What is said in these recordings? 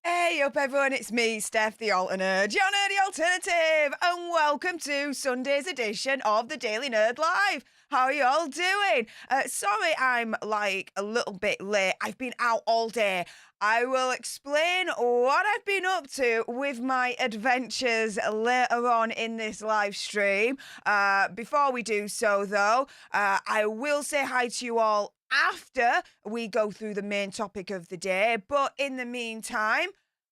Hey up everyone, it's me, Stef the Alter Nerd, your nerdy alternative, and welcome to Sunday's edition of the Daily Nerd Live. How are you all doing? Sorry I'm like a little bit late. I've been out all day. I will explain what I've been up to with my adventures later on in this live stream. Before we do so though, I will say hi to you all after we go through the main topic of the day. But in the meantime,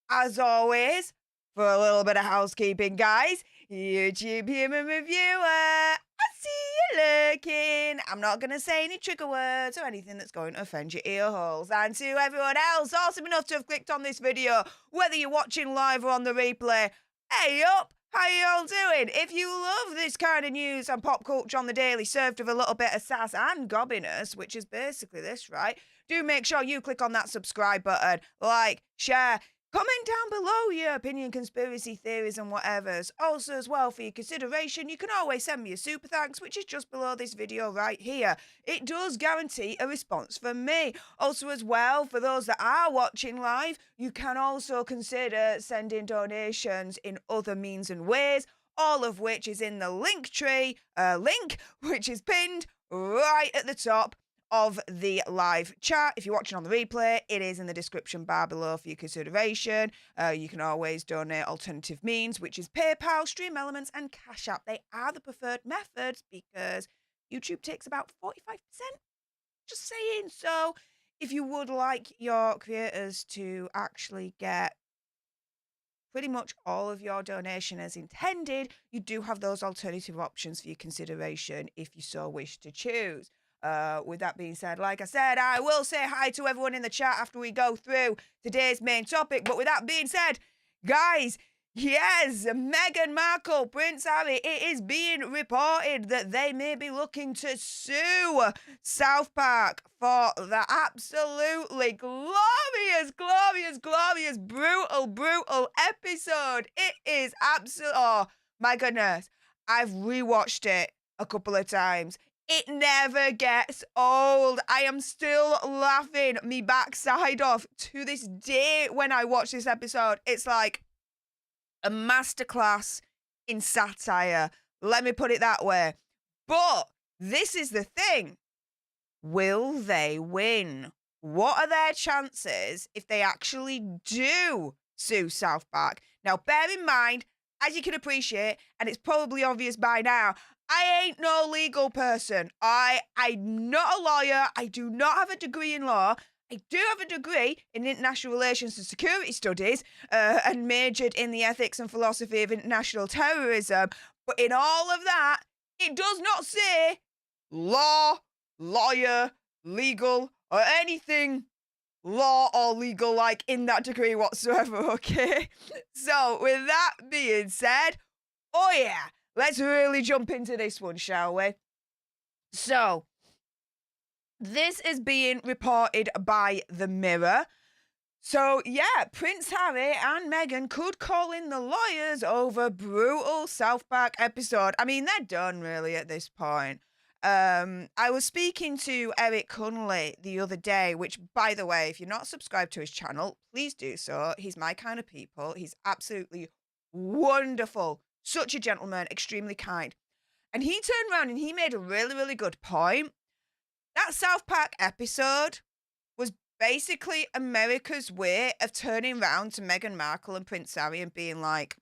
as always, for a little bit of housekeeping, guys, YouTube human reviewer, I see you lurking. I'm not going to say any trigger words or anything that's going to offend your ear holes. And to everyone else, awesome enough to have clicked on this video, whether you're watching live or on the replay, hey up! How you all doing? If you love this kind of news and pop culture on the daily, served with a little bit of sass and gobbiness, which is basically this, right? Do make sure you click on that subscribe button, like, share, comment down below your opinion, conspiracy theories and whatevers. Also as well, for your consideration, you can always send me a super thanks, which is just below this video right here. It does guarantee a response from me. Also as well, for those that are watching live, you can also consider sending donations in other means and ways, all of which is in the link tree, link, which is pinned right at the top of the live chat. If you're watching on the replay, it is in the description bar below for your consideration. You can always donate alternative means, which is PayPal, Stream Elements, and Cash App. They are the preferred methods because YouTube takes about 45%. Just saying. So if you would like your creators to actually get pretty much all of your donation as intended, you do have those alternative options for your consideration if you so wish to choose. With that being said, like I said, I will say hi to everyone in the chat after we go through today's main topic. But with that being said, guys, yes, Meghan Markle, Prince Harry, it is being reported that they may be looking to sue South Park for the absolutely glorious, brutal episode. It is oh my goodness. I've rewatched it a couple of times. It never gets old. I am still laughing me backside off to this day when I watch this episode. It's like a masterclass in satire. Let me put it that way. But this is the thing. Will they win? What are their chances if they actually do sue South Park? Now, bear in mind, as you can appreciate, and it's probably obvious by now, I ain't no legal person. I'm not a lawyer. I do not have a degree in law. I do have a degree in international relations and security studies and majored in the ethics and philosophy of international terrorism. But in all of that, it does not say law, lawyer, legal, or anything law or legal like in that degree whatsoever, okay? So with that being said, oh yeah, let's really jump into this one, shall we? So, this is being reported by the Mirror. So, yeah, Prince Harry and Meghan could call in the lawyers over brutal South Park episode. I mean, they're done, really, at this point. I was speaking to Eric Cunley the other day, which, by the way, if you're not subscribed to his channel, please do so. He's my kind of people. He's absolutely wonderful. Such a gentleman, extremely kind. And he turned around and he made a really, really good point. That South Park episode was basically America's way of turning around to Meghan Markle and Prince Harry and being like,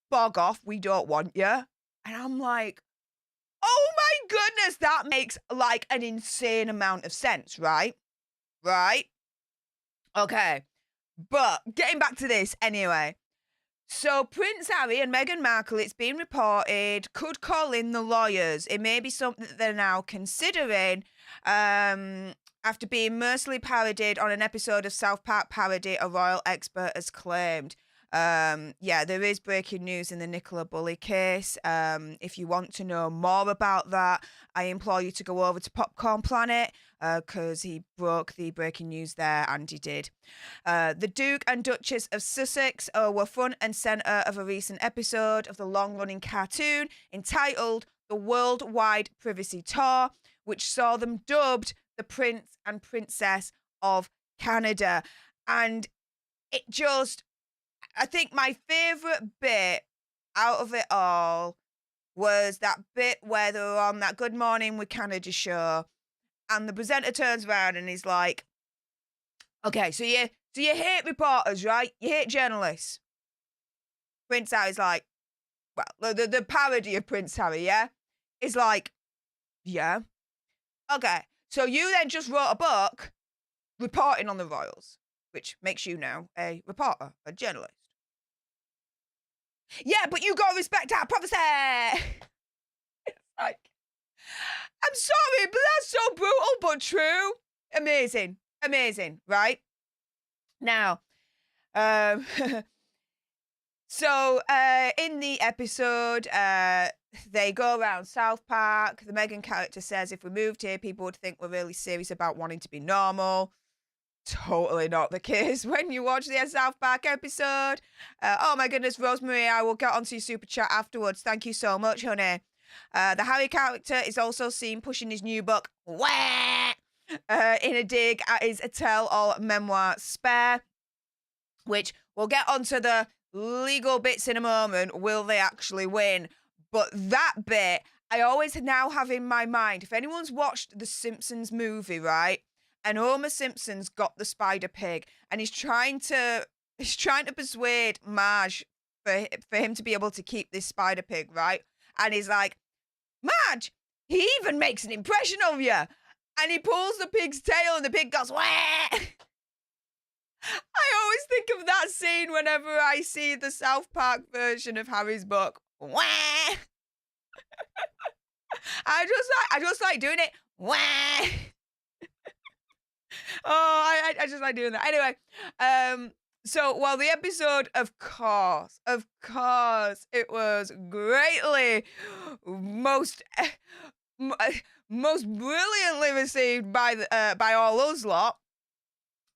bog off, we don't want you. And I'm like, oh my goodness, that makes like an insane amount of sense, right? Right? Okay. But getting back to this anyway. So Prince Harry and Meghan Markle, it's been reported, could call in the lawyers. It may be something that they're now considering after being mercilessly parodied on an episode of South Park parody, a royal expert has claimed. Yeah, there is breaking news in the Nicola Bulley case. If you want to know more about that, I implore you to go over to Popcorn Planet because he broke the breaking news there, and he did. The Duke and Duchess of Sussex were front and centre of a recent episode of the long-running cartoon entitled The Worldwide Privacy Tour, which saw them dubbed the Prince and Princess of Canada. And it just, I think my favourite bit out of it all was that bit where they were on that Good Morning with Canada show, and the presenter turns around and he's like, okay, so you hate reporters, right? You hate journalists. Prince Harry's like, well, the parody of Prince Harry, yeah? Is like, yeah. Okay, so you then just wrote a book reporting on the royals, which makes you now a reporter, a journalist. Yeah, but you gotta respect our privacy. It's like, I'm sorry, but that's so brutal, but true. Amazing, amazing, right? Now, so in the episode, they go around South Park. The Meghan character says, if we moved here, people would think we're really serious about wanting to be normal. Totally not the case when you watch the South Park episode. Oh my goodness, Rosemary, I will get onto your super chat afterwards. Thank you so much, honey. The Harry character is also seen pushing his new book, in a dig at his tell-all memoir, Spare, which we'll get onto the legal bits in a moment. Will they actually win? But that bit, I always now have in my mind, if anyone's watched the Simpsons movie, right? And Homer Simpson's got the spider pig, and he's trying to persuade Marge for him to be able to keep this spider pig, right? And he's like, Marge, he even makes an impression of you. And he pulls the pig's tail, and the pig goes, wah! I always think of that scene whenever I see the South Park version of Harry's book. Wah! I just like doing it. Wah! Oh, I just like doing that. Anyway, so while the episode, of course, it was greatly most brilliantly received by all us lot,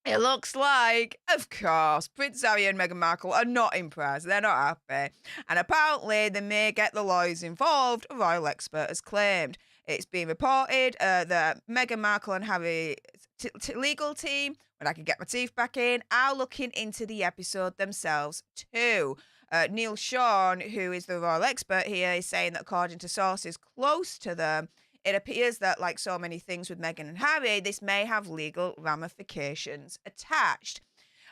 it looks like, of course, Prince Harry and Meghan Markle are not impressed. They're not happy. And apparently they may get the lawyers involved, a royal expert has claimed. It's been reported that Meghan Markle and Harry's legal team, when I can get my teeth back in, are looking into the episode themselves too. Neil Sean, who is the royal expert here, is saying that according to sources close to them, it appears that, like so many things with Meghan and Harry, this may have legal ramifications attached.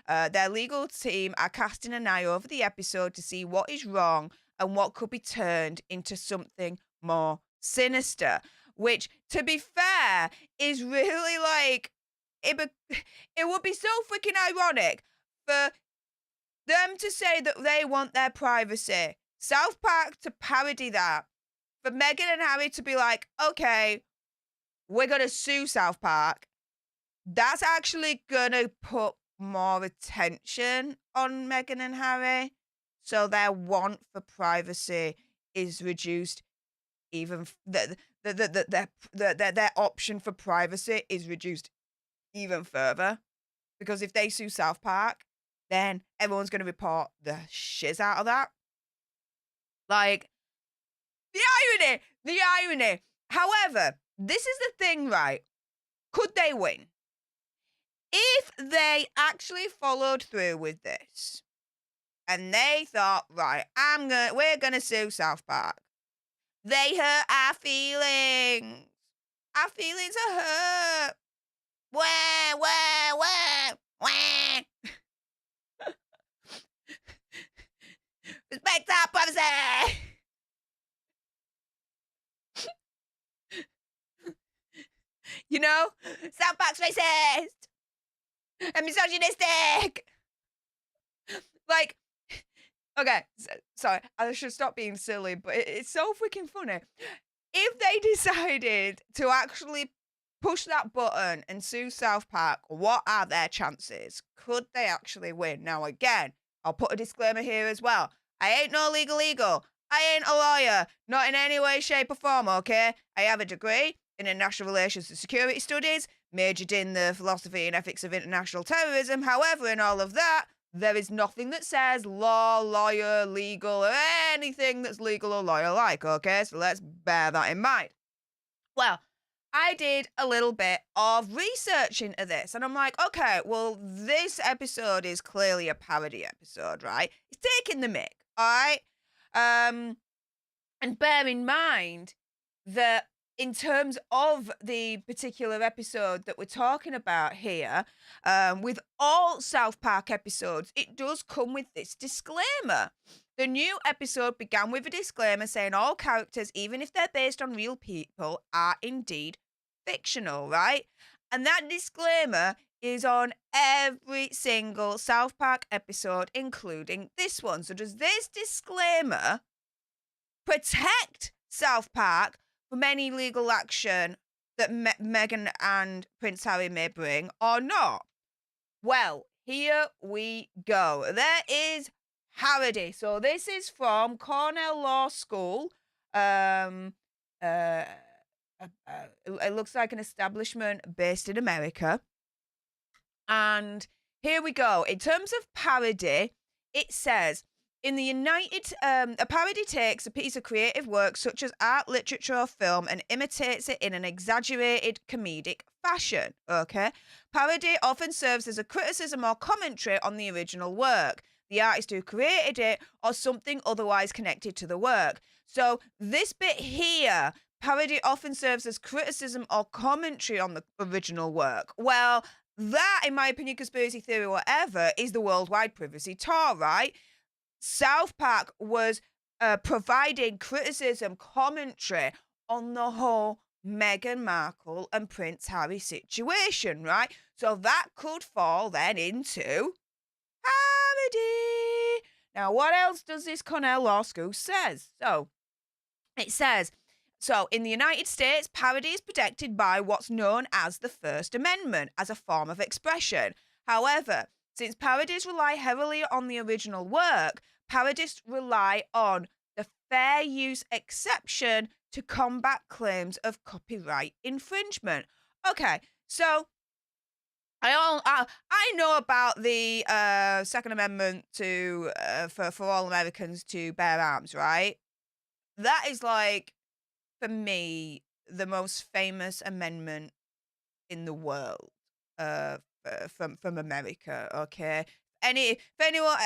Their legal team are casting an eye over the episode to see what is wrong and what could be turned into something more sinister, which, to be fair, is really like, it would be so freaking ironic for them to say that they want their privacy, South Park to parody that, for Meghan and Harry to be like, okay, we're going to sue South Park. That's actually going to put more attention on Meghan and Harry. So their want for privacy is reduced even, their option for privacy is reduced even further. Because if they sue South Park, then everyone's going to report the shiz out of that. Like, the irony. However, this is the thing, right? Could they win? If they actually followed through with this and they thought, right, we're gonna sue South Park. They hurt our feelings. Our feelings are hurt. Wah, wah, wah, wah. Respect our privacy. You know, South Park's racist and misogynistic. Like, okay, sorry, I should stop being silly, but it's so freaking funny. If they decided to actually push that button and sue South Park, what are their chances? Could they actually win? Now, again, I'll put a disclaimer here as well. I ain't no legal. I ain't a lawyer, not in any way, shape, or form, okay? I have a degree in international relations and security studies, majored in the philosophy and ethics of international terrorism. However, in all of that, there is nothing that says law, lawyer, legal, or anything that's legal or lawyer-like, okay? So let's bear that in mind. Well, I did a little bit of research into this, and I'm like, okay, well, this episode is clearly a parody episode, right? It's taking the mick, all right? And bear in mind that in terms of the particular episode that we're talking about here, with all South Park episodes, it does come with this disclaimer. The new episode began with a disclaimer saying all characters, even if they're based on real people, are indeed fictional, right? And that disclaimer is on every single South Park episode, including this one. So does this disclaimer protect South Park from any legal action that Meghan and Prince Harry may bring or not? Well, here we go. There is parody. So this is from Cornell Law School. It looks like an establishment based in America. And here we go. In terms of parody, it says, in the a parody takes a piece of creative work such as art, literature, or film and imitates it in an exaggerated comedic fashion, okay? Parody often serves as a criticism or commentary on the original work, the artist who created it, or something otherwise connected to the work. So this bit here, parody often serves as criticism or commentary on the original work. Well, that, in my opinion, conspiracy theory, whatever, is the worldwide privacy tour, right? South Park was providing criticism, commentary on the whole Meghan Markle and Prince Harry situation, right? So that could fall then into parody. Now, what else does this Cornell Law School says? So, it says, so in the United States, parody is protected by what's known as the First Amendment as a form of expression. However, since parodies rely heavily on the original work, parodies rely on the fair use exception to combat claims of copyright infringement. Okay, so I know about the Second Amendment to for all Americans to bear arms, right? That is like, for me, the most famous amendment in the world from America, okay? If anyone,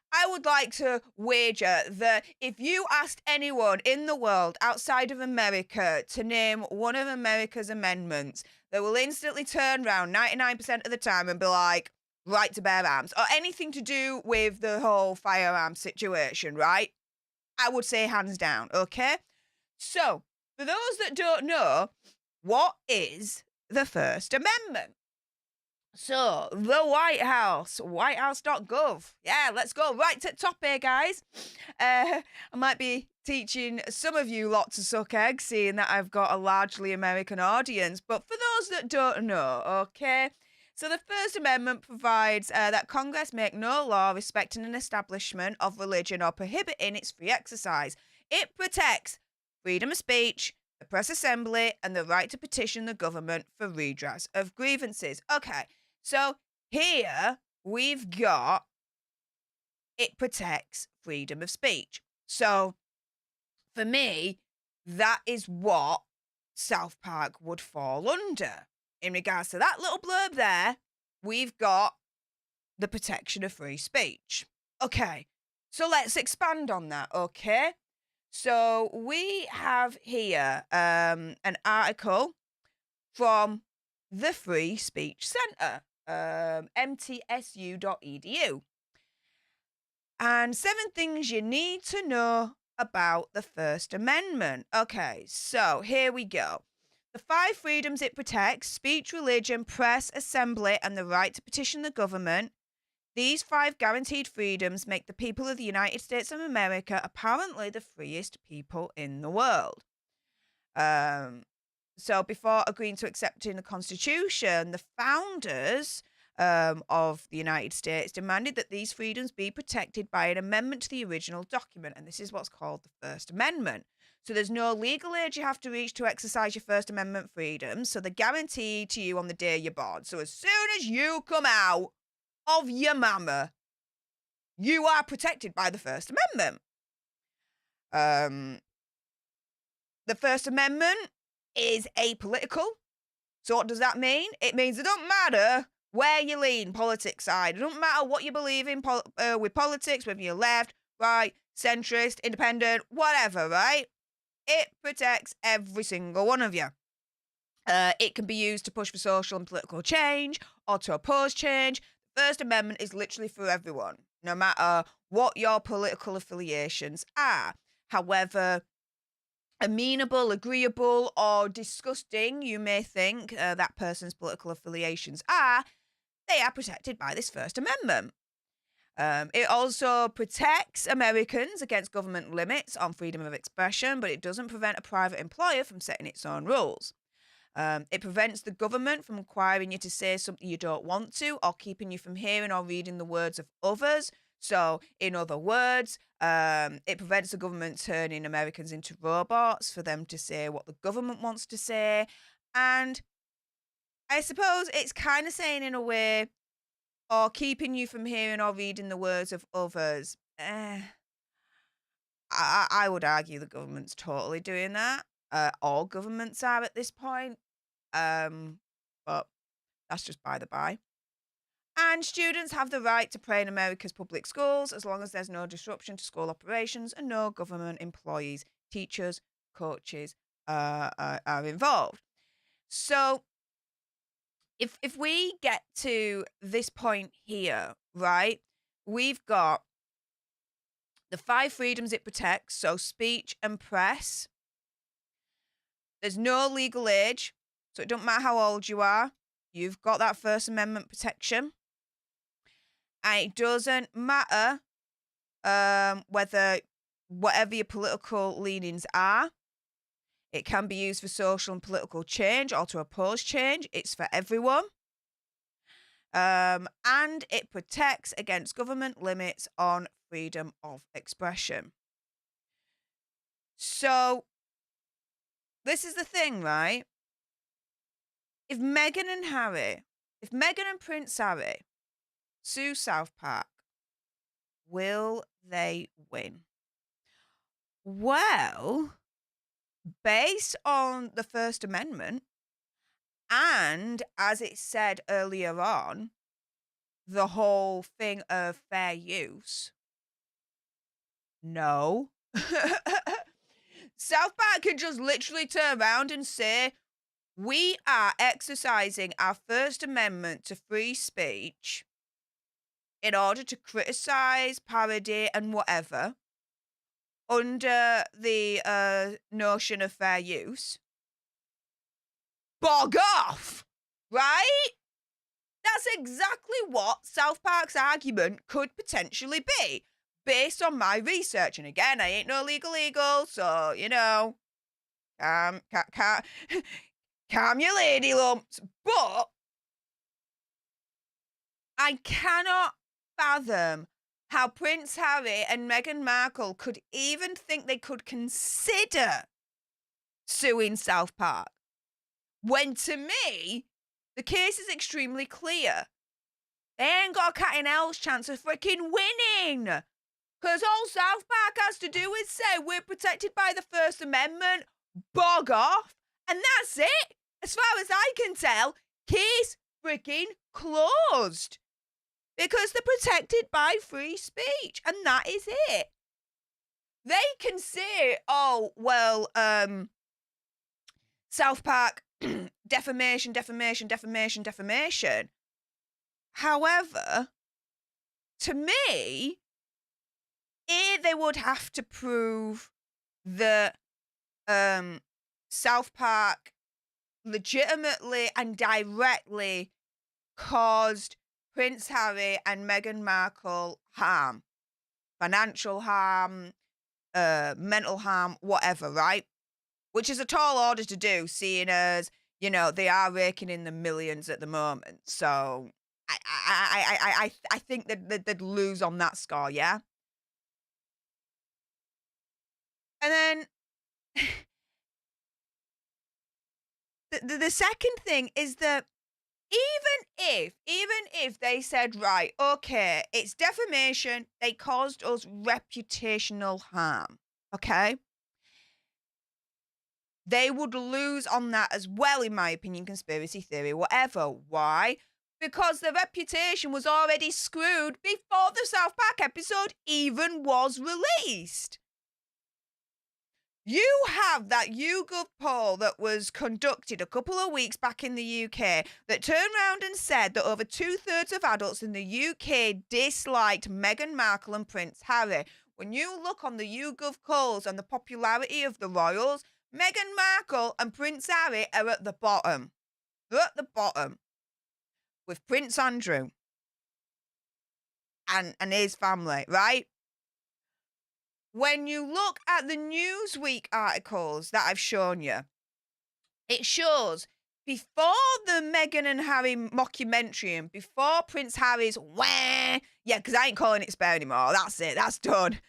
I would like to wager that if you asked anyone in the world outside of America to name one of America's amendments, they will instantly turn around 99% of the time and be like, right to bear arms, or anything to do with the whole firearms situation, right? I would say hands down, okay? So, for those that don't know, what is the First Amendment? So, the White House, whitehouse.gov. Yeah, let's go right to the top here, guys. I might be teaching some of you lot to suck eggs, seeing that I've got a largely American audience. But for those that don't know, okay, so the First Amendment provides that Congress make no law respecting an establishment of religion or prohibiting its free exercise. It protects freedom of speech, the press assembly, and the right to petition the government for redress of grievances. Okay, so here we've got it protects freedom of speech. So for me, that is what South Park would fall under. In regards to that little blurb there, we've got the protection of free speech. Okay, so let's expand on that, okay? So we have here an article from the Free Speech Centre, mtsu.edu. And 7 things you need to know about the First Amendment. Okay, so here we go. The 5 freedoms it protects: speech, religion, press, assembly, and the right to petition the government. These 5 guaranteed freedoms make the people of the United States of America apparently the freest people in the world. So before agreeing to accepting the Constitution, the founders of the United States demanded that these freedoms be protected by an amendment to the original document, and this is what's called the First Amendment. So there's no legal age you have to reach to exercise your First Amendment freedoms, so they're guaranteed to you on the day you're born. So as soon as you come out of your mama, you are protected by the First Amendment. The First Amendment is apolitical. So what does that mean? It means it don't matter where you lean, politics side. It don't matter what you believe in with politics, whether you're left, right, centrist, independent, whatever, right? It protects every single one of you. It can be used to push for social and political change or to oppose change. The First Amendment is literally for everyone, no matter what your political affiliations are. However amenable, agreeable, or disgusting you may think that person's political affiliations are, they are protected by this First Amendment. It also protects Americans against government limits on freedom of expression, but it doesn't prevent a private employer from setting its own rules. It prevents the government from requiring you to say something you don't want to, or keeping you from hearing or reading the words of others. So, in other words, it prevents the government turning Americans into robots for them to say what the government wants to say. And I suppose it's kind of saying in a way, or keeping you from hearing or reading the words of others. I would argue the government's totally doing that. All governments are at this point. But that's just by the by. And students have the right to pray in America's public schools as long as there's no disruption to school operations and no government employees, teachers, coaches are involved. So if we get to this point here, right, we've got the 5 freedoms it protects, so speech and press. There's no legal age, so it don't matter how old you are. You've got that First Amendment protection. And it doesn't matter whatever your political leanings are. It can be used for social and political change or to oppose change. It's for everyone. And it protects against government limits on freedom of expression. So, this is the thing, right? If Meghan and Prince Harry sue South Park, will they win? Well, based on the First Amendment, and as it said earlier on, the whole thing of fair use, no. South Park can just literally turn around and say, we are exercising our First Amendment to free speech in order to criticize, parody, and whatever under the notion of fair use. Bog off, right? That's exactly what South Park's argument could potentially be, based on my research. And again, I ain't no legal, so, you know, calm your lady lumps. But I cannot fathom how Prince Harry and Meghan Markle could even think they could consider suing South Park, when to me, the case is extremely clear. They ain't got a cat in hell's chance of freaking winning. Because all South Park has to do is say, we're protected by the First Amendment, bog off, and that's it. As far as I can tell, case freaking closed. Because they're protected by free speech, and that is it. They can say, oh, well, South Park, defamation. However, to me, they would have to prove that South Park legitimately and directly caused Prince Harry and Meghan Markle harm, financial harm, mental harm, whatever, right? Which is a tall order to do, seeing as, you know, they are raking in the millions at the moment. So I think that they'd lose on that score, yeah? And then the second thing is that even if they said, right, okay, it's defamation, they caused us reputational harm, okay? they would lose on that as well, in my opinion, conspiracy theory, whatever. Why? Because the reputation was already screwed before the South Park episode even was released. You have that YouGov poll that was conducted a couple of weeks back in the UK that turned around and said that over 2/3 of adults in the UK disliked Meghan Markle and Prince Harry. When you look on the YouGov polls and the popularity of the royals, Meghan Markle and Prince Harry are at the bottom. They're at the bottom. With Prince Andrew and his family, right? When you look at the Newsweek articles that I've shown you, it shows before the Meghan and Harry mockumentary and before Prince Harry's wah, yeah, because I ain't calling it Spare anymore. That's it. That's done.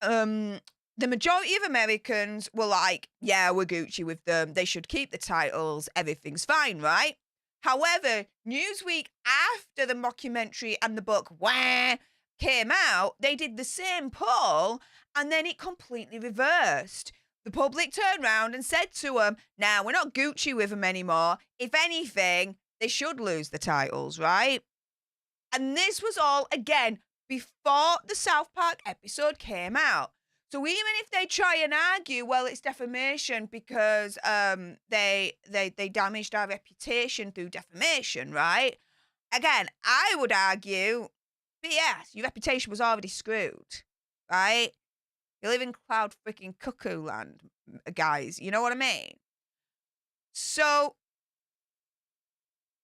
The majority of Americans were like, yeah, we're Gucci with them. They should keep the titles. Everything's fine, right? However, Newsweek, after the mockumentary and the book Wah came out, they did the same poll, and then it completely reversed. The public turned around and said to them, nah, we're not Gucci with them anymore. If anything, they should lose the titles, right? And this was all, again, before the South Park episode came out. So even if they try and argue, well, it's defamation because they damaged our reputation through defamation, right? Again, I would argue, BS, your reputation was already screwed, right? You live in cloud freaking cuckoo land, guys. You know what I mean? So,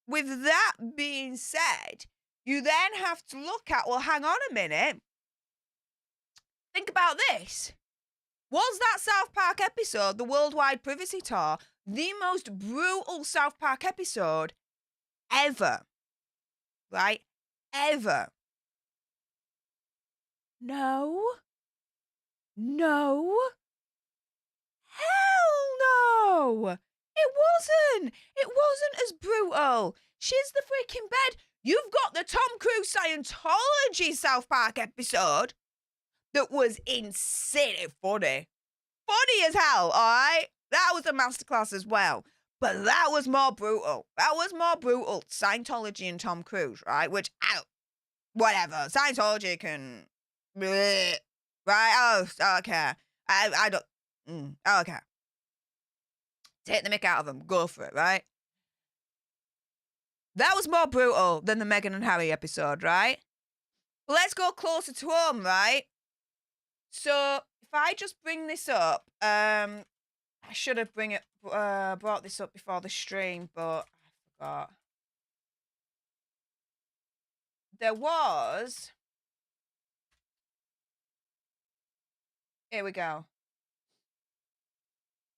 with that being said, you then have to look at, well, hang on a minute. Think about this. Was that South Park episode, the Worldwide Privacy Tour, the most brutal South Park episode ever? Right? Ever. No. No. Hell no. It wasn't. It wasn't as brutal. She's the freaking bed. You've got the Tom Cruise Scientology South Park episode that was insanely funny. Funny as hell, alright? That was a masterclass as well. But that was more brutal. That was more brutal. Scientology and Tom Cruise, right? Which, whatever. Scientology can... Right? Oh, okay. I don't... Okay. Take the mick out of them. Go for it, right? That was more brutal than the Meghan and Harry episode, right? But let's go closer to home, right? So, if I just bring this up, I should have brought this up before the stream, but I forgot. There was... Here we go.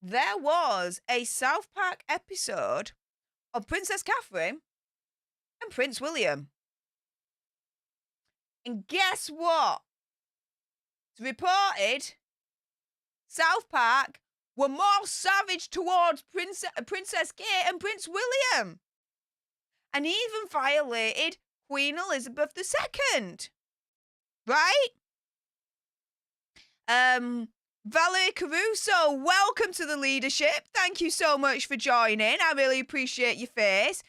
There was a South Park episode of Princess Catherine and Prince William. And guess what? It's reported South Park were more savage towards Princess Kate and Prince William. And even violated Queen Elizabeth II. Right? Valerie Caruso, welcome to the leadership. Thank you so much for joining. I really appreciate your face.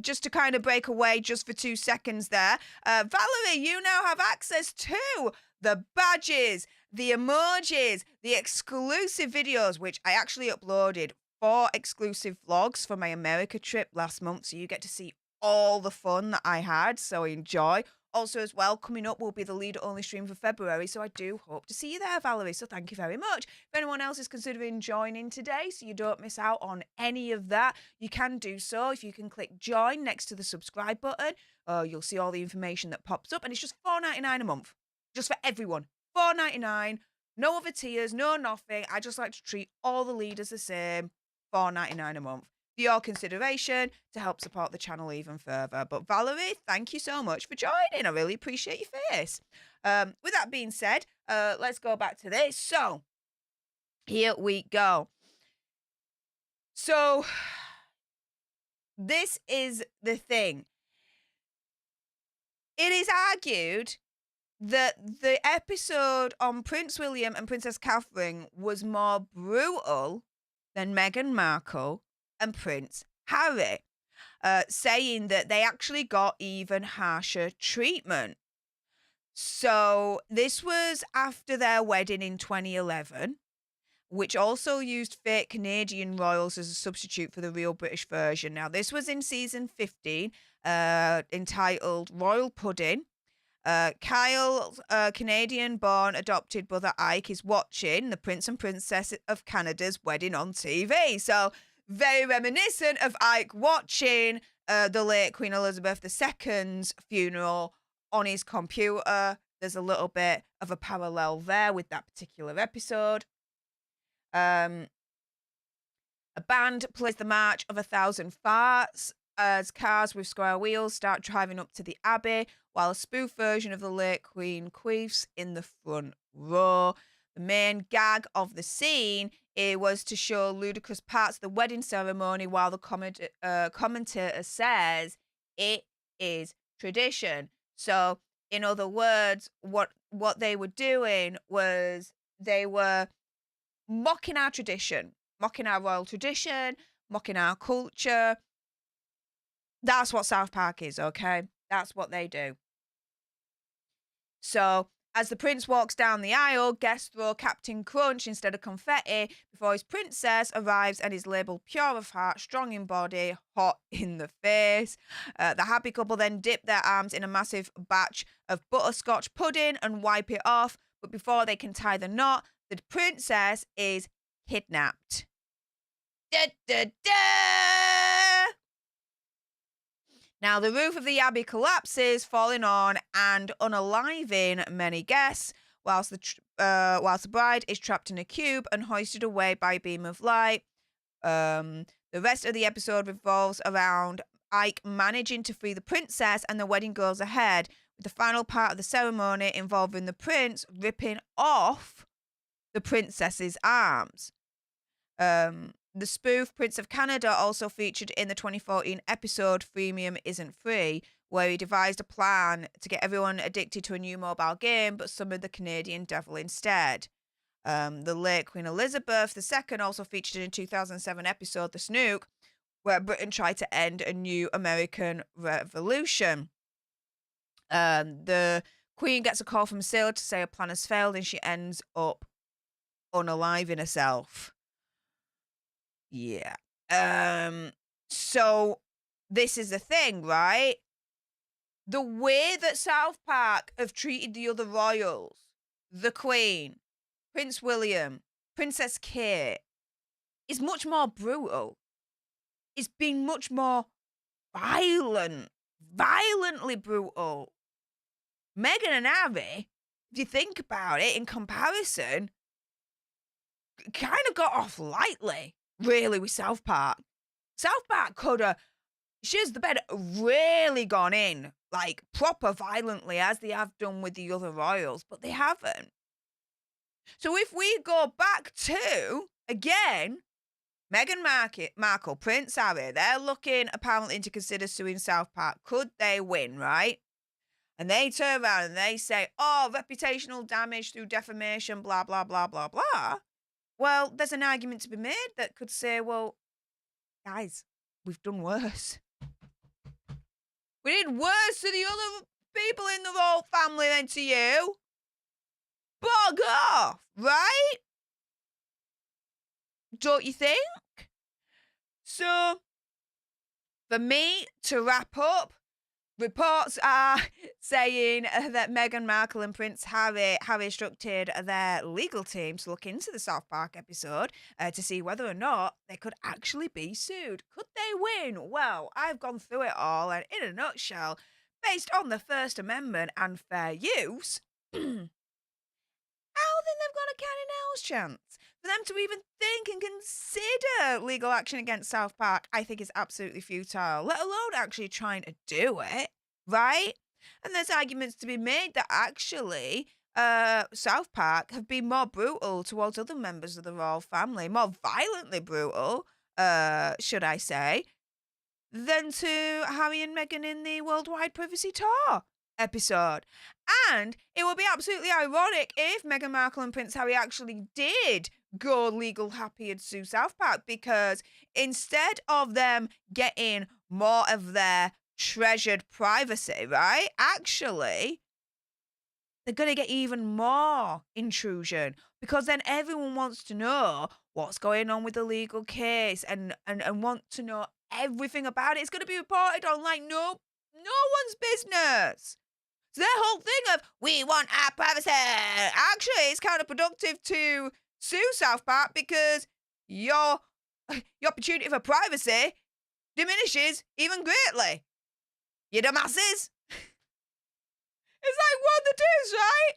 Just to kind of break away just for 2 seconds there. Valerie, you now have access to the badges, the emojis, the exclusive videos, which I actually uploaded 4 exclusive vlogs for my America trip last month. So you get to see all the fun that I had. So enjoy. Also, as well, coming up will be the leader-only stream for February, so I do hope to see you there, Valerie, so thank you very much. If anyone else is considering joining today, so you don't miss out on any of that, you can do so if you can click join next to the subscribe button. You'll see all the information that pops up, and it's just $4.99 a month, just for everyone. $4.99, no other tiers, no nothing. I just like to treat all the leaders the same, $4.99 a month. For your consideration to help support the channel even further. But Valerie, thank you so much for joining. I really appreciate your face. With that being said, let's go back to this. So, here we go. So, this is the thing. It is argued that the episode on Prince William and Princess Catherine was more brutal than Meghan Markle and Prince Harry, saying that they actually got even harsher treatment. So this was after their wedding in 2011, which also used fake Canadian royals as a substitute for the real British version. Now, this was in season 15, entitled Royal Pudding. Kyle's Canadian-born adopted brother Ike is watching the Prince and Princess of Canada's wedding on TV. So very reminiscent of Ike watching the late Queen Elizabeth II's funeral on his computer. There's a little bit of a parallel there with that particular episode. A band plays the March of 1,000 Farts as cars with square wheels start driving up to the Abbey, while a spoof version of the late Queen queefs in the front row. The main gag of the scene was to show ludicrous parts of the wedding ceremony, while the commentator says it is tradition. So, in other words, what they were doing was they were mocking our tradition, mocking our royal tradition, mocking our culture. That's what South Park is, okay? That's what they do. So, as the prince walks down the aisle, guests throw Captain Crunch instead of confetti before his princess arrives and is labelled pure of heart, strong in body, hot in the face. The happy couple then dip their arms in a massive batch of butterscotch pudding and wipe it off, but before they can tie the knot, the princess is kidnapped. Da, da, da! Now, the roof of the Abbey collapses, falling on and unaliving many guests, whilst the bride is trapped in a cube and hoisted away by a beam of light. The rest of the episode revolves around Ike managing to free the princess, and the wedding goes ahead, with the final part of the ceremony involving the prince ripping off the princess's arms. The spoof Prince of Canada also featured in the 2014 episode Freemium Isn't Free, where he devised a plan to get everyone addicted to a new mobile game, but summoned the Canadian devil instead. The late Queen Elizabeth II also featured in a 2007 episode The Snook, where Britain tried to end a new American revolution. The Queen gets a call from a sailor to say her plan has failed, and she ends up unaliving herself. Yeah. So this is the thing, right? The way that South Park have treated the other royals, the Queen, Prince William, Princess Kate, is much more brutal. It's been much more violent, violently brutal. Meghan and Harry, if you think about it, in comparison, kind of got off lightly, really, with South Park. South Park could have, she's the bed, really gone in, like, proper violently, as they have done with the other royals, but they haven't. So if we go back to, again, Meghan Markle, Prince Harry, they're looking apparently to consider suing South Park. Could they win, right? And they turn around and they say, oh, reputational damage through defamation, blah, blah, blah, blah, blah. Well, there's an argument to be made that could say, well, guys, we've done worse. We did worse to the other people in the royal family than to you. Bog off, right? Don't you think? So, for me to wrap up, reports are saying that Meghan Markle and Prince Harry have instructed their legal team to look into the South Park episode to see whether or not they could actually be sued. Could they win? Well, I've gone through it all, and in a nutshell, based on the First Amendment and fair use, I don't think they've got a cat in hell's chance. For them to even think and consider legal action against South Park, I think is absolutely futile, let alone actually trying to do it, right? And there's arguments to be made that actually South Park have been more brutal towards other members of the royal family, more violently brutal, should I say, than to Harry and Meghan in the Worldwide Privacy Tour episode. And it would be absolutely ironic if Meghan Markle and Prince Harry actually did go legal happy and sue South Park, because instead of them getting more of their treasured privacy, right? Actually, they're going to get even more intrusion, because then everyone wants to know what's going on with the legal case and want to know everything about it. It's going to be reported on like no one's business. So their whole thing of, we want our privacy, actually it's counterproductive to sue South Park, because your opportunity for privacy diminishes even greatly. You dumbasses. It's like, what the deuce, right?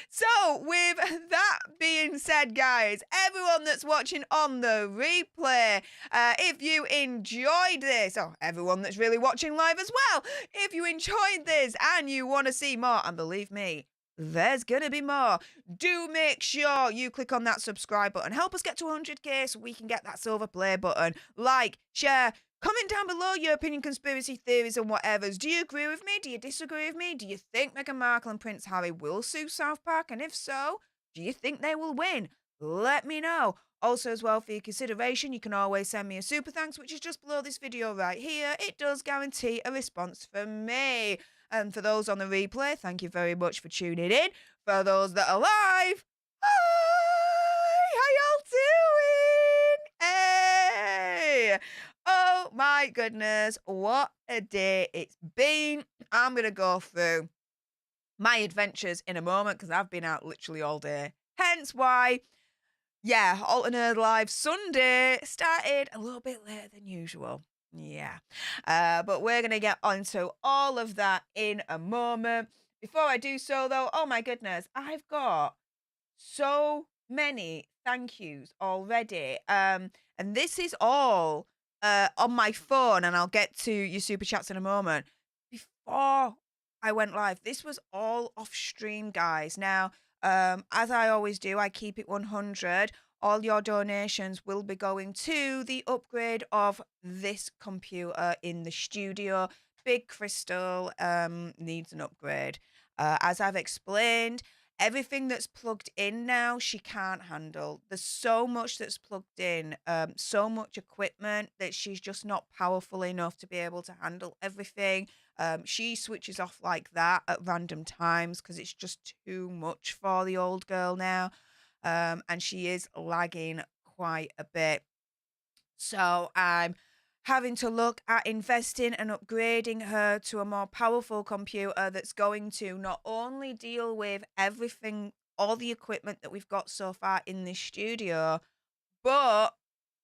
So, with that being said, guys, everyone that's watching on the replay, if you enjoyed this, everyone that's really watching live as well, if you enjoyed this and you want to see more, and believe me, there's going to be more, do make sure you click on that subscribe button. Help us get to 100k so we can get that silver play button. Like, share, comment down below your opinion, conspiracy theories and whatevers. Do you agree with me? Do you disagree with me? Do you think Meghan Markle and Prince Harry will sue South Park? And if so, do you think they will win? Let me know. Also, as well, for your consideration, you can always send me a super thanks, which is just below this video right here. It does guarantee a response from me. And for those on the replay, thank you very much for tuning in. For those that are live, hi, how y'all doing? Hey! Oh my goodness, what a day it's been. I'm going to go through my adventures in a moment, because I've been out literally all day. Hence why, yeah, Alter Nerd Live Sunday started a little bit later than usual. Yeah. But we're going to get onto all of that in a moment. Before I do so, though, oh my goodness, I've got so many thank yous already. And this is all on my phone, and I'll get to your super chats in a moment. Before I went live, this was all off stream, guys. Now, as I always do, I keep it 100. All your donations will be going to the upgrade of this computer in the studio. Big Crystal needs an upgrade. As I've explained, everything that's plugged in now, she can't handle. There's so much that's plugged in, so much equipment that she's just not powerful enough to be able to handle everything. She switches off like that at random times because it's just too much for the old girl now. And she is lagging quite a bit. So I'm having to look at investing and upgrading her to a more powerful computer that's going to not only deal with everything, all the equipment that we've got so far in this studio, but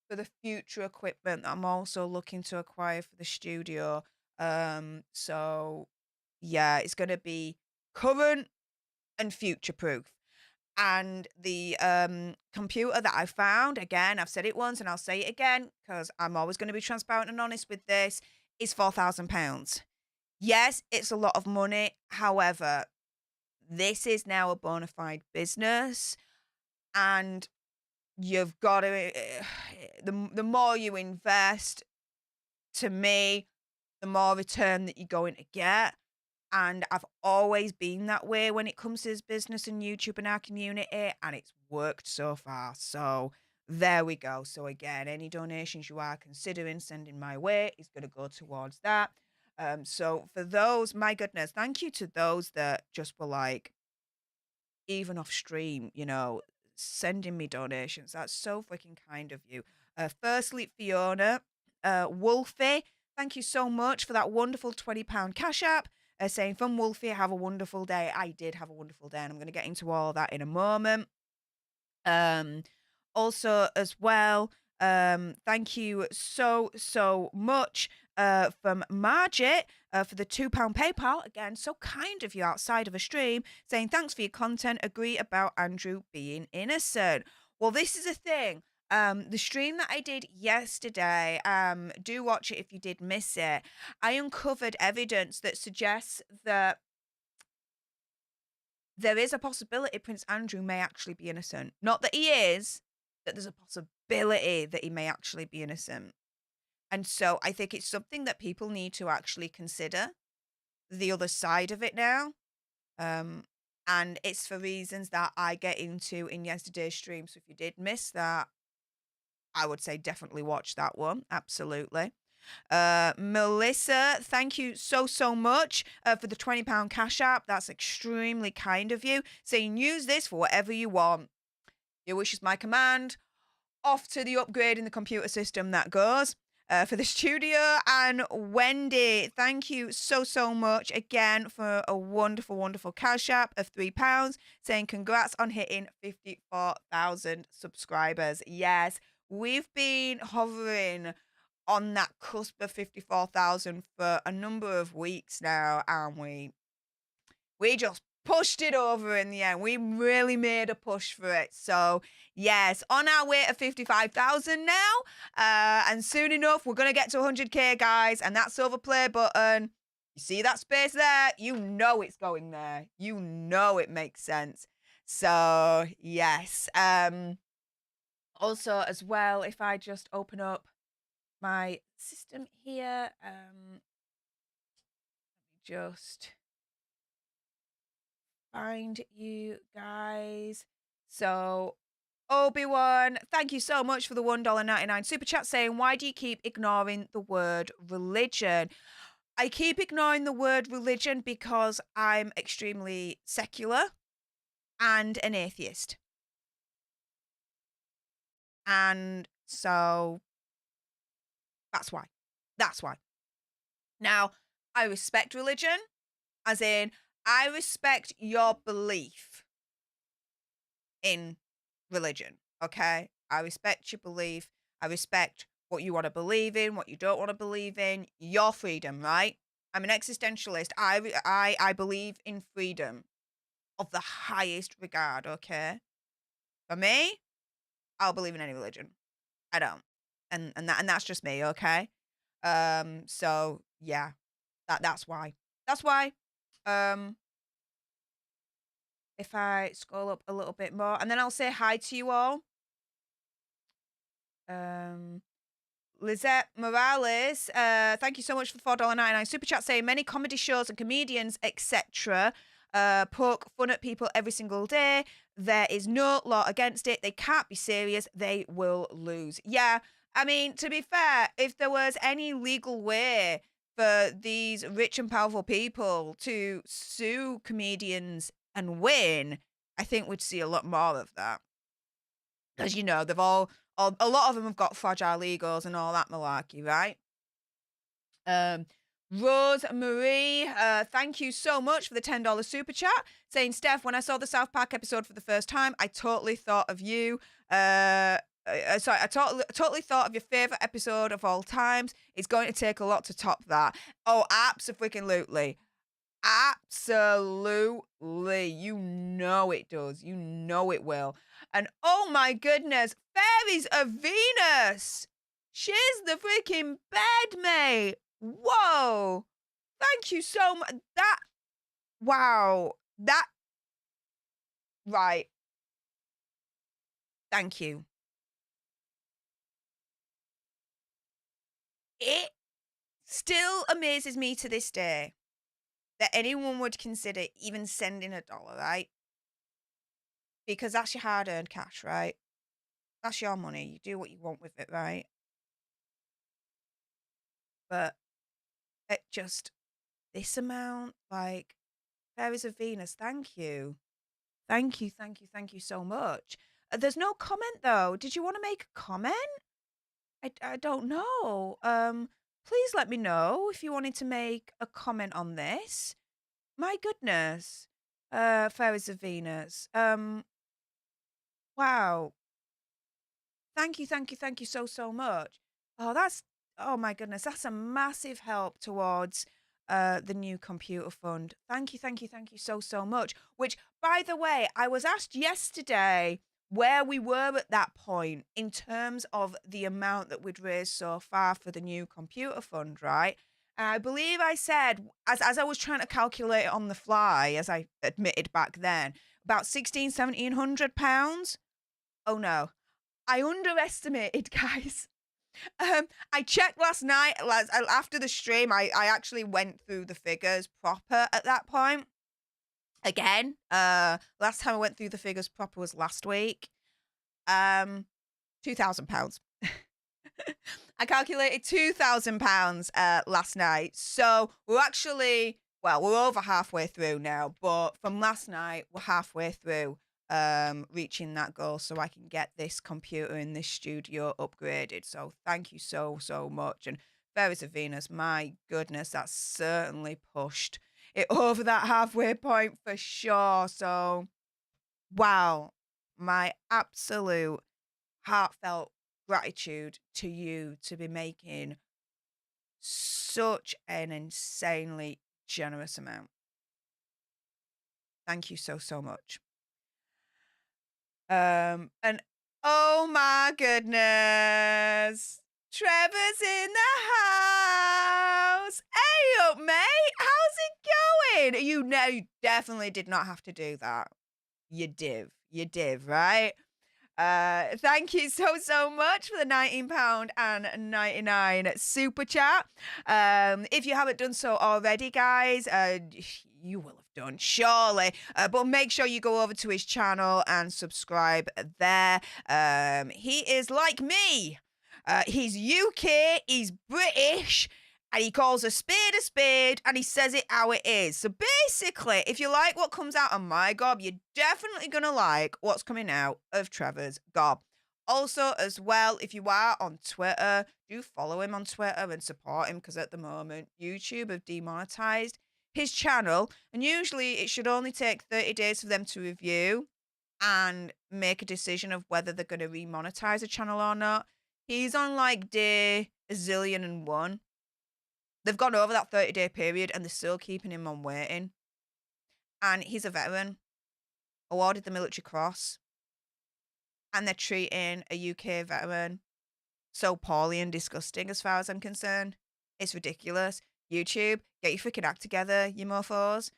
for the future equipment that I'm also looking to acquire for the studio. So yeah, it's going to be current and future proof. And the computer that I found, again, I've said it once and I'll say it again because I'm always going to be transparent and honest with this, is £4,000. Yes, it's a lot of money. However, this is now a bona fide business, and you've got to, the more you invest, to me, the more return that you're going to get. And I've always been that way when it comes to this business and YouTube and our community, and it's worked so far. So there we go. So again, any donations you are considering sending my way is going to go towards that. So for those, my goodness, thank you to those that just were like, even off stream, sending me donations. That's so freaking kind of you. Firstly, Fiona, Wolfie, thank you so much for that wonderful £20 cash app. Saying, from Wolfie, have a wonderful day. I did have a wonderful day, and I'm going to get into all that in a moment. Also, as well, thank you so much from Margit for the £2 PayPal. Again, so kind of you outside of a stream, saying, thanks for your content. Agree about Andrew being innocent. Well, this is a thing. The stream that I did yesterday, do watch it if you did miss it. I uncovered evidence that suggests that there is a possibility Prince Andrew may actually be innocent. Not that he is, that there's a possibility that he may actually be innocent. And so I think it's something that people need to actually consider. the other side of it now. And it's for reasons that I get into in yesterday's stream. So if you did miss that, I would say definitely watch that one. Absolutely. Melissa, thank you so much for the £20 cash app. That's extremely kind of you. Saying use this for whatever you want. Your wish is my command. Off to the upgrade in the computer system that goes. For the studio. And Wendy, thank you so much again for a wonderful cash app of £3, saying congrats on hitting 54,000 subscribers. Yes, we've been hovering on that cusp of 54,000 for a number of weeks now, and we just pushed it over in the end. We really made a push for it. So yes, on our way to 55,000 now. And soon enough, we're going to get to 100K, guys. And that silver play button, you see that space there? You know it's going there. You know it makes sense. So yes. Also, as well, if I just open up my system here, let me just find you guys. So Obi-Wan, thank you so much for the $1.99 super chat, saying, why do you keep ignoring the word religion? I keep ignoring the word religion because I'm extremely secular and an atheist. And so that's why. Now, I respect religion, as in I respect your belief in religion, okay? I respect your belief. I respect what you want to believe in, what you don't want to believe in, your freedom, right? I'm an existentialist. I believe in freedom of the highest regard, okay? For me, I'll believe in any religion. I don't. And that's just me, okay? So yeah. That's why. That's why. If I scroll up a little bit more, and then I'll say hi to you all. Lizette Morales, thank you so much for the $4.99 super chat, saying many comedy shows and comedians, etc., poke fun at people every single day. There is no law against it. They can't be serious. They will lose. Yeah, I mean, to be fair, if there was any legal way for these rich and powerful people to sue comedians and win, I think we'd see a lot more of that. Because, you know, they've all a lot of them have got fragile egos and all that malarkey, right? Rose Marie, thank you so much for the $10 super chat, saying, Steph, when I saw the South Park episode for the first time, I totally thought of you. I totally thought of your favorite episode of all times. It's going to take a lot to top that. Oh, absolutely. Absolutely. You know it does. You know it will. And oh my goodness, Fairies of Venus. She's the freaking bed, mate. Whoa. Thank you so much. Wow. Right. Thank you. It still amazes me to this day that anyone would consider even sending $1, right? Because that's your hard-earned cash, right? That's your money. You do what you want with it, right? But it just, this amount, like, Fairies of Venus, thank you. Thank you so much. There's no comment, though. Did you want to make a comment? I don't know. Please let me know if you wanted to make a comment on this. My goodness. Fairies of Venus. Wow. Thank you so much. Oh my goodness, that's a massive help towards the new computer fund. Thank you so much. Which, by the way, I was asked yesterday where we were at that point in terms of the amount that we'd raised so far for the new computer fund, right? And I believe I said, as I was trying to calculate it on the fly, as I admitted back then, about £1,700. Oh no, I underestimated, guys. I checked last night, after the stream, I actually went through the figures proper at that point. Again, last time I went through the figures proper was last week. £2,000. I calculated £2,000 last night. So we're actually, well, we're over halfway through now, but from last night, we're halfway through reaching that goal so I can get this computer in this studio upgraded. So thank you so much. And Fairies of Venus, my goodness, that's certainly pushed it over that halfway point for sure. So wow, my absolute heartfelt gratitude to you to be making such an insanely generous amount. Thank you so much. And oh my goodness, Trevor's in the house. Hey up, mate. How's it going? You know, you definitely did not have to do that. You div, right? Thank you so much for the £19.99 super chat. If you haven't done so already, guys, you will have done, surely. But make sure you go over to his channel and subscribe there. He is like me. He's UK, he's British, and he calls a spade, and he says it how it is. So basically, if you like what comes out of my gob, you're definitely going to like what's coming out of Trevor's gob. Also, as well, if you are on Twitter, do follow him on Twitter and support him, because at the moment, YouTube have demonetized his channel, and usually it should only take 30 days for them to review and make a decision of whether they're going to remonetize a channel or not. He's on like day 1,000,001. They've gone over that 30-day period and they're still keeping him on waiting. And he's a veteran, awarded the Military Cross, and they're treating a UK veteran so poorly and disgusting as far as I'm concerned. It's ridiculous. YouTube, get your freaking act together, you mofos,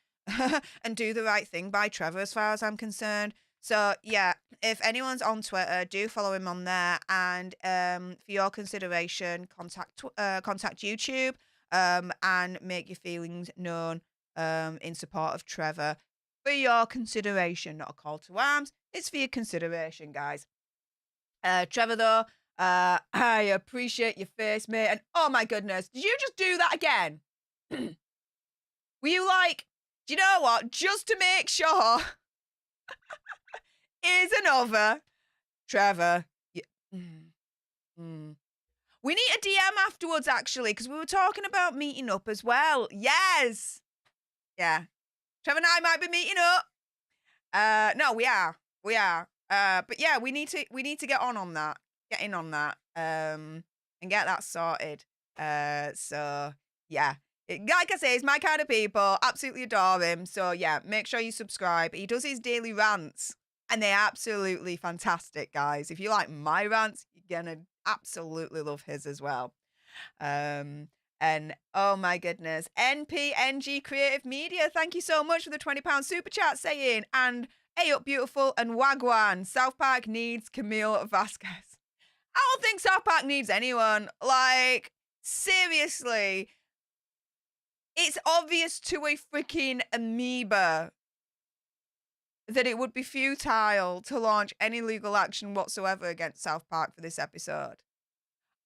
and do the right thing by Trevor as far as I'm concerned. So, yeah, if anyone's on Twitter, do follow him on there. And for your consideration, contact YouTube and make your feelings known in support of Trevor. For your consideration, not a call to arms. It's for your consideration, guys. Trevor, though, I appreciate your face, mate. And oh my goodness, did you just do that again? Were you like, do you know what? Just to make sure. Is another Trevor. Yeah. We need a DM afterwards, actually, because we were talking about meeting up as well. Yes. Yeah. Trevor and I might be meeting up. No, we are. But yeah, we need to get on that. Get in on that. And get that sorted. So yeah. Like I say, he's my kind of people. Absolutely adore him. So yeah, make sure you subscribe. He does his daily rants, and they're absolutely fantastic, guys. If you like my rants, you're gonna absolutely love his as well. And oh my goodness, NPNG Creative Media, thank you so much for the £20 super chat, saying, and hey up beautiful and wagwan, South Park needs Camille Vasquez. I don't think South Park needs anyone. Like, seriously, it's obvious to a freaking amoeba that it would be futile to launch any legal action whatsoever against South Park for this episode.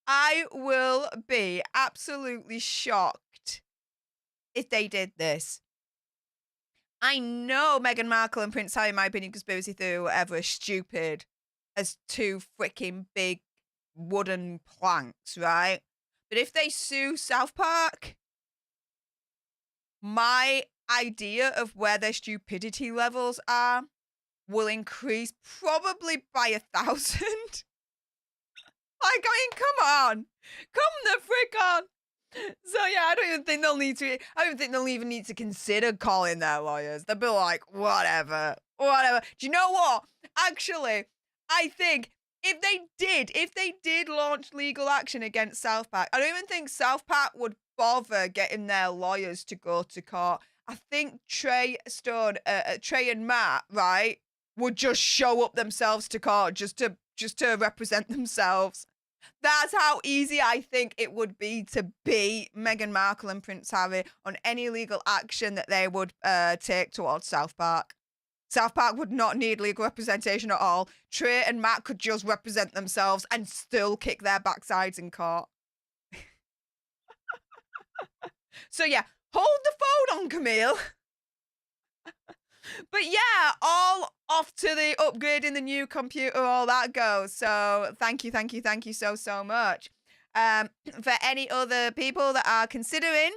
I will be absolutely shocked if they did this. I know Meghan Markle and Prince Harry, in my opinion, conspiracy theory or whatever, are stupid as two freaking big wooden planks, right? But if they sue South Park, my idea of where their stupidity levels are will increase probably by 1,000. Like, I mean, come on. Come the frick on. So yeah, I don't even think they'll even need to consider calling their lawyers. They'll be like, whatever. Do you know what? Actually, I think if they did launch legal action against South Park, I don't even think South Park would bother getting their lawyers to go to court. I think Trey and Matt, right, would just show up themselves to court just to represent themselves. That's how easy I think it would be to beat Meghan Markle and Prince Harry on any legal action that they would take towards South Park. South Park would not need legal representation at all. Trey and Matt could just represent themselves and still kick their backsides in court. So yeah, hold the phone on, Camille. But yeah, all off to the upgrading the new computer, all that goes. So thank you so much. For any other people that are considering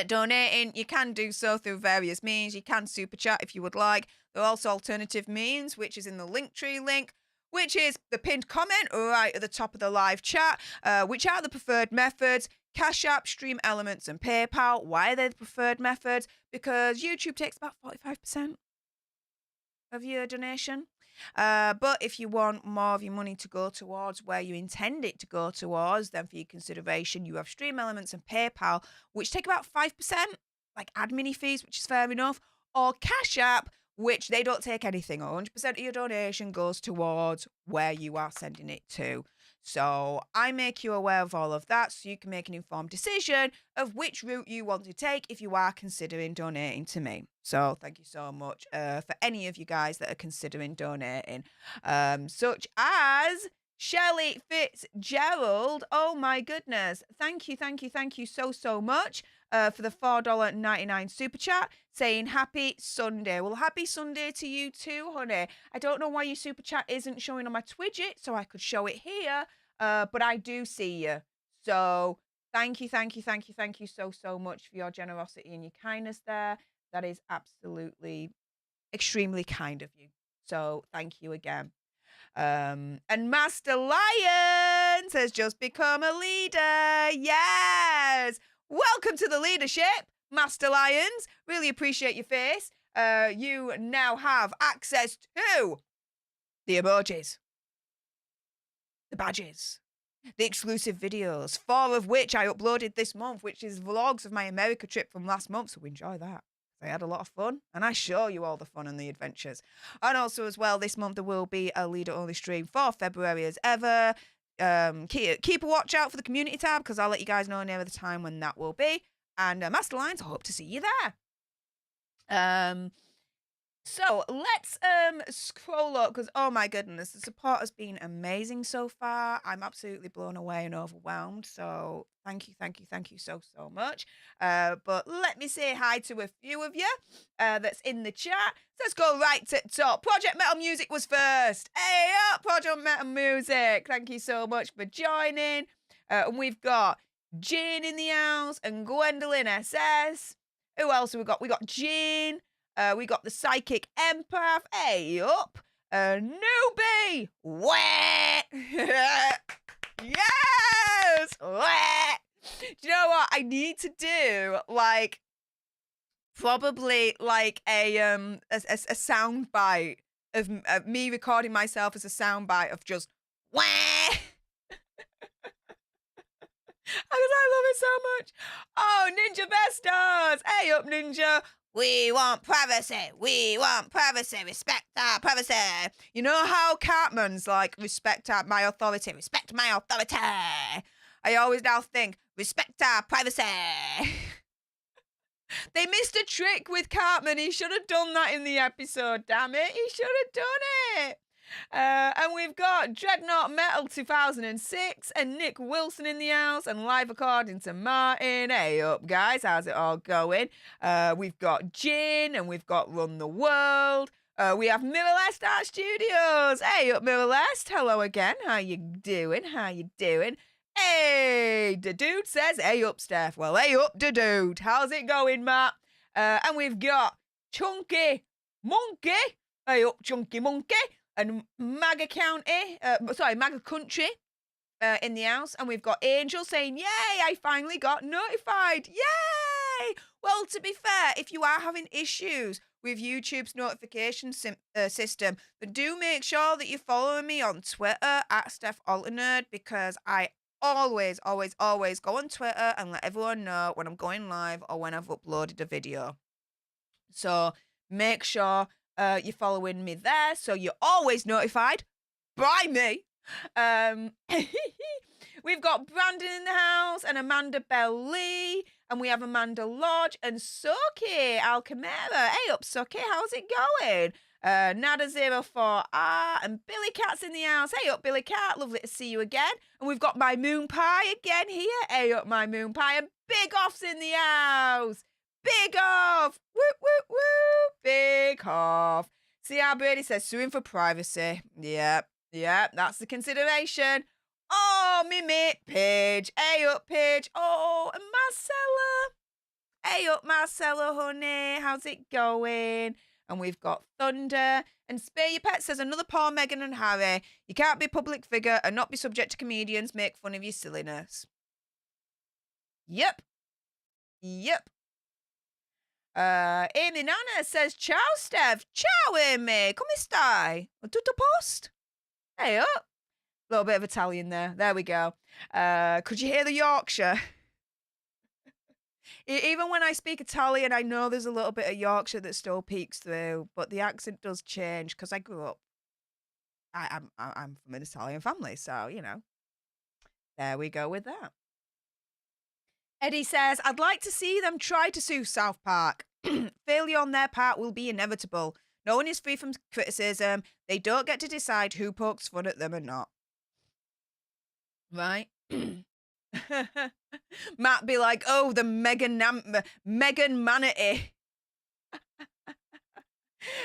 donating, you can do so through various means. You can super chat if you would like. There are also alternative means, which is in the Linktree link, which is the pinned comment right at the top of the live chat, which are the preferred methods. Cash App, Stream Elements, and PayPal. Why are they the preferred methods? Because YouTube takes about 45% of your donation. But if you want more of your money to go towards where you intend it to go towards, then for your consideration, you have Stream Elements and PayPal, which take about 5%, like admin fees, which is fair enough, or Cash App, which they don't take anything. 100% of your donation goes towards where you are sending it to. So I make you aware of all of that so you can make an informed decision of which route you want to take if you are considering donating to me. So thank you so much for any of you guys that are considering donating, such as Shelley Fitzgerald. Oh my goodness. Thank you so much for the $4.99 super chat saying happy Sunday. Well, happy Sunday to you too, honey. I don't know why your super chat isn't showing on my Twidget so I could show it here, but I do see you. So thank you so much for your generosity and your kindness there. That is absolutely extremely kind of you. So thank you again. And Master Lions has just become a leader. Yes. Welcome to the leadership, Master Lions. Really appreciate your face. You now have access to the emojis, the badges, the exclusive videos, 4 of which I uploaded this month, which is vlogs of my America trip from last month. So enjoy that. I had a lot of fun, and I show you all the fun and the adventures. And also as well, this month there will be a leader-only stream for February as ever. Keep a watch out for the community tab, because I'll let you guys know near the time when that will be. And Master Lions, I hope to see you there. So let's scroll up, because oh my goodness, the support has been amazing so far. I'm absolutely blown away and overwhelmed. So thank you so much. But let me say hi to a few of you that's in the chat. So let's go right to the top. Project Metal Music was first. Hey up, Project Metal Music. Thank you so much for joining. And we've got Jane in the house and Gwendolyn SS. Who else have we got? We got Jane. We got the Psychic Empath. Hey up. Newbie. Wet. Yes. Wet. Do you know what? I need to do like probably like a sound bite of me recording myself as a sound bite of just wah. Because I love it so much. Oh, Ninja Bestos. Hey up, Ninja. We want privacy. We want privacy. Respect our privacy. You know how Cartman's like, respect my authority. Respect my authority. I always now think, respect our privacy. They missed a trick with Cartman. He should have done that in the episode, damn it. He should have done it. And we've got Dreadnought Metal 2006 and Nick Wilson in the house and live according to Martin. Hey up, guys. How's it all going? We've got Jin and we've got Run the World. We have Mirrorless Art Studios. Hey up, Mirrorless. Hello again. How you doing? Hey, the dude says, hey up, Steph. Well, hey up, the dude. How's it going, Matt? And we've got Chunky Monkey. Hey up, Chunky Monkey. And MAGA Country in the house. And we've got Angel saying, yay, I finally got notified. Yay! Well, to be fair, if you are having issues with YouTube's notification system, then do make sure that you're following me on Twitter at Stef the Alter Nerd, because I always go on Twitter and let everyone know when I'm going live or when I've uploaded a video. So make sure you're following me there, so you're always notified by me Um, we've got Brandon in the house and Amanda Bell Lee, and we have Amanda Lodge and Soki Alcamera. Hey up, Soki, how's it going? Nada04R and Billy Cat's in the house. Hey up, Billy Cat, lovely to see you again. And we've got my Moon Pie again here. Hey up, my Moon Pie, and Big Off's in the house. Big Off, woo woo woo, Big Off. See how Brady says suing for privacy. Yep, that's the consideration. Oh, me mate, Paige. Hey up, Paige. Oh, and Marcella. Hey up, Marcella, honey. How's it going? And we've got Thunder. And Spare Your Pet says, another poor Meghan and Harry. You can't be a public figure and not be subject to comedians make fun of your silliness. Yep. Amy Nana says, ciao, Steph. Ciao, Amy. Come stai? Tutto post? Hey up. A little bit of Italian there. There we go. Could you hear the Yorkshire? Even when I speak Italian, I know there's a little bit of Yorkshire that still peeks through, but the accent does change because I grew up. I'm from an Italian family, so, you know. There we go with that. Eddie says, I'd like to see them try to sue South Park. Failure on their part will be inevitable. No one is free from criticism. They don't get to decide who pokes fun at them or not. Right? Matt be like, oh, the Meghan Manatee.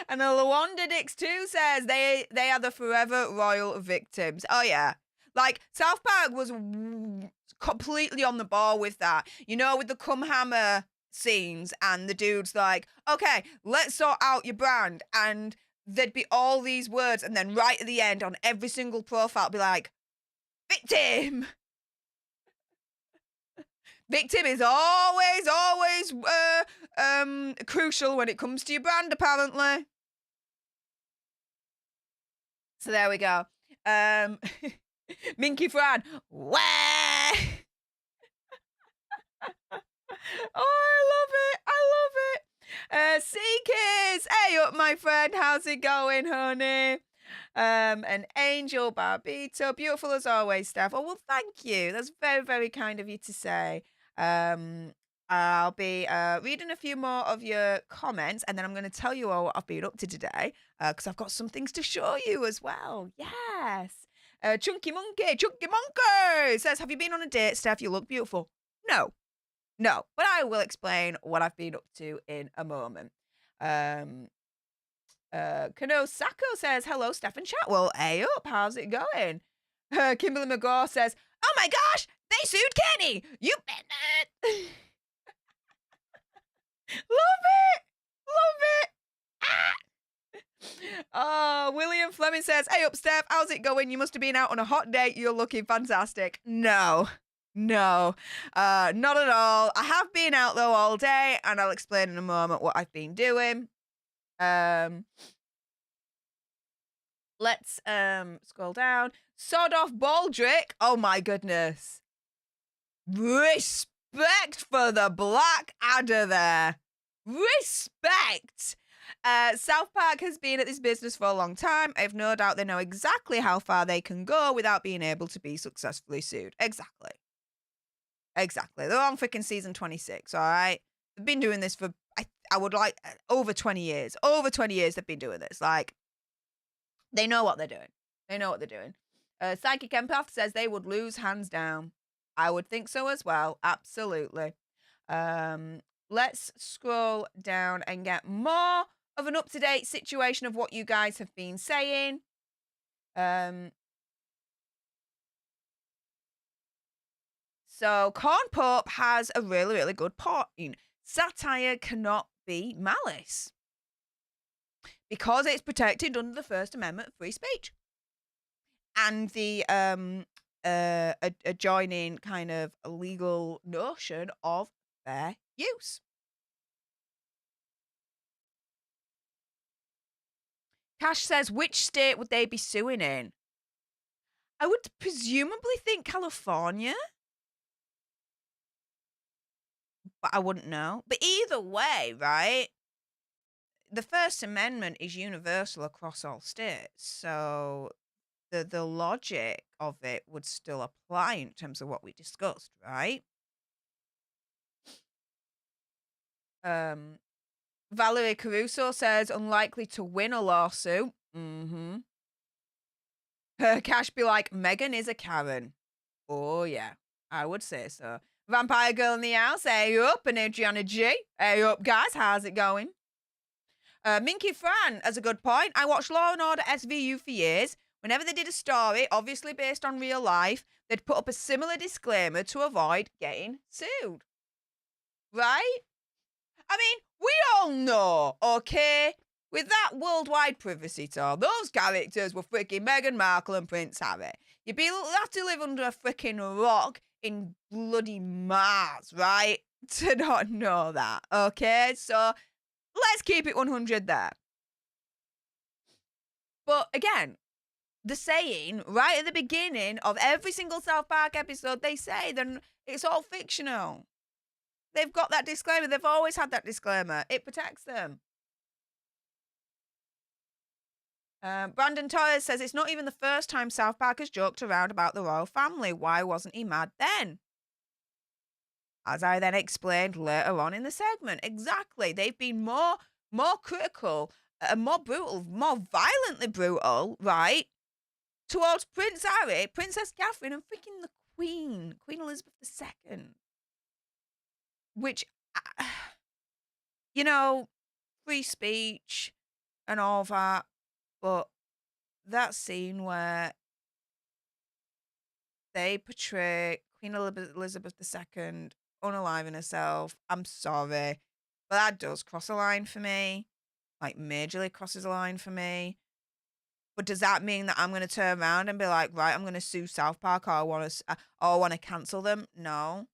And the Lawanda Dix 2 says they are the forever royal victims. Oh, yeah. Like, South Park was completely on the ball with that. You know, with the Come Hammer scenes and the dude's like, okay, let's sort out your brand. And there'd be all these words. And then right at the end on every single profile, be like, victim. Victim is always crucial when it comes to your brand, apparently. So there we go. Minky Fran, wah! Oh, I love it. Seekers, hey up, my friend. How's it going, honey? An Angel Barbito, beautiful as always, Steph. Oh, well, thank you. That's very, very kind of you to say. I'll be reading a few more of your comments, and then I'm going to tell you all what I've been up to today, because I've got some things to show you as well. Yes. Chunky Monkey says, have you been on a date, Steph? You look beautiful. No, but I will explain what I've been up to in a moment. Kano Sako says, hello, Steph and chat. Well, hey up, how's it going? Kimberly McGraw says, oh my gosh, they sued Kenny. You bet not. Love it. Oh, William Fleming says, hey up, Steph, how's it going? You must have been out on a hot date. You're looking fantastic. No, not at all. I have been out though all day, and I'll explain in a moment what I've been doing. Let's scroll down. Sod off Baldrick. Oh my goodness. Respect for the Black Adder there. Respect. South Park has been at this business for a long time. I have no doubt they know exactly how far they can go without being able to be successfully sued. Exactly. They're on freaking season 26, all right? They've been doing this for, I would like, over 20 years. Over 20 years they've been doing this. Like, they know what they're doing. Psychic Empath says they would lose hands down. I would think so as well. Absolutely. Let's scroll down and get more of an up-to-date situation of what you guys have been saying. So Corn Pope has a really, really good point. Satire cannot be malice because it's protected under the First Amendment of free speech and the adjoining kind of legal notion of fair use. Cash says, which state would they be suing in? I would presumably think California, but I wouldn't know. But either way, right? The First Amendment is universal across all states. So the logic of it would still apply in terms of what we discussed, right? Valerie Caruso says unlikely to win a lawsuit. Cash be like, Meghan is a Karen. Oh yeah, I would say so. Vampire Girl in the House, hey up, and Adriana G. Hey up, guys, how's it going? Minky Fran has a good point. I watched Law and Order SVU for years. Whenever they did a story, obviously based on real life, they'd put up a similar disclaimer to avoid getting sued. Right? I mean, we all know, okay? With that worldwide privacy tour, those characters were freaking Meghan Markle and Prince Harry. You'd have to live under a freaking rock in bloody Mars, right? To not know that, okay? So let's keep it 100 there. But again, the saying right at the beginning of every single South Park episode, they say then it's all fictional. They've got that disclaimer. They've always had that disclaimer. It protects them. Brandon Torres says it's not even the first time South Park has joked around about the royal family. Why wasn't he mad then? As I then explained later on in the segment. Exactly. They've been more critical, more brutal, more violently brutal, right? Towards Prince Harry, Princess Catherine, and freaking the Queen Elizabeth II. Which, you know, free speech and all that, but that scene where they portray Queen Elizabeth II unaliving herself, I'm sorry, but that does cross a line for me. Like, majorly crosses a line for me. But does that mean that I'm going to turn around and be like, right, I'm going to sue South Park, or I want to cancel them? No.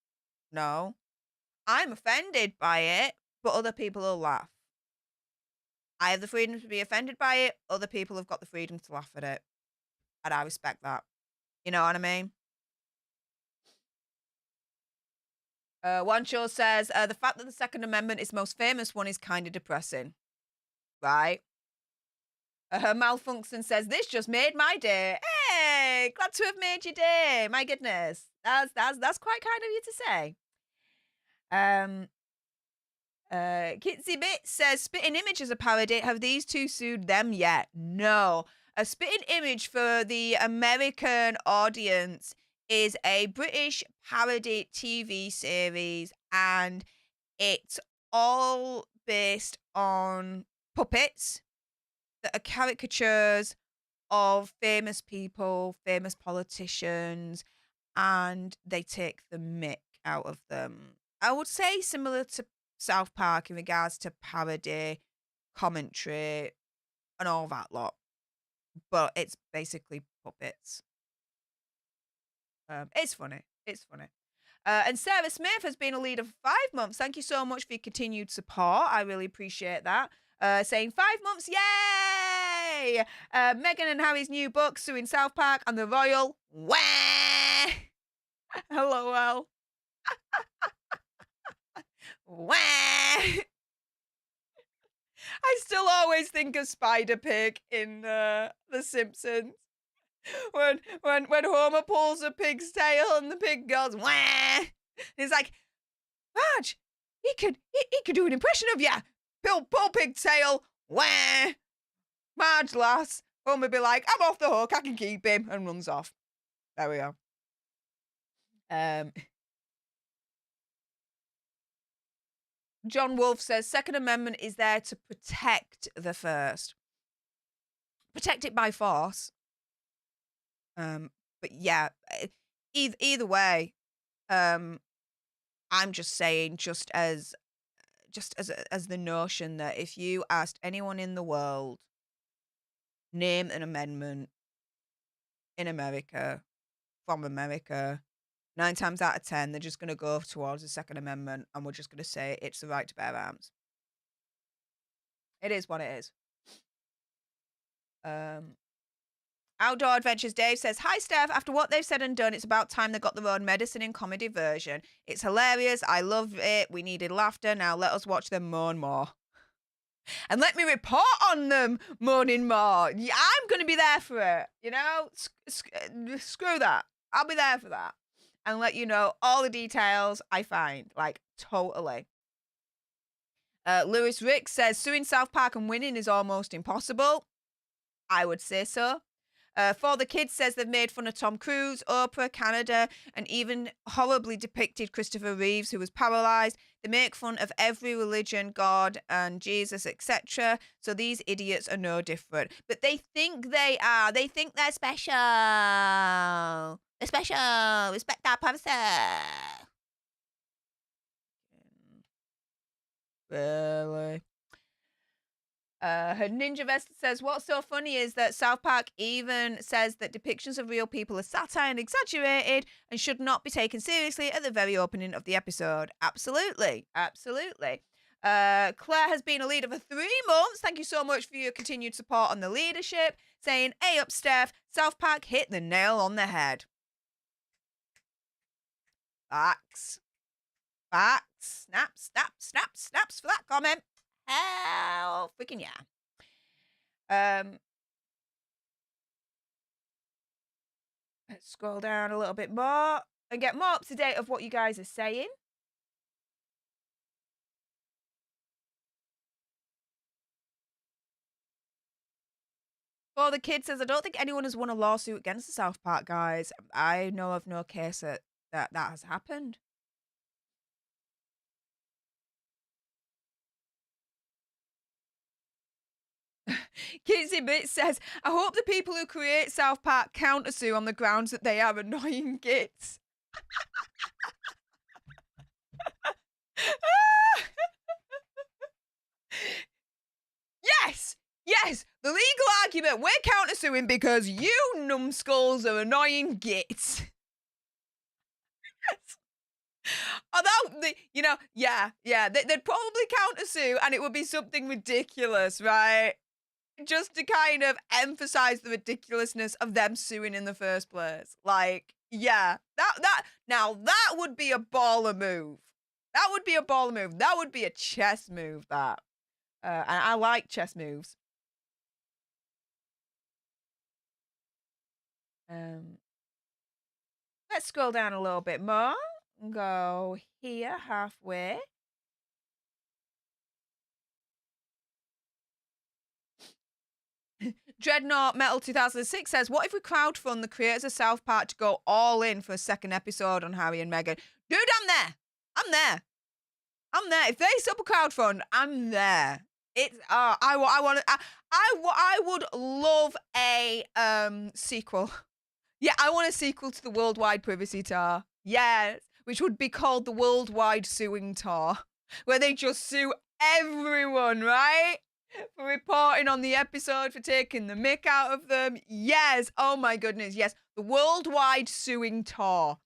I'm offended by it, but other people will laugh. I have the freedom to be offended by it. Other people have got the freedom to laugh at it. And I respect that. You know what I mean? One show says, the fact that the Second Amendment is the most famous one is kind of depressing. Right? Malfunction says, this just made my day. Hey, glad to have made your day. My goodness. That's quite kind of you to say. Kitsy Bits says, Spitting Image is a parody. Have these two sued them yet? No. A Spitting Image for the American audience is a British parody TV series, and it's all based on puppets that are caricatures of famous people, famous politicians, and they take the mick out of them. I would say similar to South Park in regards to parody, commentary, and all that lot. But it's basically puppets. It's funny. And Sarah Smith has been a leader for 5 months. Thank you so much for your continued support. I really appreciate that. Saying 5 months, yay! Meghan and Harry's new book, suing South Park and the Royal. Wah! LOL. Wah! I still always think of Spider Pig in The Simpsons. When Homer pulls a pig's tail and the pig goes wah, he's like, Marge, he could do an impression of ya. Pull pig tail, wah. Marge laughs. Homer be like, I'm off the hook, I can keep him, and runs off. There we go. John Wolfe says, Second Amendment is there to protect the First. Protect it by force. But yeah, either way, I'm just saying, just as the notion that if you asked anyone in the world, name an amendment in America, from America, 9 times out of 10, they're just going to go towards the Second Amendment, and we're just going to say it's the right to bear arms. It is what it is. Outdoor Adventures Dave says, Hi, Steph. After what they've said and done, it's about time they got their own medicine in comedy version. It's hilarious. I love it. We needed laughter. Now let us watch them more and more. and let me report on them, moaning more. Yeah, I'm going to be there for it, you know? Screw that. I'll be there for that and let you know all the details I find, like, totally. Lewis Rick says, suing South Park and winning is almost impossible. I would say so. For the Kids says they've made fun of Tom Cruise, Oprah, Canada, and even horribly depicted Christopher Reeves, who was paralyzed. They make fun of every religion, God, and Jesus, etc. So these idiots are no different. But they think they are. They think they're special. They're special. Respect our privacy. Really? Her Ninja Vesta says, what's so funny is that South Park even says that depictions of real people are satire and exaggerated and should not be taken seriously at the very opening of the episode. Absolutely. Absolutely. Claire has been a leader for 3 months. Thank you so much for your continued support on the leadership. Saying, hey up, Steph. South Park hit the nail on the head. Facts. Facts. Snaps, snaps, snaps, snaps for that comment. Hell freaking yeah. Let's scroll down a little bit more and get more up to date of what you guys are saying. For the Kid says, I don't think anyone has won a lawsuit against the South Park guys. I know of no case that has happened. Kitsy Bit says, I hope the people who create South Park countersue on the grounds that they are annoying gits. Yes! Yes! The legal argument, we're countersuing because you numbskulls are annoying gits. Yes. Although, they'd probably countersue and it would be something ridiculous, right? Just to kind of emphasize the ridiculousness of them suing in the first place. Like, yeah, now that would be a baller move. That would be a baller move. That would be a chess move, that. And I like chess moves. Let's scroll down a little bit more. Go here, halfway. Dreadnought Metal 2006 says, what if we crowdfund the creators of South Park to go all in for a second episode on Harry and Meghan? Dude, I'm there. I'm there. I'm there. If they sub a crowdfund, I'm there. It's I would love a sequel. Yeah, I want a sequel to the Worldwide Privacy Tour. Yes, which would be called the Worldwide Suing Tour, where they just sue everyone, right? For reporting on the episode, for taking the mick out of them. Yes. Oh my goodness. Yes. The Worldwide Suing Tour.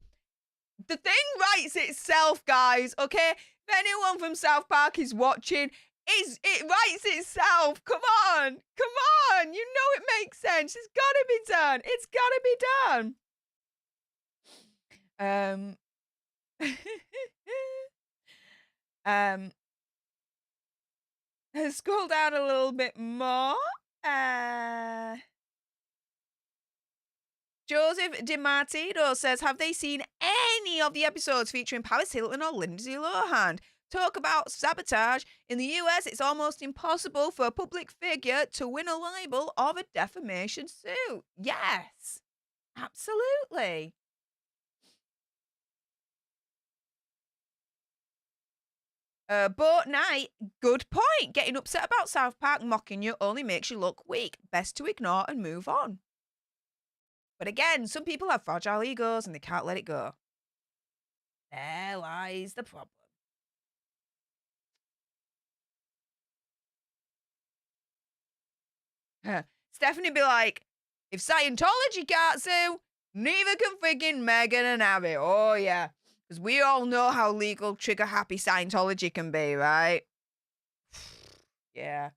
The thing writes itself, guys. Okay. If anyone from South Park is watching, it writes itself. Come on. Come on. You know it makes sense. It's gotta be done. It's gotta be done. Scroll down a little bit more. Joseph DiMartino says, have they seen any of the episodes featuring Paris Hilton or Lindsay Lohan? Talk about sabotage. In the US, it's almost impossible for a public figure to win a libel or a defamation suit. Yes, absolutely. But Knight, good point. Getting upset about South Park mocking you only makes you look weak. Best to ignore and move on. But again, some people have fragile egos and they can't let it go. There lies the problem. Stephanie be like, if Scientology can't sue, neither can friggin' Meghan and Harry. Oh, yeah. Because we all know how legal, trigger-happy Scientology can be, right? Yeah.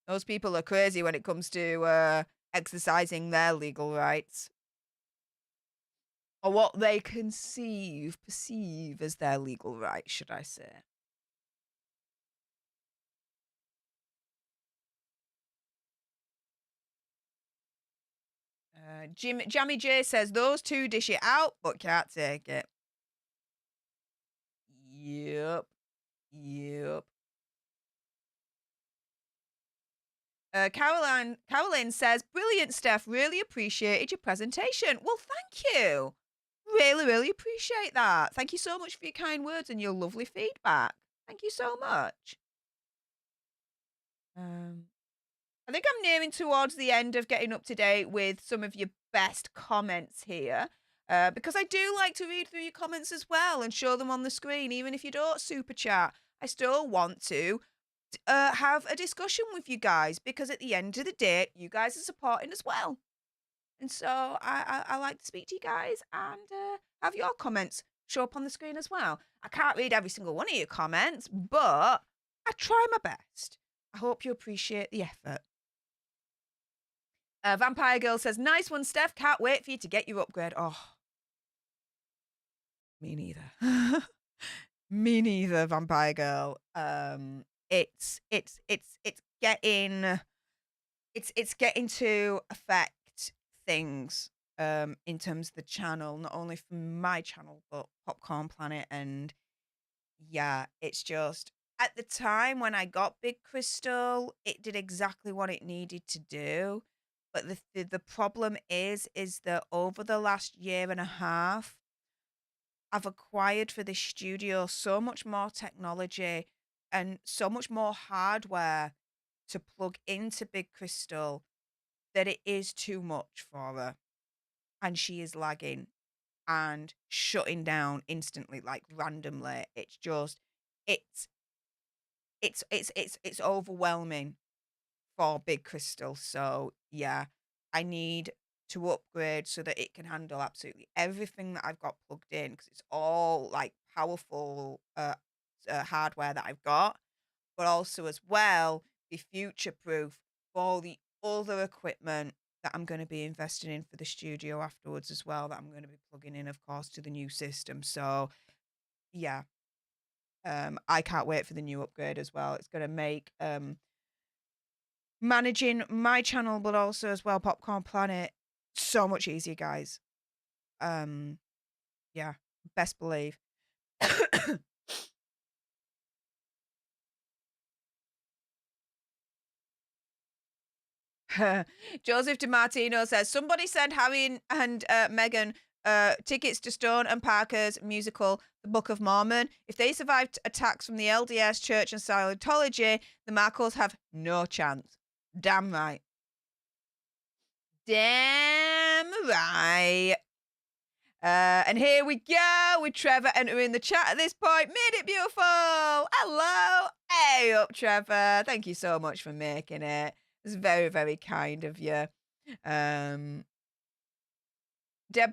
Those people are crazy when it comes to exercising their legal rights. Or what they perceive as their legal rights, should I say. Jammy J says, those two dish it out, but can't take it. Yep. Caroline says, brilliant, Steph. Really appreciated your presentation. Well, thank you. Really, really appreciate that. Thank you so much for your kind words and your lovely feedback. Thank you so much. I think I'm nearing towards the end of getting up to date with some of your best comments here. Because I do like to read through your comments as well and show them on the screen, even if you don't super chat. I still want to have a discussion with you guys because at the end of the day, you guys are supporting as well. And so I like to speak to you guys and have your comments show up on the screen as well. I can't read every single one of your comments, but I try my best. I hope you appreciate the effort. Vampire Girl says, nice one, Steph. Can't wait for you to get your upgrade. Oh, me neither. Me neither, Vampire Girl. It's getting to affect things in terms of the channel, not only for my channel but Popcorn Planet. And yeah, it's just at the time when I got Big Crystal, it did exactly what it needed to do. But the problem is that over the last year and a half, I've acquired for this studio so much more technology and so much more hardware to plug into Big Crystal that it is too much for her. And she is lagging and shutting down instantly, like randomly. It's just, it's overwhelming for Big Crystal. So yeah, I need to upgrade so that it can handle absolutely everything that I've got plugged in, because it's all like powerful hardware that I've got, but also as well be future proof for all the other equipment that I'm going to be investing in for the studio afterwards as well, that I'm going to be plugging in, of course, to the new system. So yeah, I can't wait for the new upgrade as well. It's going to make managing my channel, but also as well Popcorn Planet, so much easier, guys. Yeah, best believe. Joseph DiMartino says, somebody send Harry and Meghan tickets to Stone and Parker's musical, The Book of Mormon. If they survived attacks from the LDS Church and Scientology, the Markles have no chance. Damn right. Damn right. And here we go with Trevor entering the chat at this point. Made it beautiful. Hello. Hey up, Trevor. Thank you so much for making it. It's very, very kind of you. Deborah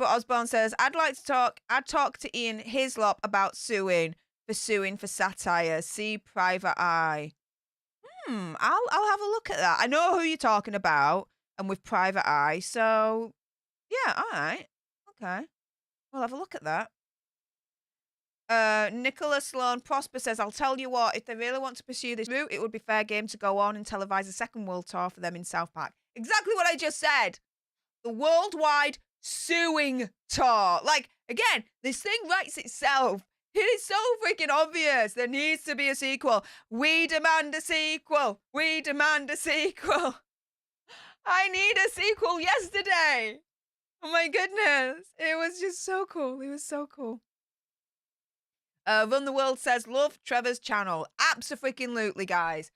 Osborne says, I'd talk to Ian Hislop about suing for satire. See Private Eye. I'll have a look at that. I know who you're talking about, and with Private Eye. So yeah, all right. Okay. We'll have a look at that. Nicholas Sloan Prosper says, I'll tell you what, if they really want to pursue this route, it would be fair game to go on and televise a second world tour for them in South Park. Exactly what I just said. The worldwide suing tour. Like, again, this thing writes itself. It is so freaking obvious. There needs to be a sequel. We demand a sequel. We demand a sequel. I need a sequel yesterday. Oh my goodness. It was just so cool. It was so cool. Run the World says, love Trevor's channel. Abso-freaking-lutely, guys.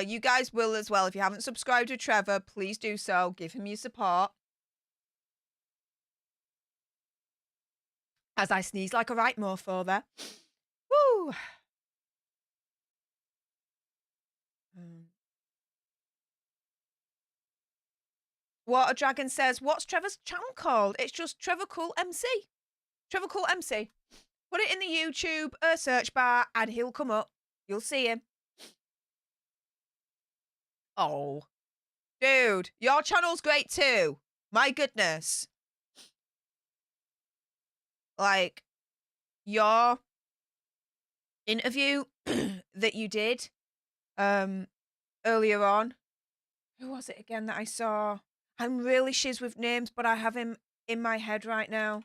You guys will as well. If you haven't subscribed to Trevor, please do so. Give him your support. As I sneeze like a right mofo there. Woo! Water Dragon says, what's Trevor's channel called? It's just Trevor Coult MC. Trevor Coult MC. Put it in the YouTube search bar and he'll come up. You'll see him. Oh. Dude, your channel's great too. My goodness. Like, your interview that you did earlier on. Who was it again that I saw? I'm really shiz with names, but I have him in my head right now.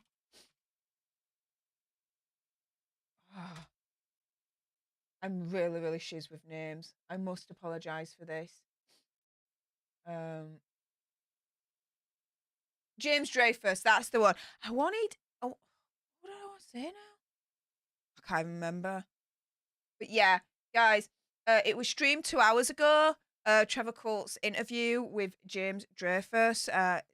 I'm really, really shiz with names. I must apologise for this. James Dreyfus, that's the one. I wanted. Oh, what did I want to say now? I can't remember. But yeah, guys, it was streamed 2 hours ago. Trevor Coult's interview with James Dreyfus.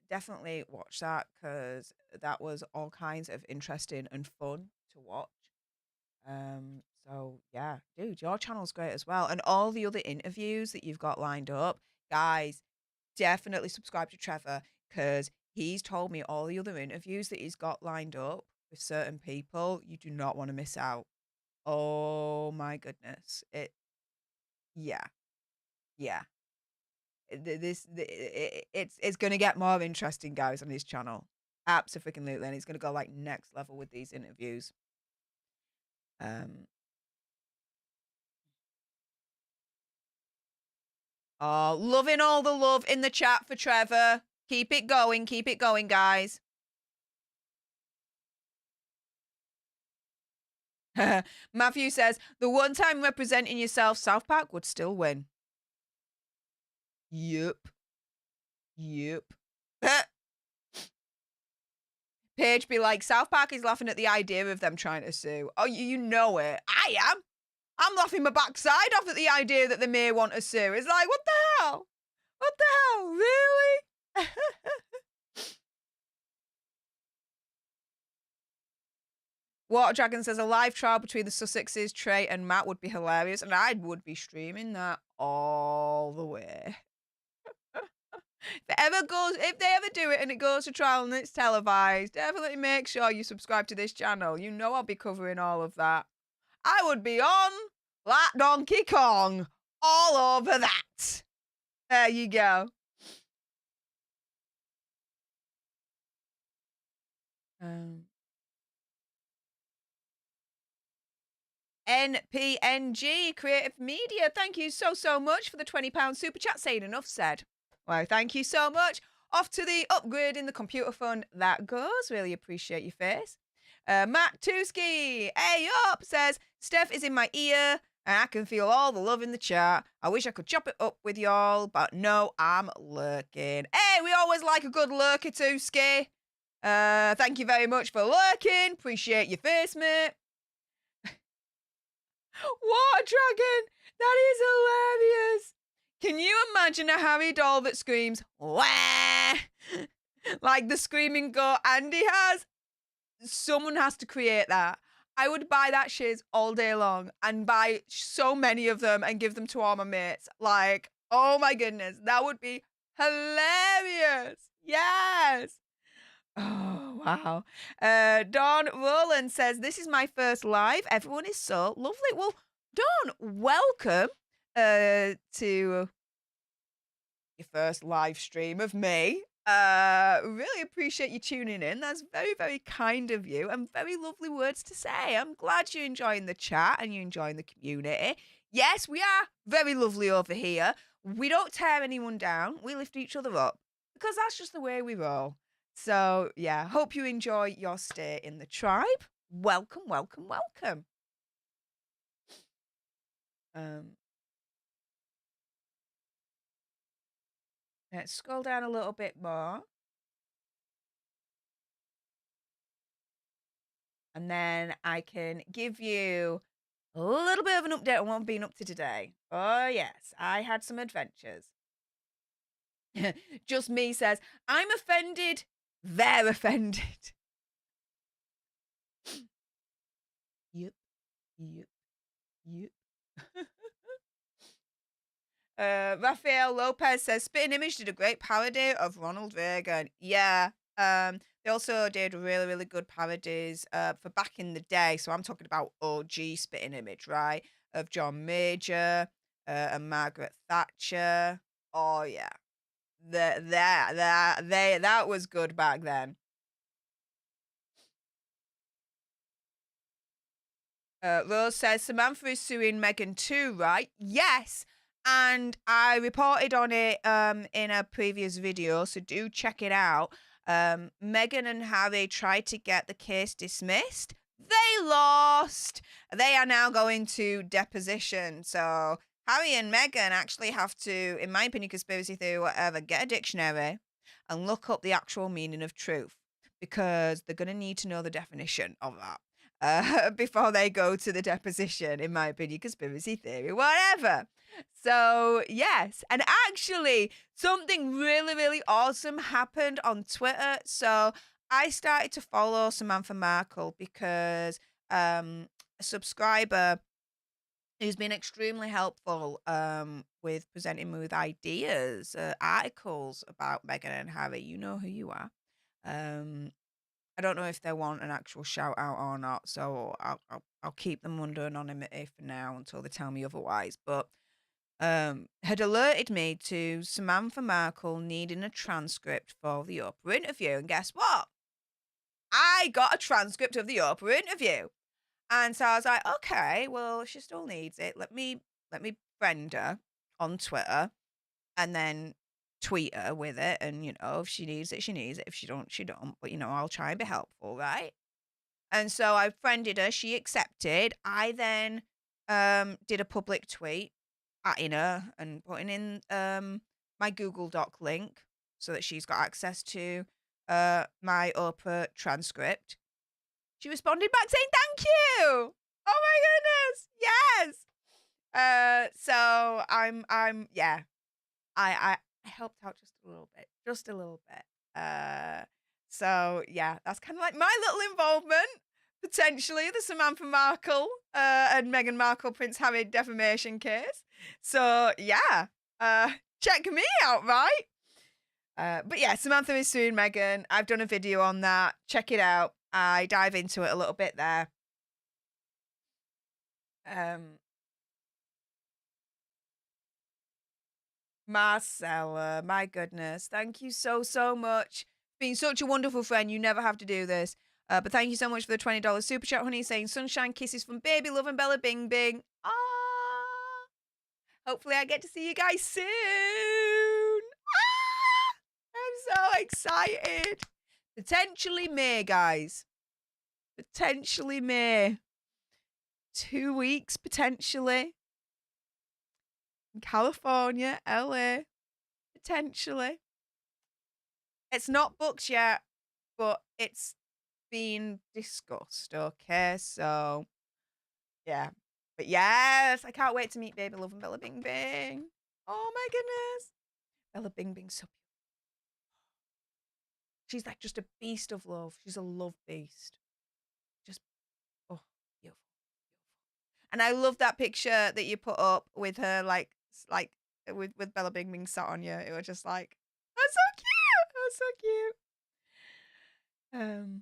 Definitely watch that because that was all kinds of interesting and fun to watch. So yeah, dude, your channel's great as well. And all the other interviews that you've got lined up, guys, definitely subscribe to Trevor because he's told me all the other interviews that he's got lined up with certain people. You do not want to miss out. Oh my goodness. Yeah. Yeah. It's going to get more interesting, guys, on his channel. Absolutely. And he's going to go like next level with these interviews. Oh, loving all the love in the chat for Trevor. Keep it going, guys. Matthew says, the one time representing yourself, South Park would still win. Yep. Paige be like, South Park is laughing at the idea of them trying to sue. Oh, you know it. I am. I'm laughing my backside off at the idea that they may want to sue. It's like, what the hell? What the hell? Really? Water Dragon says a live trial between the Sussexes, Trey and Matt would be hilarious, and I would be streaming that all the way. If they ever do it and it goes to trial and it's televised, definitely make sure you subscribe to this channel. You know I'll be covering all of that. I would be on like Donkey Kong all over that. There you go. NPNG Creative Media, thank you so much for the £20 super chat. Saying enough said. Well, thank you so much. Off to the upgrade in the computer fund that goes. Really appreciate your face. Matt Tuski, hey up, says, Steph is in my ear and I can feel all the love in the chat. I wish I could chop it up with y'all, but no, I'm lurking. Hey, we always like a good lurker, Tuski. Thank you very much for lurking. Appreciate your face, mate. Water Dragon! That is hilarious! Can you imagine a Harry doll that screams, wah! Like the screaming goat Andy has? Someone has to create that. I would buy that shiz all day long and buy so many of them and give them to all my mates. Like, oh my goodness, that would be hilarious. Yes. Oh, wow. Dawn Rowland says, this is my first live. Everyone is so lovely. Well, Dawn, welcome to your first live stream of me. Really appreciate you tuning in. That's very, very kind of you and very lovely words to say. I'm glad you're enjoying the chat and you're enjoying the community. Yes, we are very lovely over here. We don't tear anyone down. We lift each other up because that's just the way we roll. So, yeah, hope you enjoy your stay in the tribe. Welcome. Let's scroll down a little bit more. And then I can give you a little bit of an update on what I've been up to today. Oh, yes, I had some adventures. Just me says, I'm offended. They're offended. Yep. Rafael Lopez says, Spitting Image did a great parody of Ronald Reagan. Yeah. They also did really, really good parodies for back in the day. So I'm talking about OG Spitting Image, right? Of John Major and Margaret Thatcher. Oh, yeah. That was good back then. Rose says, Samantha is suing Meghan too, right? Yes. And I reported on it in a previous video, so do check it out. Meghan and Harry tried to get the case dismissed. They lost. They are now going to deposition. So Harry and Meghan actually have to, in my opinion, conspiracy theory, whatever, get a dictionary and look up the actual meaning of truth, because they're going to need to know the definition of that before they go to the deposition, in my opinion, conspiracy theory, whatever. So, yes. And actually, something really, really awesome happened on Twitter. So, I started to follow Samantha Markle because a subscriber who's been extremely helpful with presenting me with ideas, articles about Meghan and Harry. You know who you are. I don't know if they want an actual shout out or not, so I'll keep them under anonymity for now until they tell me otherwise. But had alerted me to Samantha Markle needing a transcript for the Oprah interview, and guess what? I got a transcript of the Oprah interview, and so I was like, okay, well, she still needs it. Let me friend her on Twitter, and then tweet her with it. And if she needs it, she needs it. If she don't, she don't. But I'll try and be helpful, right? And so I friended her. She accepted. I then did a public tweet atting her and putting in my Google Doc link so that she's got access to my Oprah transcript. She responded back saying thank you. Oh my goodness, yes. So yeah. I helped out just a little bit. So yeah, that's kind of like my little involvement, potentially, the Samantha Markle and Meghan Markle Prince Harry defamation case. So yeah, check me out, right? But yeah, Samantha is suing Meghan. I've done a video on that. Check it out. I dive into it a little bit there. Marcella, my goodness. Thank you so, so much. Being such a wonderful friend. You never have to do this. But thank you so much for the $20 super chat, honey, saying sunshine kisses from baby love and Bella Bing Bing. Ah. Hopefully I get to see you guys soon. Ah! I'm so excited. Potentially May, guys. Potentially May. 2 weeks, potentially. In California, LA. Potentially. It's not booked yet, but it's been discussed, okay? So, yeah. But yes, I can't wait to meet Baby Love and Bella Bing Bing. Oh my goodness. Bella Bing Bing's so beautiful. She's like just a beast of love. She's a love beast. Just, oh, beautiful. And I love that picture that you put up with her, like with Bella Bing Bing sat on you. It was just like, that's so cute. That's so cute.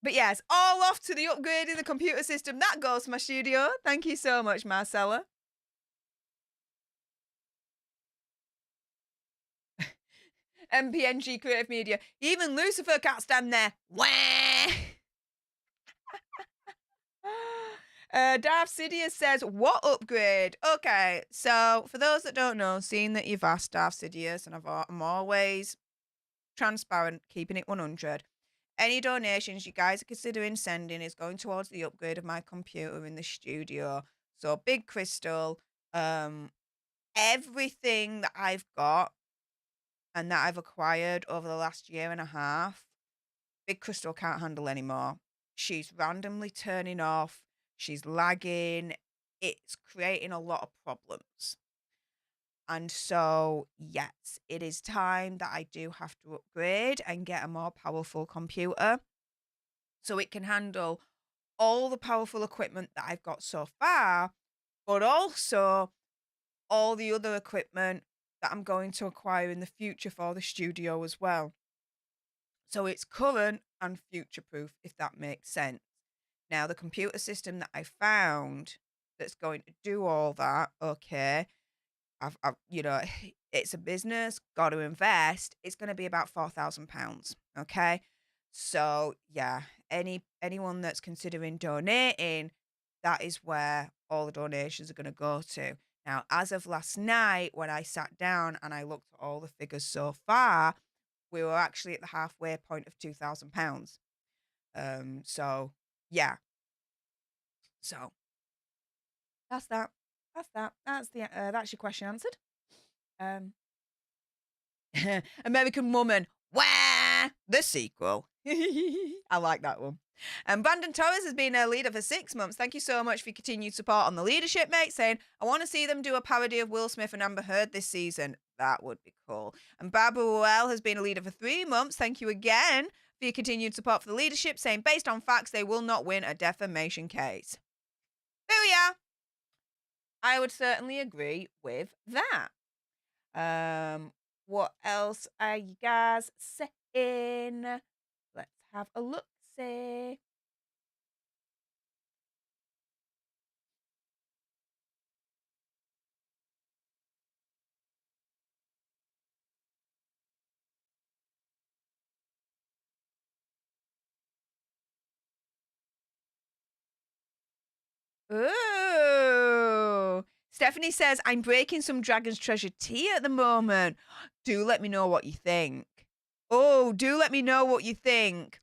But yes, all off to the upgrade in the computer system. That goes to my studio. Thank you so much, Marcella. MPNG Creative Media. Even Lucifer can't stand there. Wah! Darth Sidious says, what upgrade? Okay, so for those that don't know, seeing that you've asked Darth Sidious, and I'm always transparent, keeping it 100. Any donations you guys are considering sending is going towards the upgrade of my computer in the studio. So Big Crystal, everything that I've got and that I've acquired over the last year and a half, Big Crystal can't handle anymore. She's randomly turning off. She's lagging. It's creating a lot of problems. And so, yes, it is time that I do have to upgrade and get a more powerful computer so it can handle all the powerful equipment that I've got so far, but also all the other equipment that I'm going to acquire in the future for the studio as well. So it's current and future-proof, if that makes sense. Now, the computer system that I found that's going to do all that, okay, I've it's a business, got to invest. It's going to be about £4,000, okay? So, yeah, anyone that's considering donating, that is where all the donations are going to go to. Now, as of last night, when I sat down and I looked at all the figures so far, we were actually at the halfway point of £2,000. So yeah. So that's that. That's that. That's your question answered. American Woman. Wah! The sequel. I like that one. And Brandon Torres has been a leader for 6 months. Thank you so much for your continued support on the leadership, mate. Saying, I want to see them do a parody of Will Smith and Amber Heard this season. That would be cool. And Barbara Ruel has been a leader for 3 months. Thank you again for your continued support for the leadership. Saying, based on facts, they will not win a defamation case. There we are. I would certainly agree with that. What else are you guys saying? Let's have a look. See. Ooh. Stephanie says, I'm breaking some Dragon's Treasure tea at the moment. Do let me know what you think. Oh, do let me know what you think.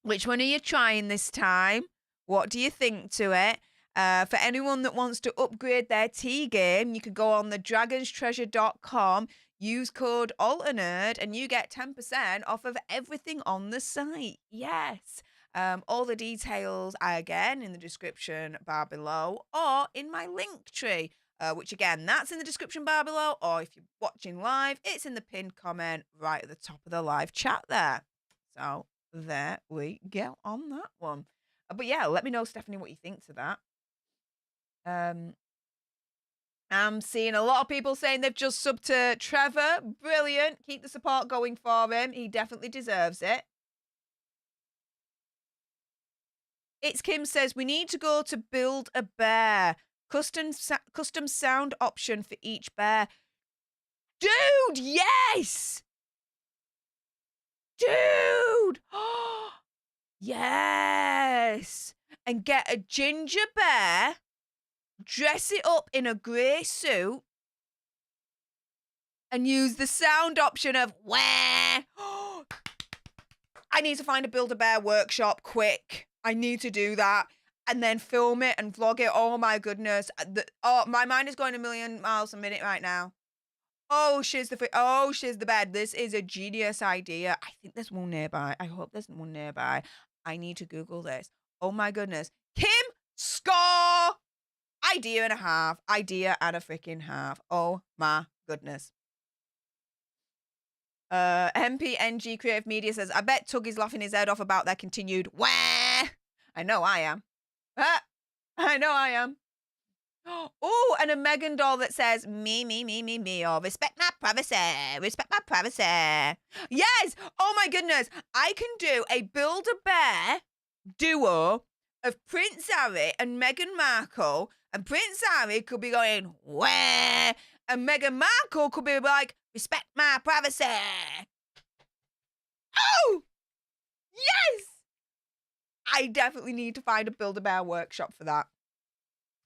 Which one are you trying this time? What do you think to it? For anyone that wants to upgrade their tea game, you could go on the dragonstreasure.com, use code ALTERNERD, and you get 10% off of everything on the site. Yes. All the details are again in the description bar below or in my link tree, which again, that's in the description bar below, or if you're watching live, it's in the pinned comment right at the top of the live chat there. So there we go on that one. But yeah, let me know, Stephanie, what you think to that. I'm seeing a lot of people saying they've just subbed to Trevor. Brilliant. Keep the support going for him. He definitely deserves it. It's Kim says, we need to go to Build a Bear. Custom sound option for each bear. Dude, yes! Dude! Yes! And get a ginger bear, dress it up in a grey suit, and use the sound option of where. I need to find a Build-A-Bear workshop quick. I need to do that and then film it and vlog it. Oh my goodness. My mind is going a million miles a minute right now. Oh, she's the bed. This is a genius idea. I think there's one nearby. I hope there's one nearby. I need to Google this. Oh my goodness. Kim, score! Idea and a half. Idea and a freaking half. Oh my goodness. MPNG Creative Media says, I bet Tug is laughing his head off about their continued wah. I know I am. I know I am. Oh, and a Meghan doll that says, me, or respect my privacy. Yes. Oh my goodness. I can do a Build-A-Bear duo of Prince Harry and Meghan Markle. And Prince Harry could be going, wah. And Meghan Markle could be like, respect my privacy. Oh! Yes! I definitely need to find a Build-A-Bear workshop for that.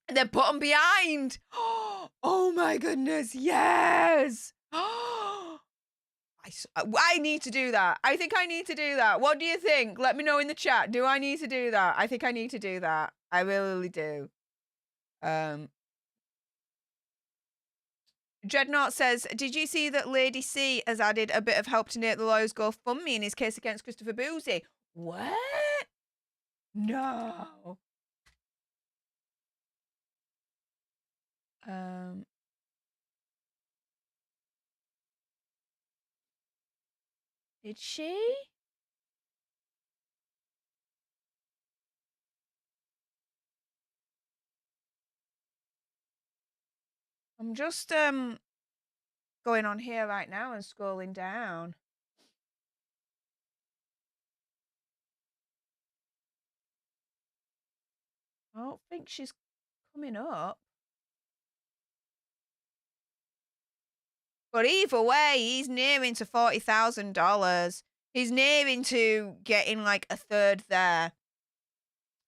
And then put them behind. Oh my goodness, yes! I need to do that. I think I need to do that. What do you think? Let me know in the chat. Do I need to do that? I think I need to do that. I really do. Dreadnought says, did you see that Lady C has added a bit of help to Nate the Lawyer's GoFundMe in his case against Christopher Boozy? What? No. Did she? I'm just going on here right now and scrolling down. I don't think she's coming up. But either way, he's nearing to $40,000. He's nearing to getting like a third there.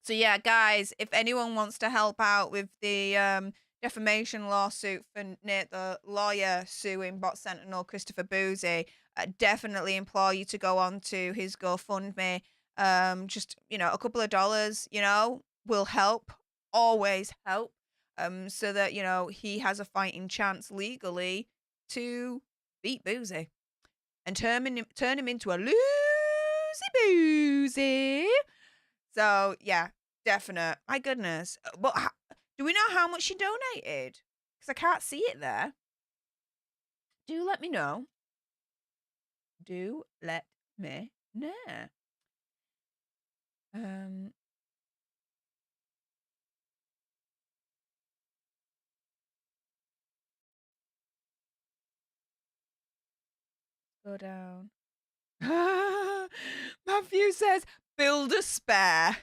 So yeah, guys, if anyone wants to help out with the defamation lawsuit for Nate the lawyer suing bot sentinel Christopher Boozy. Definitely implore you to go on to his GoFundMe. Just, a couple of dollars, will help, always help. So that, he has a fighting chance legally to beat Boozy and turn him into a loosey boozy. So, yeah, definite. My goodness. But do we know how much she donated? Because I can't see it there. Do let me know. Do let me know. Go down. Matthew says, build a spare.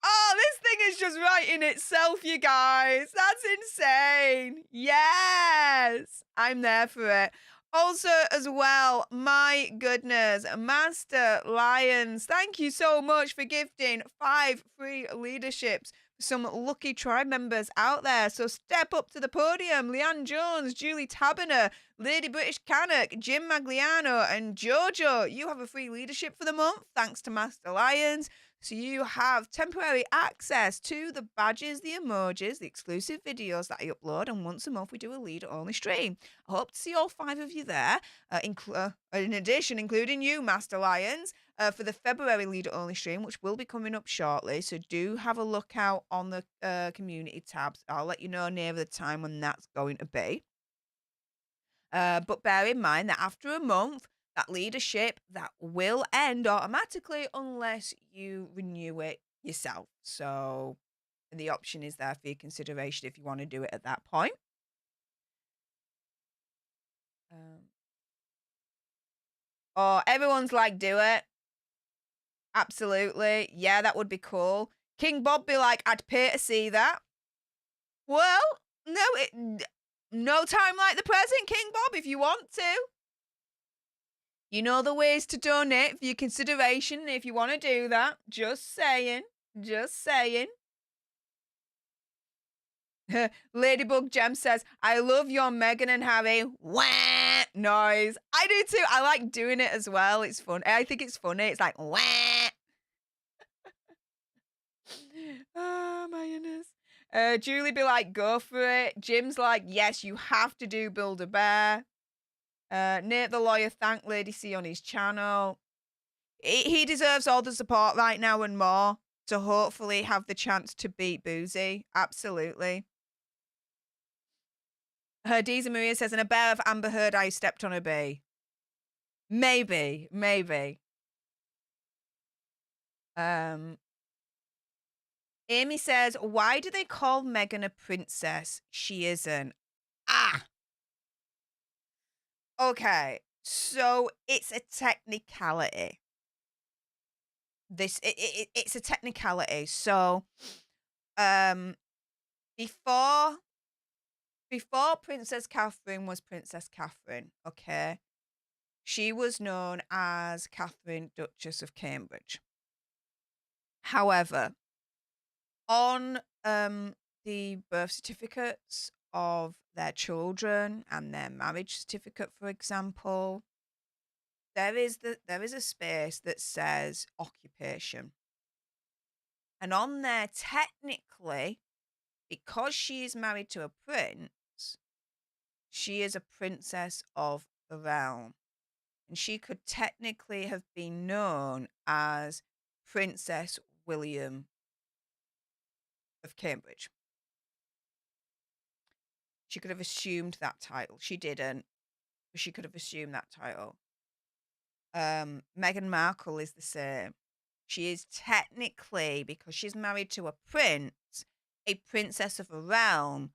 Oh, this thing is just writing itself, you guys. That's insane. Yes, I'm there for it. Also, as well, my goodness, Master Lions, thank you so much for gifting 5 free leaderships for some lucky tribe members out there. So step up to the podium. Leanne Jones, Julie Taberner, Lady British Canuck, Jim Magliano, and Jojo. You have a free leadership for the month, thanks to Master Lions. So you have temporary access to the badges, the emojis, the exclusive videos that I upload, and once a month we do a leader-only stream. I hope to see all 5 of you there, in addition, including you, Master Lions, for the February leader-only stream, which will be coming up shortly. So do have a look out on the community tabs. I'll let you know near the time when that's going to be. But bear in mind that after a month, that leadership, that will end automatically unless you renew it yourself. So the option is there for your consideration if you want to do it at that point. Everyone's like, do it. Absolutely. Yeah, that would be cool. King Bob be like, I'd pay to see that. Well, no time like the present, King Bob, if you want to. You know the ways to donate for your consideration if you want to do that. Just saying. Just saying. Ladybug Gem says, I love your Meghan and Harry wah noise. I do too. I like doing it as well. It's fun. I think it's funny. It's like wah. Oh my goodness. Julie be like, go for it. Jim's like, yes, you have to do Build a Bear. Nate the lawyer thanked Lady C on his channel. He deserves all the support right now and more to hopefully have the chance to beat Boozy. Absolutely. Deezer Maria says, and a bear of Amber Heard, I stepped on a bee. Maybe. Amy says, why do they call Meghan a princess? She isn't. Okay, so it's a technicality. It's a technicality. So, before Princess Catherine was Princess Catherine, okay, she was known as Catherine, Duchess of Cambridge. However, on the birth certificates of their children and their marriage certificate, for example, there is a space that says occupation. And on there, technically, because she is married to a prince, she is a princess of the realm. And she could technically have been known as Princess William of Cambridge. She could have assumed that title. She didn't, but she could have assumed that title. Meghan Markle is the same. She is technically, because she's married to a prince, a princess of a realm,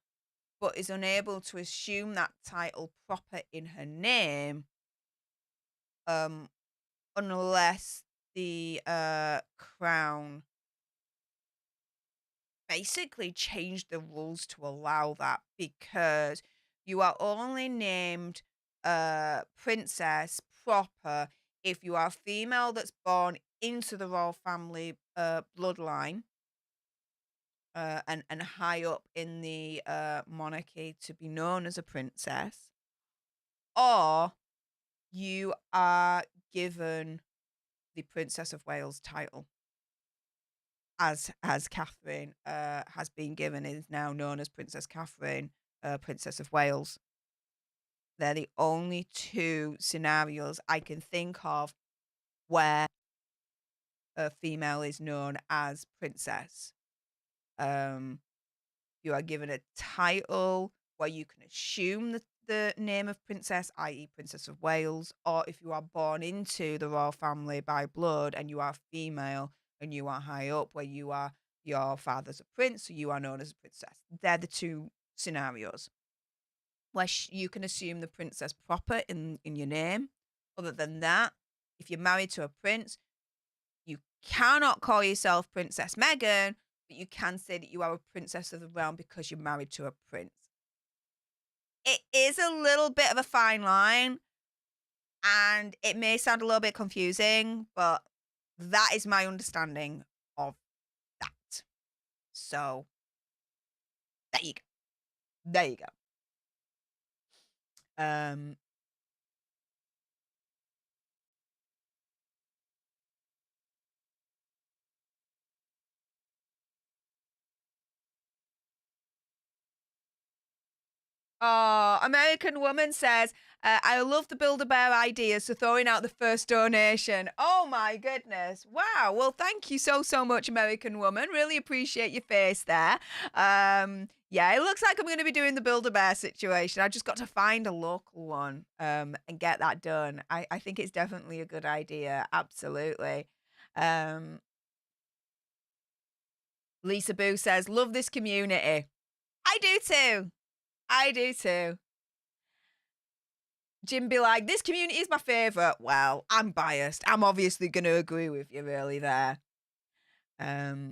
but is unable to assume that title proper in her name, unless the crown basically changed the rules to allow that, because you are only named princess proper if you are a female that's born into the royal family bloodline, and high up in the monarchy to be known as a princess, or you are given the Princess of Wales title, as Catherine has been given, is now known as Princess Catherine, Princess of Wales. They're the only two scenarios I can think of where a female is known as princess. Um, you are given a title where you can assume the name of princess, i.e., Princess of Wales, or if you are born into the royal family by blood and you are female and you are high up, where your father's a prince, so you are known as a princess. They're the two scenarios where you can assume the princess proper in your name. Other than that, if you're married to a prince, you cannot call yourself Princess Meghan, but you can say that you are a princess of the realm because you're married to a prince. It is a little bit of a fine line, and it may sound a little bit confusing, but that is my understanding of that. So, there you go. There you go. Oh, American Woman says, I love the Build-A-Bear idea, so throwing out the first donation. Oh my goodness. Wow. Well, thank you so much, American Woman. Really appreciate your face there. Yeah, it looks like I'm going to be doing the Build-A-Bear situation. I just got to find a local one and get that done. I think it's definitely a good idea. Absolutely. Lisa Boo says, love this community. I do too. I do too. Jim be like, this community is my favourite. Well, I'm biased. I'm obviously going to agree with you really there. Carol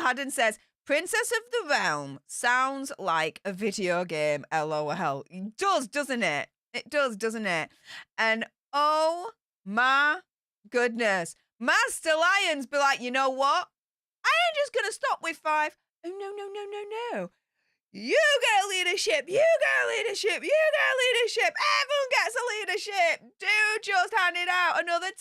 Haddon says, Princess of the Realm sounds like a video game, LOL. It does, doesn't it? It does, doesn't it? And oh my goodness, Master Lions be like, you know what? I ain't just going to stop with 5. Oh, no. You get leadership. You get leadership. You get leadership. Everyone gets a leadership. Do just hand it out. Another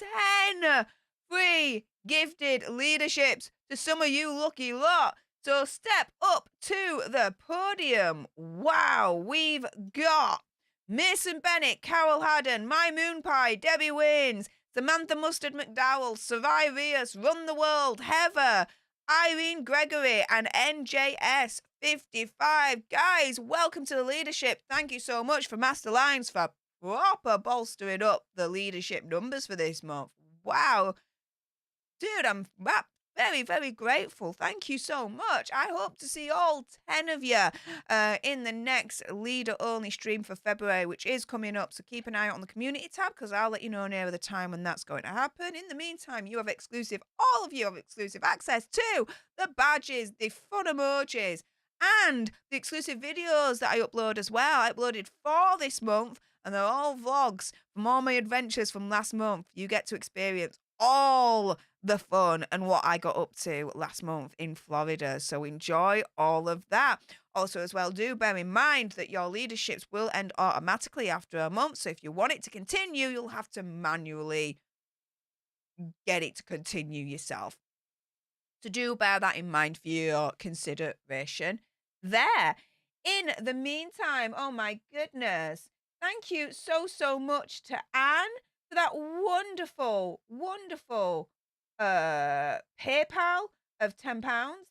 10 free gifted leaderships to some of you lucky lot. So step up to the podium. Wow, we've got Mason Bennett, Carol Haddon, My Moon Pie, Debbie Waynes, Samantha Mustard McDowell, Survivors, Run the World, Heather, Irene Gregory, and NJS 55. Guys, welcome to the leadership. Thank you so much for Master Lines for proper bolstering up the leadership numbers for this month. Wow. Dude, I'm very, very grateful. Thank you so much. I hope to see all 10 of you in the next leader-only stream for February, which is coming up. So keep an eye out on the community tab because I'll let you know nearer the time when that's going to happen. In the meantime, all of you have exclusive access to the badges, the fun emojis, and the exclusive videos that I upload as well. I uploaded 4 this month, and they're all vlogs from all my adventures from last month. You get to experience all the fun and what I got up to last month in Florida. So enjoy all of that. Also, as well, do bear in mind that your leaderships will end automatically after a month. So if you want it to continue, you'll have to manually get it to continue yourself. So do bear that in mind for your consideration there. In the meantime, oh my goodness, thank you so much to Anne for that wonderful PayPal of £10.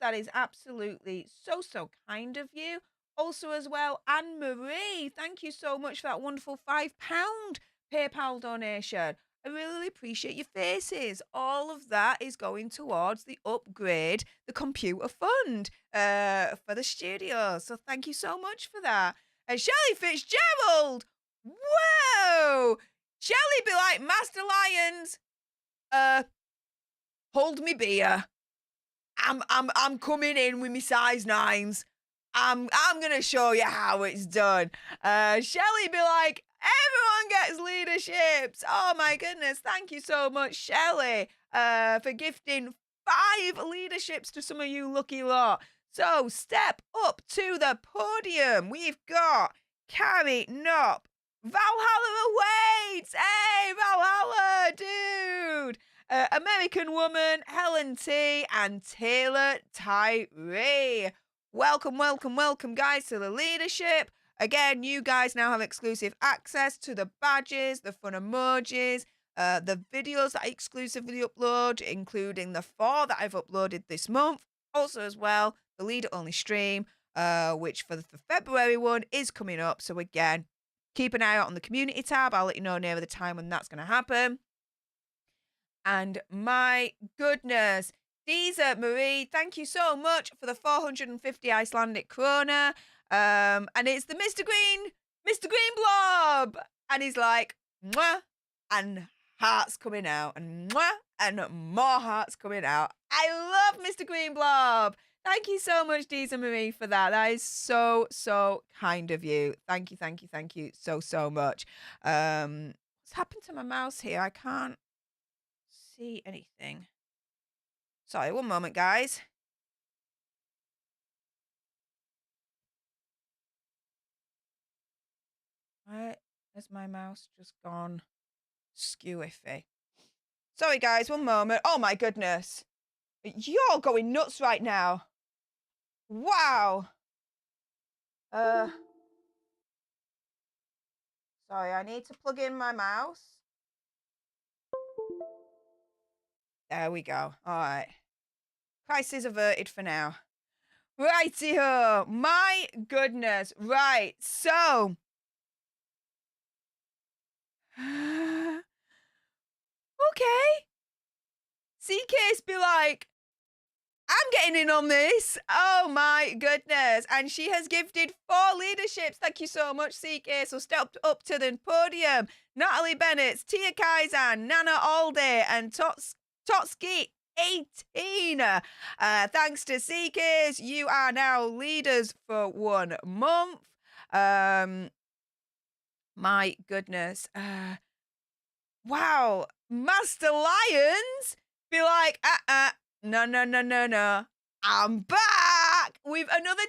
That is absolutely so kind of you. Also as well, Anne Marie, thank you so much for that wonderful £5 PayPal donation. I really appreciate your faces. All of that is going towards the upgrade, the computer fund for the studio. So thank you so much for that. And Shelley Fitzgerald, whoa! Shelley be like, Master Lions, hold me beer. I'm coming in with me size 9s. I'm gonna show you how it's done. Shelley be like, everyone gets leaderships. Oh my goodness, thank you so much, Shelley, for gifting 5 leaderships to some of you lucky lot. So step up to the podium. We've got Carrie Knopp, Valhalla awaits. Hey, Valhalla, dude. American Woman, Helen T, and Taylor Tyree. Welcome, welcome, welcome, guys, to the leadership. Again, you guys now have exclusive access to the badges, the fun emojis, the videos that I exclusively upload, including the 4 that I've uploaded this month. Also, as well, the leader-only stream, which for the February one is coming up. So again, keep an eye out on the community tab. I'll let you know nearer the time when that's going to happen. And my goodness, Deezer Marie, thank you so much for the 450 Icelandic krona. And it's the Mr. Green Blob. And he's like, mwah, and hearts coming out, and mwah, and more hearts coming out. I love Mr. Green Blob. Thank you so much, Deezer Marie, for that. That is so, so kind of you. Thank you, thank you, thank you so, so much. What's happened to my mouse here? I can't see anything. Sorry, one moment, guys. Why has my mouse just gone skew-iffy? Sorry, guys, one moment. Oh, my goodness. You're going nuts right now. Wow. Sorry, I need to plug in my mouse. There we go. All right. Crisis averted for now. Righty-ho. My goodness. Right. So. Okay. C-Case be like, I'm getting in on this. Oh my goodness. And she has gifted 4 leaderships. Thank you so much, CK. So step up to the podium. Natalie Bennett, Tia Kaizan, Nana Alday, and Totski 18. Thanks to CKs, you are now leaders for 1 month. My goodness. Wow. Master Lions be like, no. I'm back with another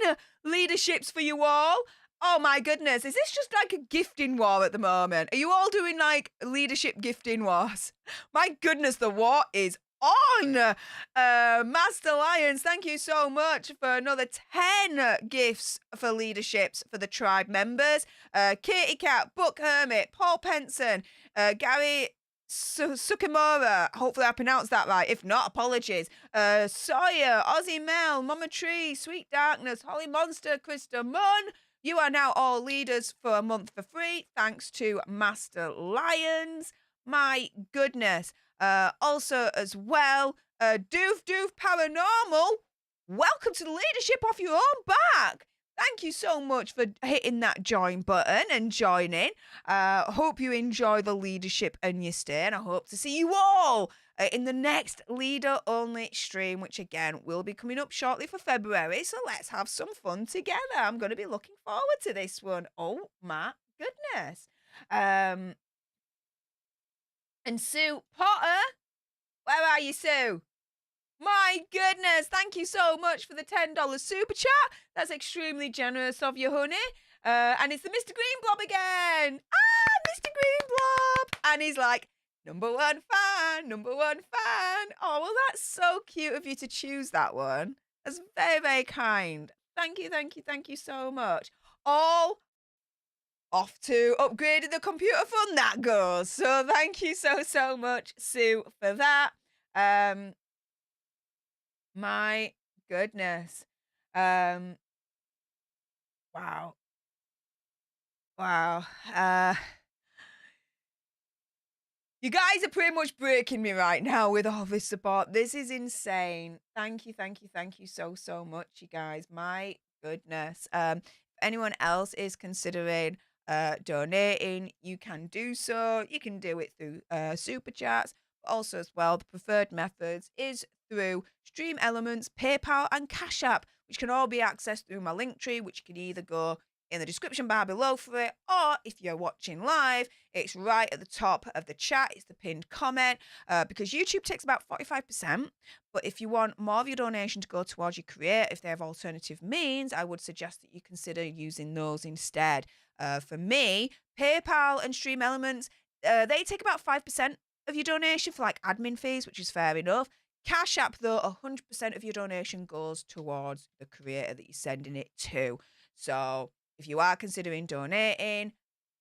10 leaderships for you all. Oh my goodness. Is this just like a gifting war at the moment? Are you all doing like leadership gifting wars? My goodness, the war is on. Master Lions, thank you so much for another 10 gifts for leaderships for the tribe members. Katie Cat, Book Hermit, Paul Penson, Gary Sukimura, hopefully I pronounced that right. If not, apologies. Sawyer, Aussie Mel, Mama Tree, Sweet Darkness, Holly Monster, Krista Munn. You are now all leaders for a month for free, thanks to Master Lions. My goodness. Also, as well, Doof Paranormal. Welcome to the leadership off your own back. Thank you so much for hitting that join button and joining. Hope you enjoy the leadership and your stay. And I hope to see you all in the next leader-only stream, which, again, will be coming up shortly for February. So let's have some fun together. I'm going to be looking forward to this one. Oh, my goodness. And Sue Potter, where are you, Sue? My goodness, thank you so much for the $10 super chat. That's extremely generous of you, honey. And it's the Mr. Green Blob again. Mr. Green Blob. And he's like, number 1 fan, number 1 fan. Oh, well, that's so cute of you to choose that one. That's very, very kind. Thank you so much. All off to upgrading the computer fund that goes. So thank you so much, Sue, for that. My goodness. Wow. You guys are pretty much breaking me right now with all this support. This is insane. Thank you so much, you guys. My goodness. If anyone else is considering donating, you can do so. You can do it through super chats, but also as well, the preferred methods is through Stream Elements, PayPal, and Cash App, which can all be accessed through my link tree, which you can either go in the description bar below for it, or if you're watching live, it's right at the top of the chat. It's the pinned comment, because YouTube takes about 45%. But if you want more of your donation to go towards your career, if they have alternative means, I would suggest that you consider using those instead. For me, PayPal and Stream Elements, they take about 5% of your donation for like admin fees, which is fair enough. Cash App, though, 100% of your donation goes towards the creator that you're sending it to. So if you are considering donating,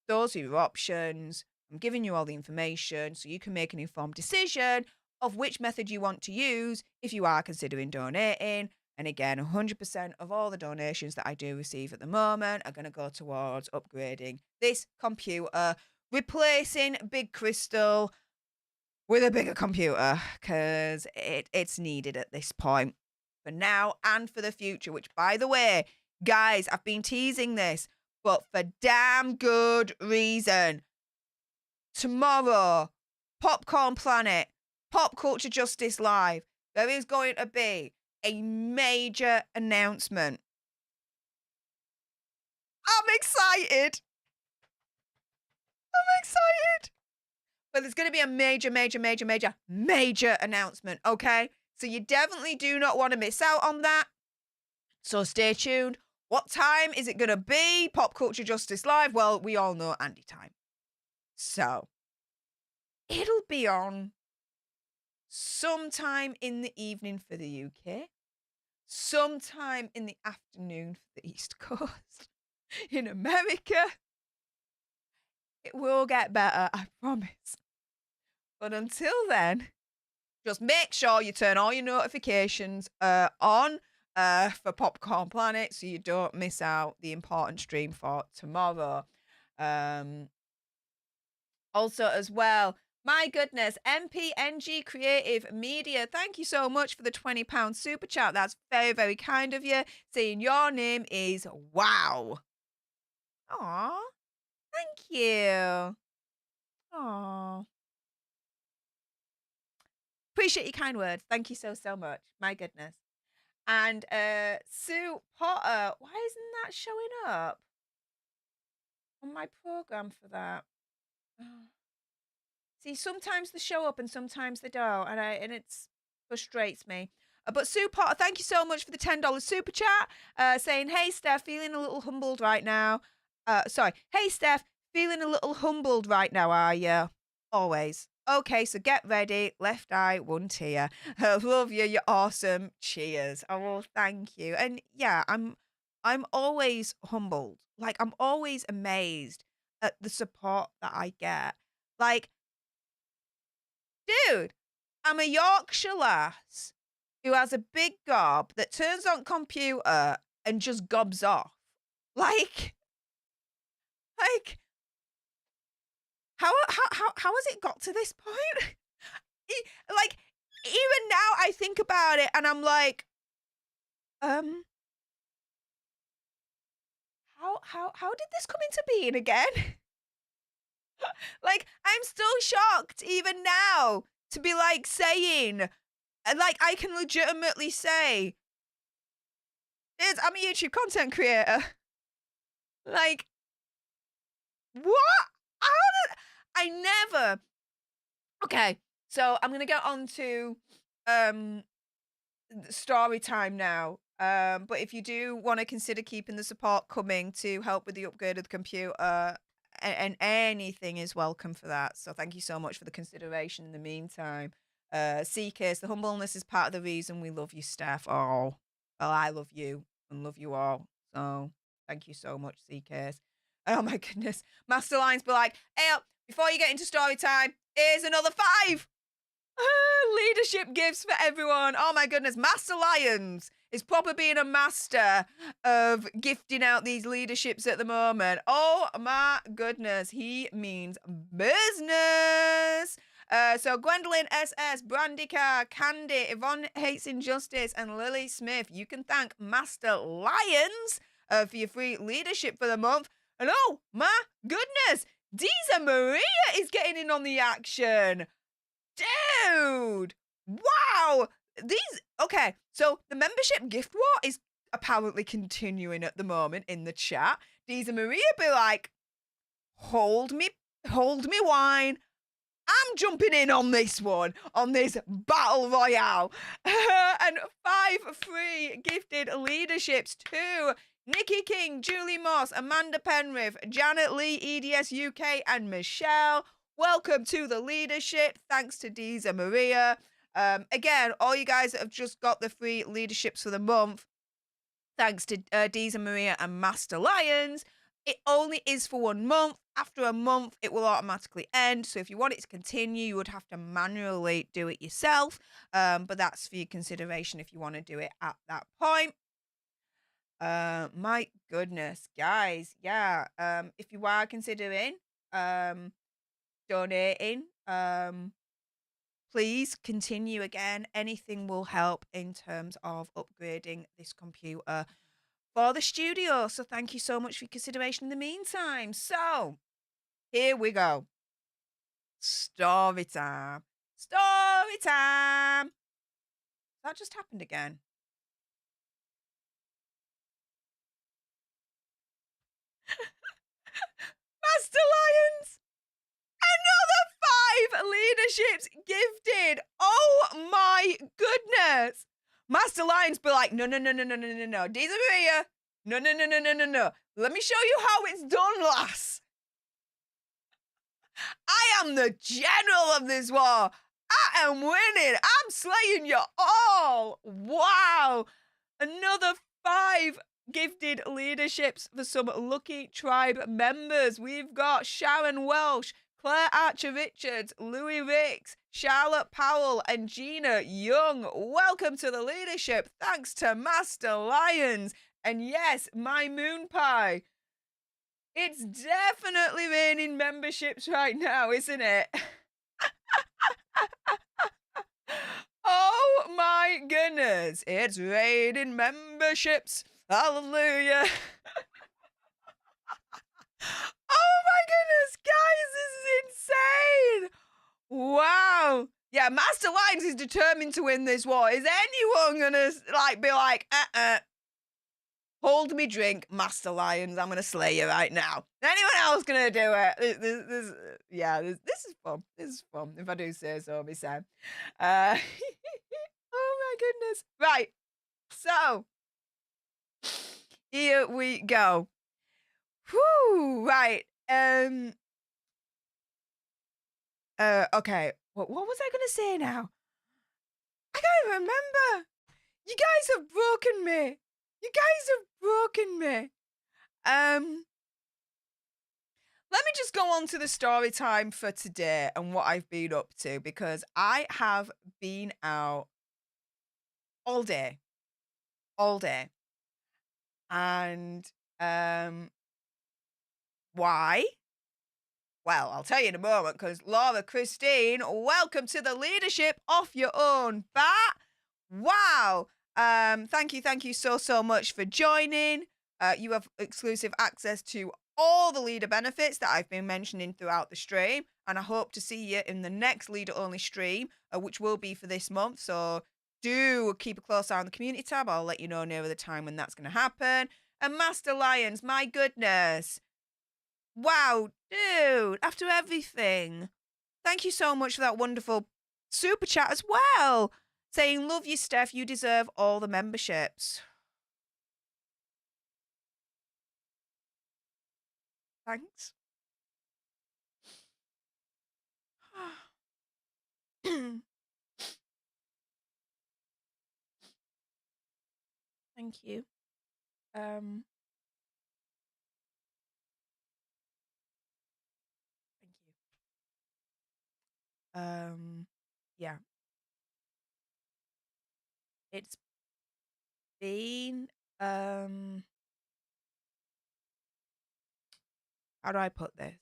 those are your options. I'm giving you all the information so you can make an informed decision of which method you want to use if you are considering donating. And again, 100% of all the donations that I do receive at the moment are going to go towards upgrading this computer, replacing Big Crystal with a bigger computer, because it's needed at this point for now and for the future, which, by the way, guys, I've been teasing this, but for damn good reason. Tomorrow, Popcorn Planet, Pop Culture Justice Live, there is going to be a major announcement. I'm excited. But there's going to be a major announcement, okay? So you definitely do not want to miss out on that. So stay tuned. What time is it going to be? Pop Culture Justice Live? Well, we all know Andy time. So it'll be on sometime in the evening for the UK, sometime in the afternoon for the East Coast. In America, it will get better, I promise. But until then, just make sure you turn all your notifications on for Popcorn Planet so you don't miss out the important stream for tomorrow. Also, as well, my goodness, MPNG Creative Media, thank you so much for the £20 super chat. That's very, very kind of you. Saying your name is Wow. Aw, thank you. Aw. Appreciate your kind words. Thank you so, so much. My goodness. And Sue Potter, why isn't that showing up on my program for that? See, sometimes they show up and sometimes they don't, and it frustrates me. But Sue Potter, thank you so much for the $10 super chat, saying, hey, Steph, feeling a little humbled right now. Hey, Steph, feeling a little humbled right now, are you? Always. Okay, so get ready. Left eye, one tear. Love you. You're awesome. Cheers. Oh, well, thank you. And yeah, I'm always humbled. Like, I'm always amazed at the support that I get. Like, dude, I'm a Yorkshire lass who has a big gob that turns on computer and just gobs off. Like, how has it got to this point? Like, even now I think about it and I'm like, how did this come into being again? Like, I'm still shocked even now to be like saying, like, I can legitimately say, I'm a YouTube content creator. Like, what? I never. Okay, so I'm gonna get on to story time now. But if you do want to consider keeping the support coming to help with the upgrade of the computer, and anything is welcome for that. So thank you so much for the consideration in the meantime. CKs, the humbleness is part of the reason we love you, Steph. Oh, well, I love you and love you all. So thank you so much, CKs. Oh my goodness. Master Lines be like, hey, before you get into story time, here's another 5. Leadership gifts for everyone. Oh my goodness. Master Lions is proper being a master of gifting out these leaderships at the moment. Oh my goodness. He means business. So Gwendolyn SS, Brandica, Candy, Yvonne Hates Injustice, and Lily Smith. You can thank Master Lions for your free leadership for the month. And oh my goodness, Deezer Maria is getting in on the action. Dude, wow. Okay, so the membership gift war is apparently continuing at the moment in the chat. Deeza Maria be like, hold me wine. I'm jumping in on this one, on this battle royale. And 5 free gifted leaderships to Nikki King, Julie Moss, Amanda Penrith, Janet Lee, EDS UK, and Michelle. Welcome to the leadership. Thanks to Deeza Maria. Again, all you guys that have just got the free leaderships for the month, thanks to Deeza Maria and Master Lions. It only is for 1 month. After a month, it will automatically end. So if you want it to continue, you would have to manually do it yourself. But that's for your consideration if you want to do it at that point. My goodness, guys. Yeah. If you are considering donating, please continue again. Anything will help in terms of upgrading this computer for the studio. So thank you so much for your consideration in the meantime. So here we go. Story time. Story time. That just happened again. Master Lions. Another 5 leaderships gifted. Oh my goodness. Master Lions be like, no. Deeza Maria. No. Let me show you how it's done, lass. I am the general of this war. I am winning. I'm slaying you all. Wow. Another 5 gifted leaderships for some lucky tribe members. We've got Sharon Welsh, Claire Archer Richards, Louis Ricks, Charlotte Powell, and Gina Young. Welcome to the leadership. Thanks to Master Lions. And yes, my moon pie. It's definitely raining memberships right now, isn't it? Oh my goodness. It's raining memberships. Hallelujah. Oh my goodness, guys, this is insane. Wow. Yeah, Master Lions is determined to win this war. Is anyone gonna be like, hold me drink, Master Lions. I'm gonna slay you right now. Anyone else gonna do it? This is fun. This is fun. If I do say so myself. Oh my goodness. Right. So here we go. Whew. Right. Okay. What was I gonna say now? I can't remember. You guys have broken me. Let me just go on to the story time for today and what I've been up to, because I have been out all day. And why? Well, I'll tell you in a moment, because Laura Christine, welcome to the leadership off your own bat. Wow. Thank you so much for joining. You have exclusive access to all the leader benefits that I've been mentioning throughout the stream, and I hope to see you in the next leader only stream, which will be for this month. So do keep a close eye on the community tab. I'll let you know nearer the time when that's going to happen. And Master Lions, my goodness. Wow, dude, after everything. Thank you so much for that wonderful super chat as well. Saying, love you, Steph. You deserve all the memberships. Thanks. Thank you. Thank you. Yeah. It's been, how do I put this?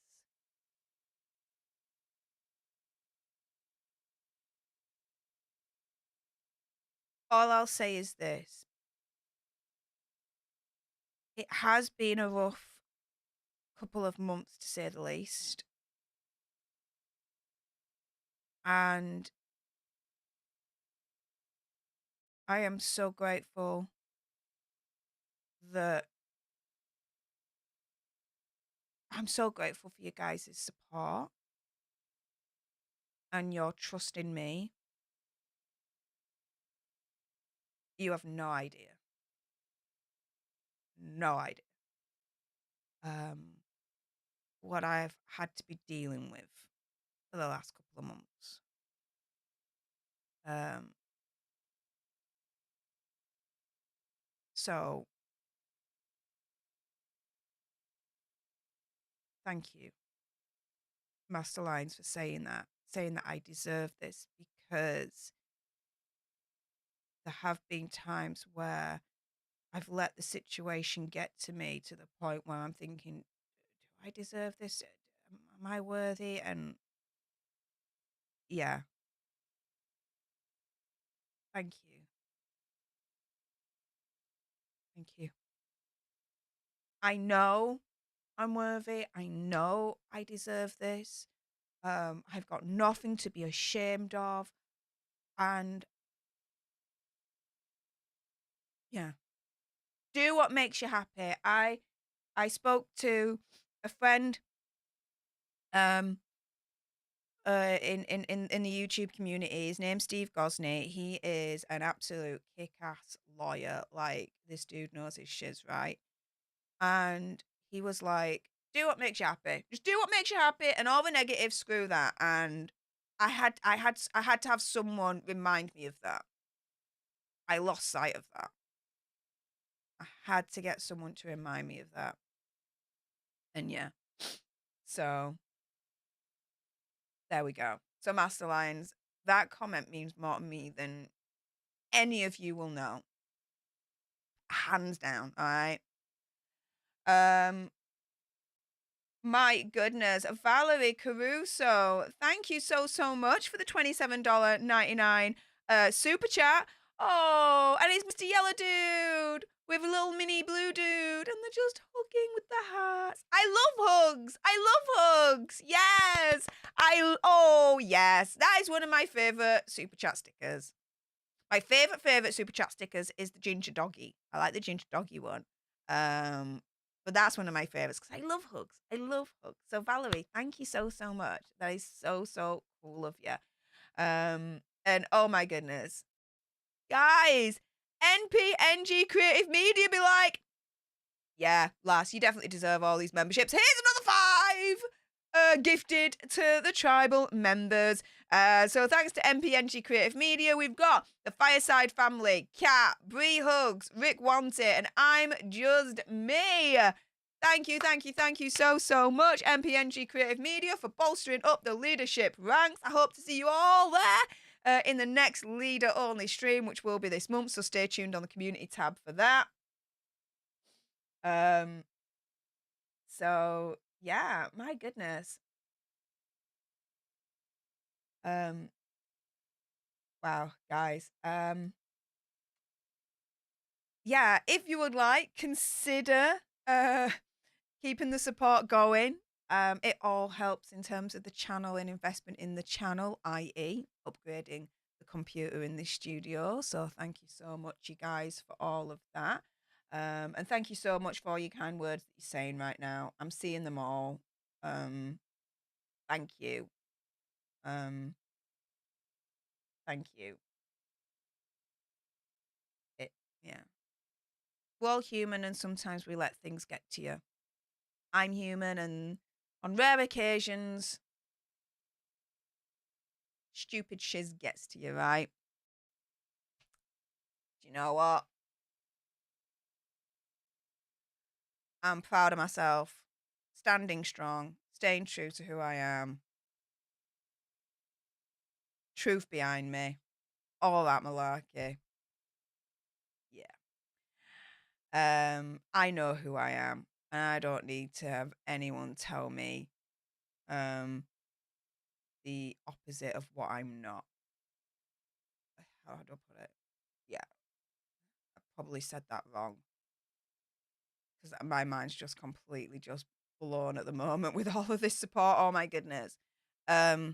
All I'll say is this. It has been a rough couple of months, to say the least. And I am so grateful that I'm so grateful for you guys' support and your trust in me. You have no idea. No idea. What I've had to be dealing with for the last couple of months. So thank you, Master Lines, for saying that I deserve this, because there have been times where I've let the situation get to me to the point where I'm thinking, do I deserve this? Am I worthy? And yeah, thank you. Thank you. I know I'm worthy. I know I deserve this. I've got nothing to be ashamed of. And yeah, do what makes you happy. I spoke to a friend in the YouTube community. His name's Steve Gosney. He is an absolute kick-ass lawyer. Like, this dude knows his shiz, right? And he was like, do what makes you happy. Just do what makes you happy, and all the negatives, screw that. And I had to have someone remind me of that. I lost sight of that. I had to get someone to remind me of that. And yeah. So there we go. So Master Lions, that comment means more to me than any of you will know. Hands down, all right? My goodness, Valerie Caruso, thank you so much for the $27.99 super chat. Oh, and it's Mr. Yellow Dude with a little mini blue dude, and they're just hugging with the hearts. I love hugs. I love hugs. Yes. Oh, yes. That is one of my favorite super chat stickers. My favorite super chat stickers is the ginger doggy. I like the ginger doggy one. But that's one of my favorites because I love hugs. I love hugs. So Valerie, thank you so much. That is so cool of you. And oh my goodness, guys, NPNG Creative Media be like, yeah, lass, you definitely deserve all these memberships. Here's another 5 gifted to the tribal members. So thanks to MPNG Creative Media, we've got the Fireside Family, Kat, Bree Hugs, Rick Want It, and I'm Just Me. Thank you so much, MPNG Creative Media, for bolstering up the leadership ranks. I hope to see you all there in the next leader-only stream, which will be this month, so stay tuned on the community tab for that. So yeah, my goodness. Wow, guys. Yeah, if you would like, consider keeping the support going. It all helps in terms of the channel and investment in the channel, i.e. upgrading the computer in the studio. So thank you so much, you guys, for all of that. And thank you so much for all your kind words that you're saying right now. I'm seeing them all. Thank you. Thank you. Yeah. We're all human, and sometimes we let things get to you. I'm human, and on rare occasions, stupid shiz gets to you, right? Do you know what? I'm proud of myself. Standing strong, staying true to who I am. Truth behind me. All that malarkey. Yeah. I know who I am, and I don't need to have anyone tell me the opposite of what I'm not. How do I put it? Yeah. I probably said that wrong, because my mind's just completely just blown at the moment with all of this support. Oh my goodness. How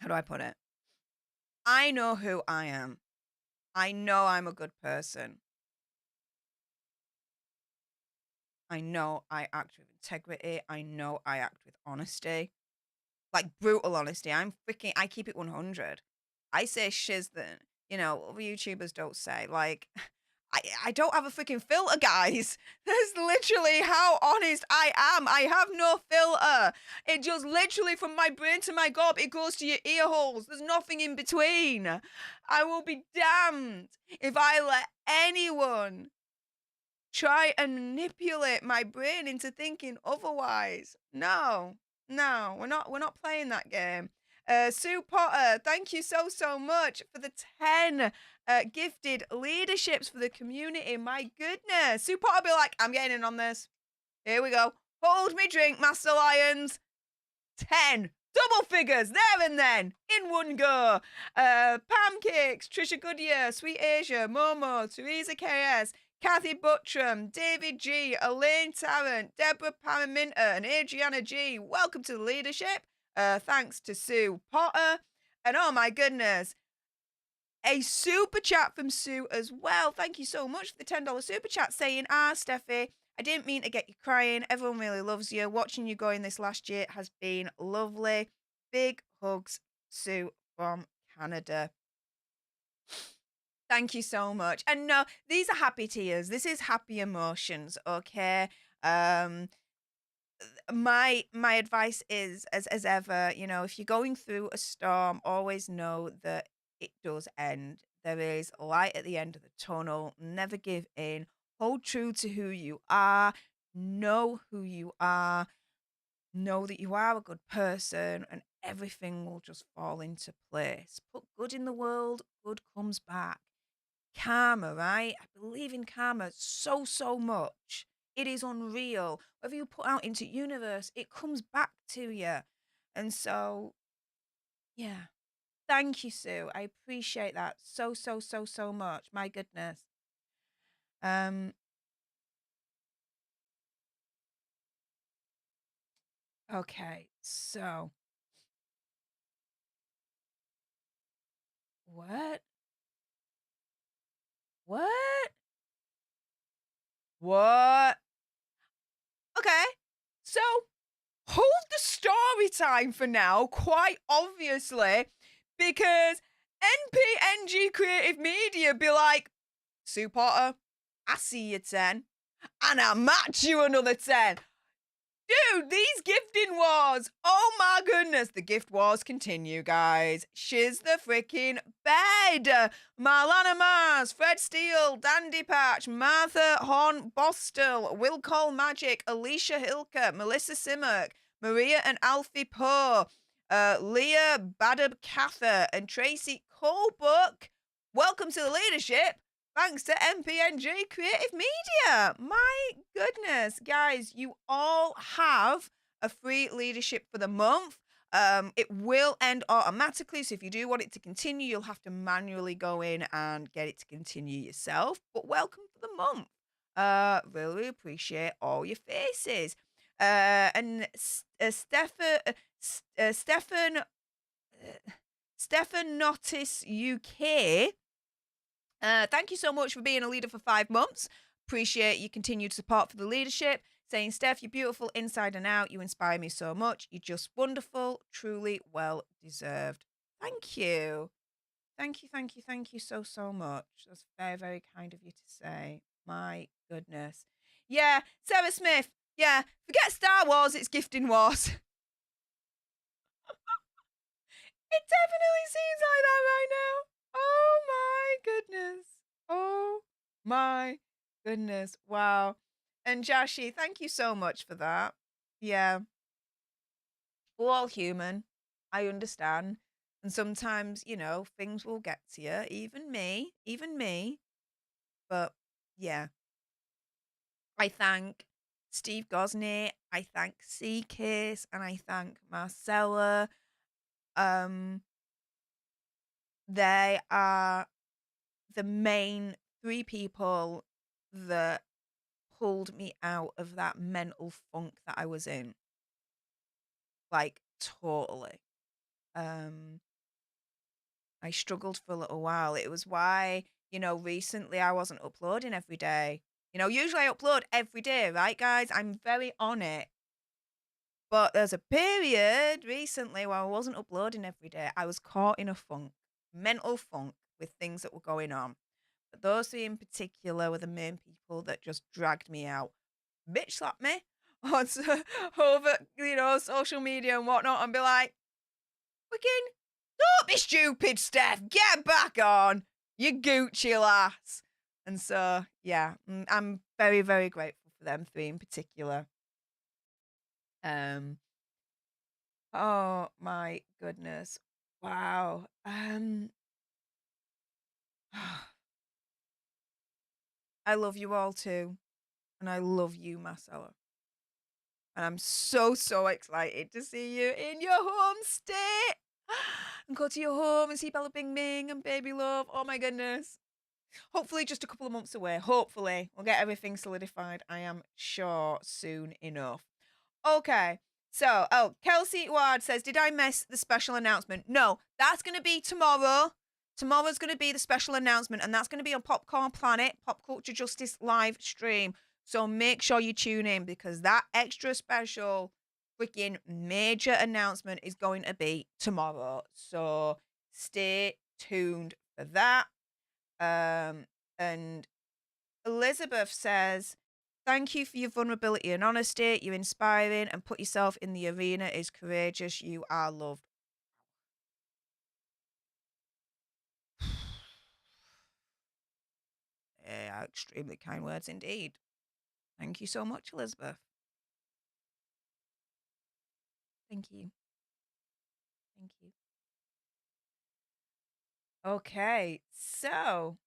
do I put it? I know who I am. I know I'm a good person. I know I act with integrity. I know I act with honesty. Like brutal honesty. I keep it 100. I say shiz that, other YouTubers don't say. Like, I don't have a freaking filter, guys. That's literally how honest I am. I have no filter. It just literally from my brain to my gob, it goes to your ear holes. There's nothing in between. I will be damned if I let anyone try and manipulate my brain into thinking otherwise. No, no, we're not playing that game. Sue Potter, thank you so much for the 10 gifted leaderships for the community. My goodness. Sue Potter be like, I'm getting in on this. Here we go. Hold me drink, Master Lions. 10 double figures there and then in one go. Pancakes, Trisha Goodyear, Sweet Asia, Momo, Teresa KS, Kathy Buttram, David G, Elaine Tarrant, Deborah Paraminter, and Adriana G. Welcome to the leadership. Thanks to Sue Potter. And oh my goodness, a super chat from Sue as well. Thank you so much for the $10 super chat saying, Steffi, I didn't mean to get you crying. Everyone really loves you. Watching you going this last year has been lovely. Big hugs, Sue from Canada. Thank you so much. And no, these are happy tears. This is happy emotions, okay? My advice is, as ever, if you're going through a storm, always know that it does end. There is light at the end of the tunnel. Never give in. Hold true to who you are. Know who you are. Know that you are a good person, and everything will just fall into place. Put good in the world, good comes back. Karma, right? I believe in karma so much. It is unreal. Whatever you put out into universe, it comes back to you. And so, yeah. Thank you, Sue. I appreciate that so much. My goodness. Okay, so what? What? What? Okay. So hold the story time for now, quite obviously, because NPNG Creative Media be like, Sue Potter, I see you 10, and I match you another 10. Dude, these gifting wars. Oh my goodness. The gift wars continue, guys. Shiz the freaking bed. Marlana Mars, Fred Steele, Dandy Patch, Martha Horn Bostel, Will Call Magic, Alicia Hilker, Melissa Simmock, Maria and Alfie Poe, Leah Badab Cather, and Tracy Colebook. Welcome to the leadership. Thanks to MPNG Creative Media. My goodness, guys, you all have a free leadership for the month. It will end automatically, so if you do want it to continue, you'll have to manually go in and get it to continue yourself. But welcome for the month. Really appreciate all your faces. And Stefan Notice UK. Thank you so much for being a leader for 5 months. Appreciate your continued support for the leadership. Saying, Steph, you're beautiful inside and out. You inspire me so much. You're just wonderful. Truly well deserved. Thank you. Thank you so much. That's very kind of you to say. My goodness. Yeah, Sarah Smith. Yeah, forget Star Wars. It's gifting wars. It definitely seems like that right now. Oh my goodness. Oh my goodness. Wow. And Jashi, thank you so much for that. Yeah. We're all human. I understand. And sometimes, things will get to you. Even me. But yeah. I thank Steve Gosney. I thank C-Kiss. And I thank Marcella. They are the main 3 people that pulled me out of that mental funk that I was in. Like, totally. I struggled for a little while. It was why, recently I wasn't uploading every day. You know, usually I upload every day, right, guys? I'm very on it. But there's a period recently where I wasn't uploading every day. I was caught in a funk, mental funk with things that were going on. But those three in particular were the main people that just dragged me out. Bitch slap me on over, you know, social media and whatnot and be like, "Fucking don't be stupid, Steph. Get back on. You Gucci lass." And so, yeah, I'm very, very grateful for them three in particular. Oh my goodness. Wow. I love you all too. And I love you, Marcella. And I'm so, so excited to see you in your home state. And go to your home and see Bella Bing Bing and Baby Love. Oh my goodness. Hopefully just a couple of months away. Hopefully. We'll get everything solidified, I am sure, soon enough. Okay. So, Kelsey Ward says, did I miss the special announcement? No, that's going to be tomorrow. Tomorrow's going to be the special announcement, and that's going to be on Popcorn Planet, Pop Culture Justice live stream. So make sure you tune in because that extra special freaking major announcement is going to be tomorrow. So stay tuned for that. And Elizabeth says, thank you for your vulnerability and honesty. You're inspiring, and put yourself in the arena is courageous. You are loved. Extremely kind words indeed. Thank you so much, Elizabeth. Thank you. Thank you. Okay, so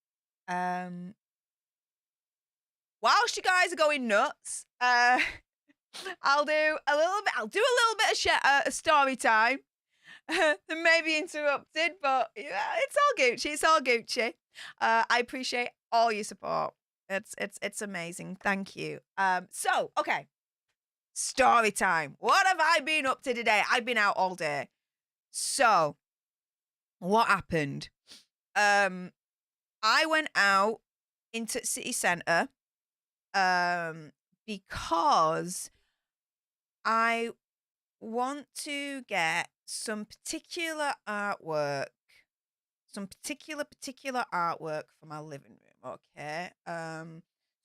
whilst you guys are going nuts, I'll do a little bit of story time. That may be interrupted, but yeah, it's all Gucci. It's all Gucci. I appreciate all your support. It's amazing. Thank you. So okay, story time. What have I been up to today? I've been out all day. So what happened? I went out into city centre because I want to get some particular artwork for my living room, okay? So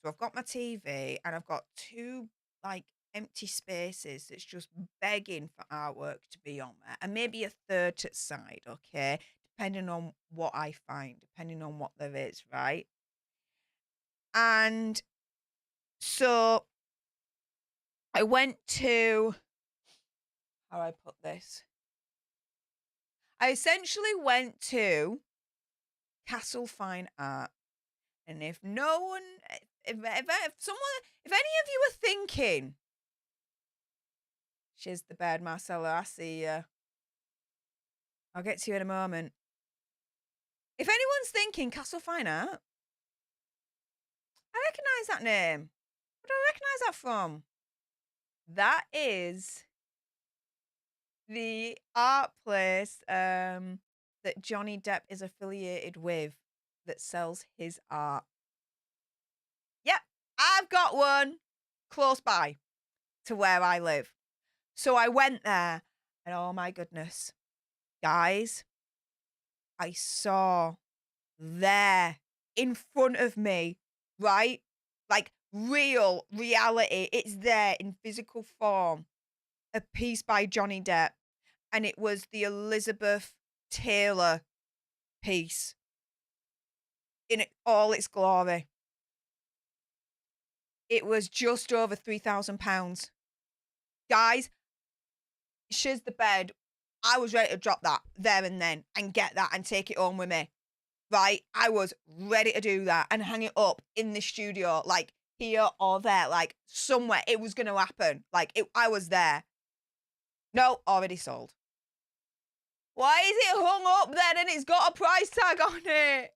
I've got my TV and I've got two like empty spaces that's just begging for artwork to be on there, and maybe a third to the side, okay? Depending on what I find, depending on what there is, right? And so I went to, how do I put this? I essentially went to Castle Fine Art. And if no one, if any of you are thinking, she's the bad Marcella, I see you. I'll get to you in a moment. If anyone's thinking Castle Fine Art, I recognise that name. What do I recognise that from? That is the art place that Johnny Depp is affiliated with that sells his art. Yep, I've got one close by to where I live. So I went there and oh my goodness, guys, I saw there in front of me, right? Like real reality. It's there in physical form. A piece by Johnny Depp. And it was the Elizabeth Taylor piece in all its glory. It was just over £3,000. Guys, shiz the bed. I was ready to drop that there and then and get that and take it home with me. Right? I was ready to do that and hang it up in the studio, like here or there, like somewhere. It was going to happen. Like I was there. No, already sold. Why is it hung up then and it's got a price tag on it?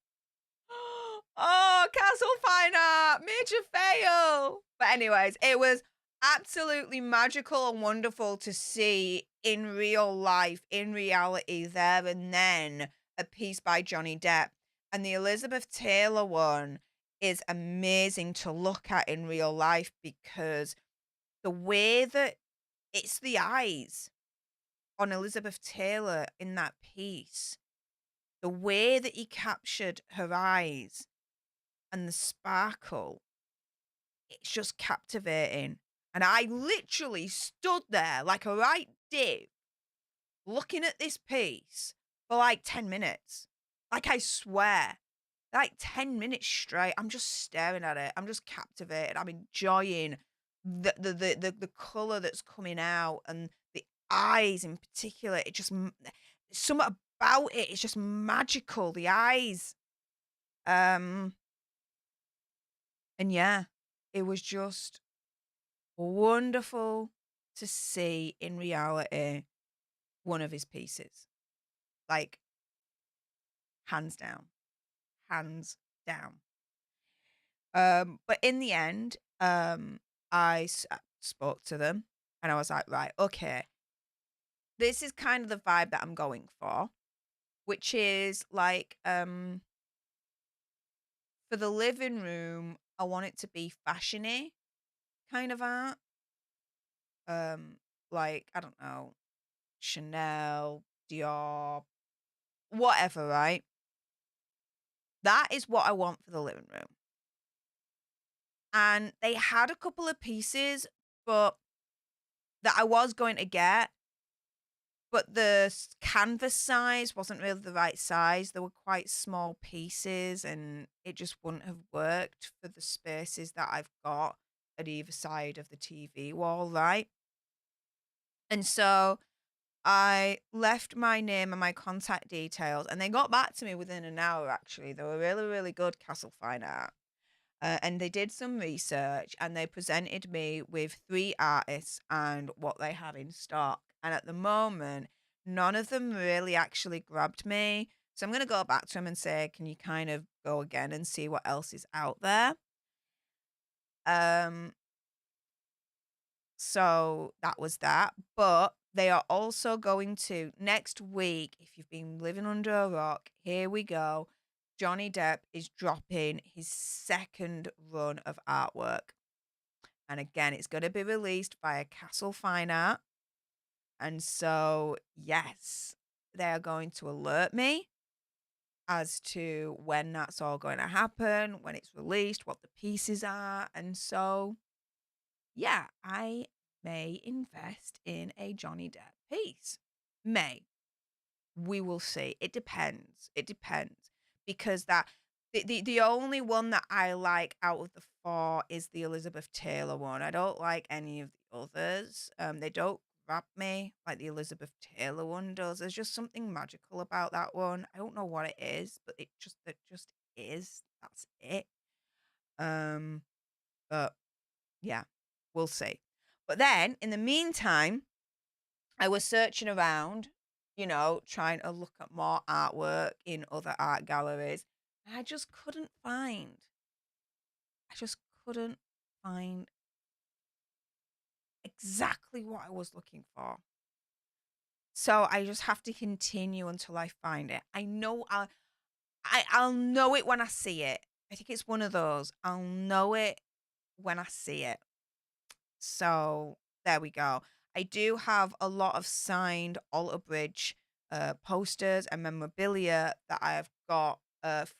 Oh, Castle Fine Art, major fail. But anyways, it was absolutely magical and wonderful to see in real life, in reality, there and then, a piece by Johnny Depp. And the Elizabeth Taylor one is amazing to look at in real life because the way that it's the eyes on Elizabeth Taylor in that piece, the way that he captured her eyes and the sparkle, it's just captivating. And I literally stood there like a right div looking at this piece for like 10 minutes. Like, I swear, like 10 minutes straight. I'm just staring at it. I'm just captivated. I'm enjoying the color that's coming out and the eyes in particular. It just something about it. It's just magical. The eyes. And yeah, it was just wonderful to see in reality one of his pieces. Like, hands down. Hands down. But in the end, I spoke to them and I was like, right, okay, this is kind of the vibe that I'm going for, which is like, for the living room, I want it to be fashiony kind of art. Like, I don't know, Chanel, Dior, whatever, right? That is what I want for the living room. And they had a couple of pieces, but that I was going to get, but the canvas size wasn't really the right size. They were quite small pieces, and it just wouldn't have worked for the spaces that I've got at either side of the TV wall, right? And so I left my name and my contact details, and they got back to me within an hour, actually. They were really, really good, Castle Fine Art. And they did some research and they presented me with 3 artists and what they have in stock. And at the moment, none of them really actually grabbed me. So I'm going to go back to them and say, can you kind of go again and see what else is out there? Um, so that was that. But they are also going to next week, if you've been living under a rock, here we go. Johnny Depp is dropping his second run of artwork. And again, it's going to be released via Castle Fine Art. And so, yes, they are going to alert me as to when that's all going to happen, when it's released, what the pieces are. And so, yeah, I may invest in a Johnny Depp piece. May. We will see. It depends. It depends. Because the only one that I like out of the 4 is the Elizabeth Taylor one. I don't like any of the others. They don't grab me like the Elizabeth Taylor one does. There's just something magical about that one. I don't know what it is, but it just is. That's it. But yeah, we'll see. But then in the meantime, I was searching around, trying to look at more artwork in other art galleries. And I just couldn't find exactly what I was looking for. So I just have to continue until I find it. I'll know it when I see it. I think it's one of those. I'll know it when I see it. So there we go. I do have a lot of signed Alter Bridge posters and memorabilia that I have got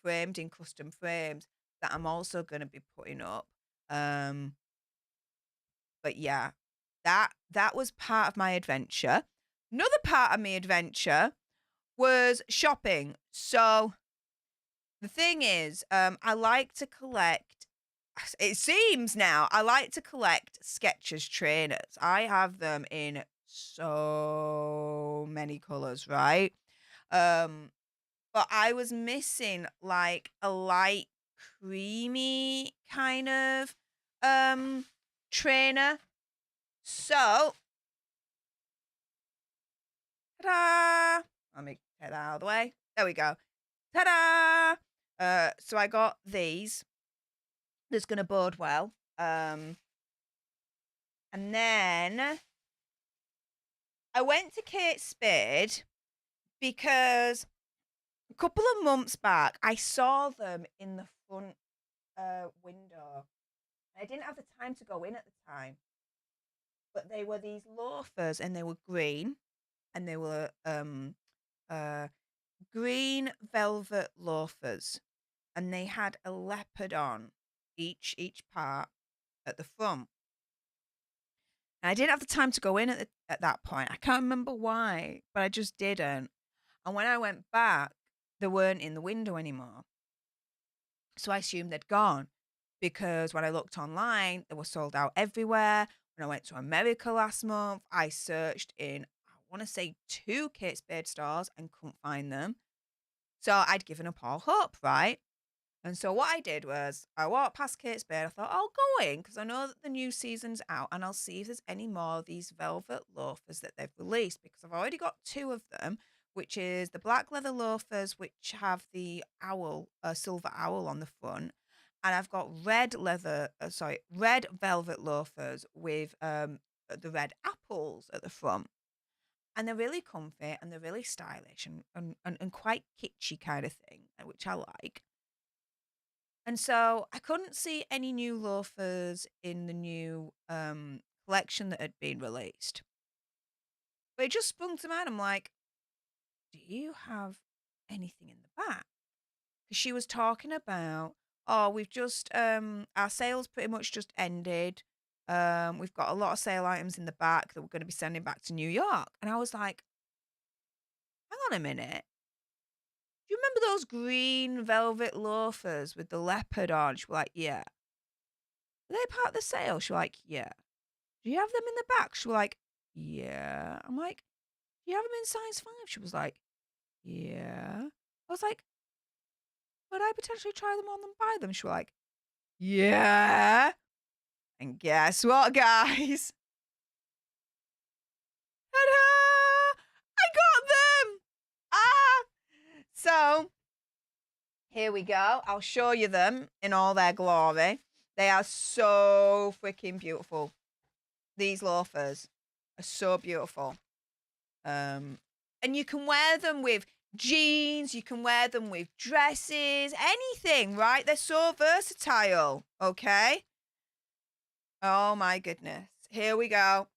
framed in custom frames that I'm also going to be putting up. But yeah, that was part of my adventure. Another part of my adventure was shopping. So the thing is, I like to collect. It seems now I like to collect Skechers trainers. I have them in so many colors, right? But I was missing like a light creamy kind of trainer. So, ta-da! Let me get that out of the way. There we go. Ta-da! So I got these. That's going to bode well. And then I went to Kate Spade because a couple of months back, I saw them in the front window. I didn't have the time to go in at the time, but they were these loafers and they were green and they were uh, green velvet loafers and they had a leopard on each part at the front. And I didn't have the time to go in at that point. I can't remember why, but I just didn't. And when I went back, they weren't in the window anymore. So I assumed they'd gone because when I looked online, they were sold out everywhere. When I went to America last month, I searched in, I want to say 2 Kate Spade stores and couldn't find them. So I'd given up all hope, right? And so what I did was I walked past Kate Spade. I thought, I'll go in because I know that the new season's out and I'll see if there's any more of these velvet loafers that they've released because I've already got 2 of them, which is the black leather loafers, which have the owl, silver owl on the front. And I've got red velvet loafers with the red apples at the front. And they're really comfy and they're really stylish and quite kitschy kind of thing, which I like. And so I couldn't see any new loafers in the new collection that had been released. But it just sprung to mind. I'm like, do you have anything in the back? Because she was talking about, oh, we've just, our sales pretty much just ended. We've got a lot of sale items in the back that we're going to be sending back to New York. And I was like, hang on a minute. Do you remember those green velvet loafers with the leopard on? She was like, yeah. Are they part of the sale? She was like, yeah. Do you have them in the back? She was like, yeah. I'm like, do you have them in size 5? She was like, yeah. I was like, would I potentially try them on and buy them? She was like, yeah. And guess what, guys? Ta-da! I got them! Ah! So, here we go. I'll show you them in all their glory. They are so freaking beautiful. These loafers are so beautiful. And you can wear them with jeans, you can wear them with dresses, anything, right? They're so versatile, okay? Oh my goodness. Here we go.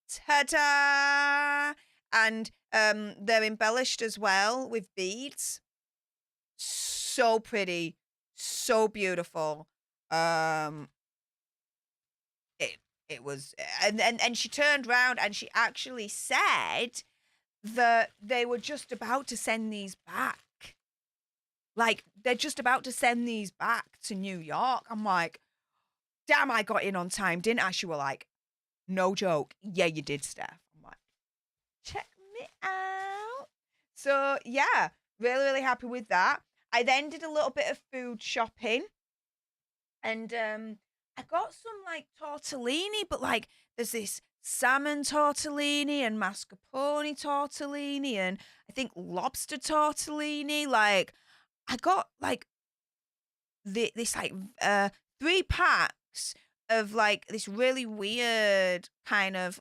Ta-da! And they're embellished as well with beads. So pretty, so beautiful. It was, and she turned around and she actually said that they were just about to send these back. Like, they're just about to send these back to New York. I'm like, damn, I got in on time, didn't I? She were like, no joke. Yeah, you did, Steph. I'm like, check me out. So, yeah, really, really happy with that. I then did a little bit of food shopping. And I got some like tortellini, but like there's this salmon tortellini and mascarpone tortellini and I think lobster tortellini. Like I got like this like 3 packs of like this really weird kind of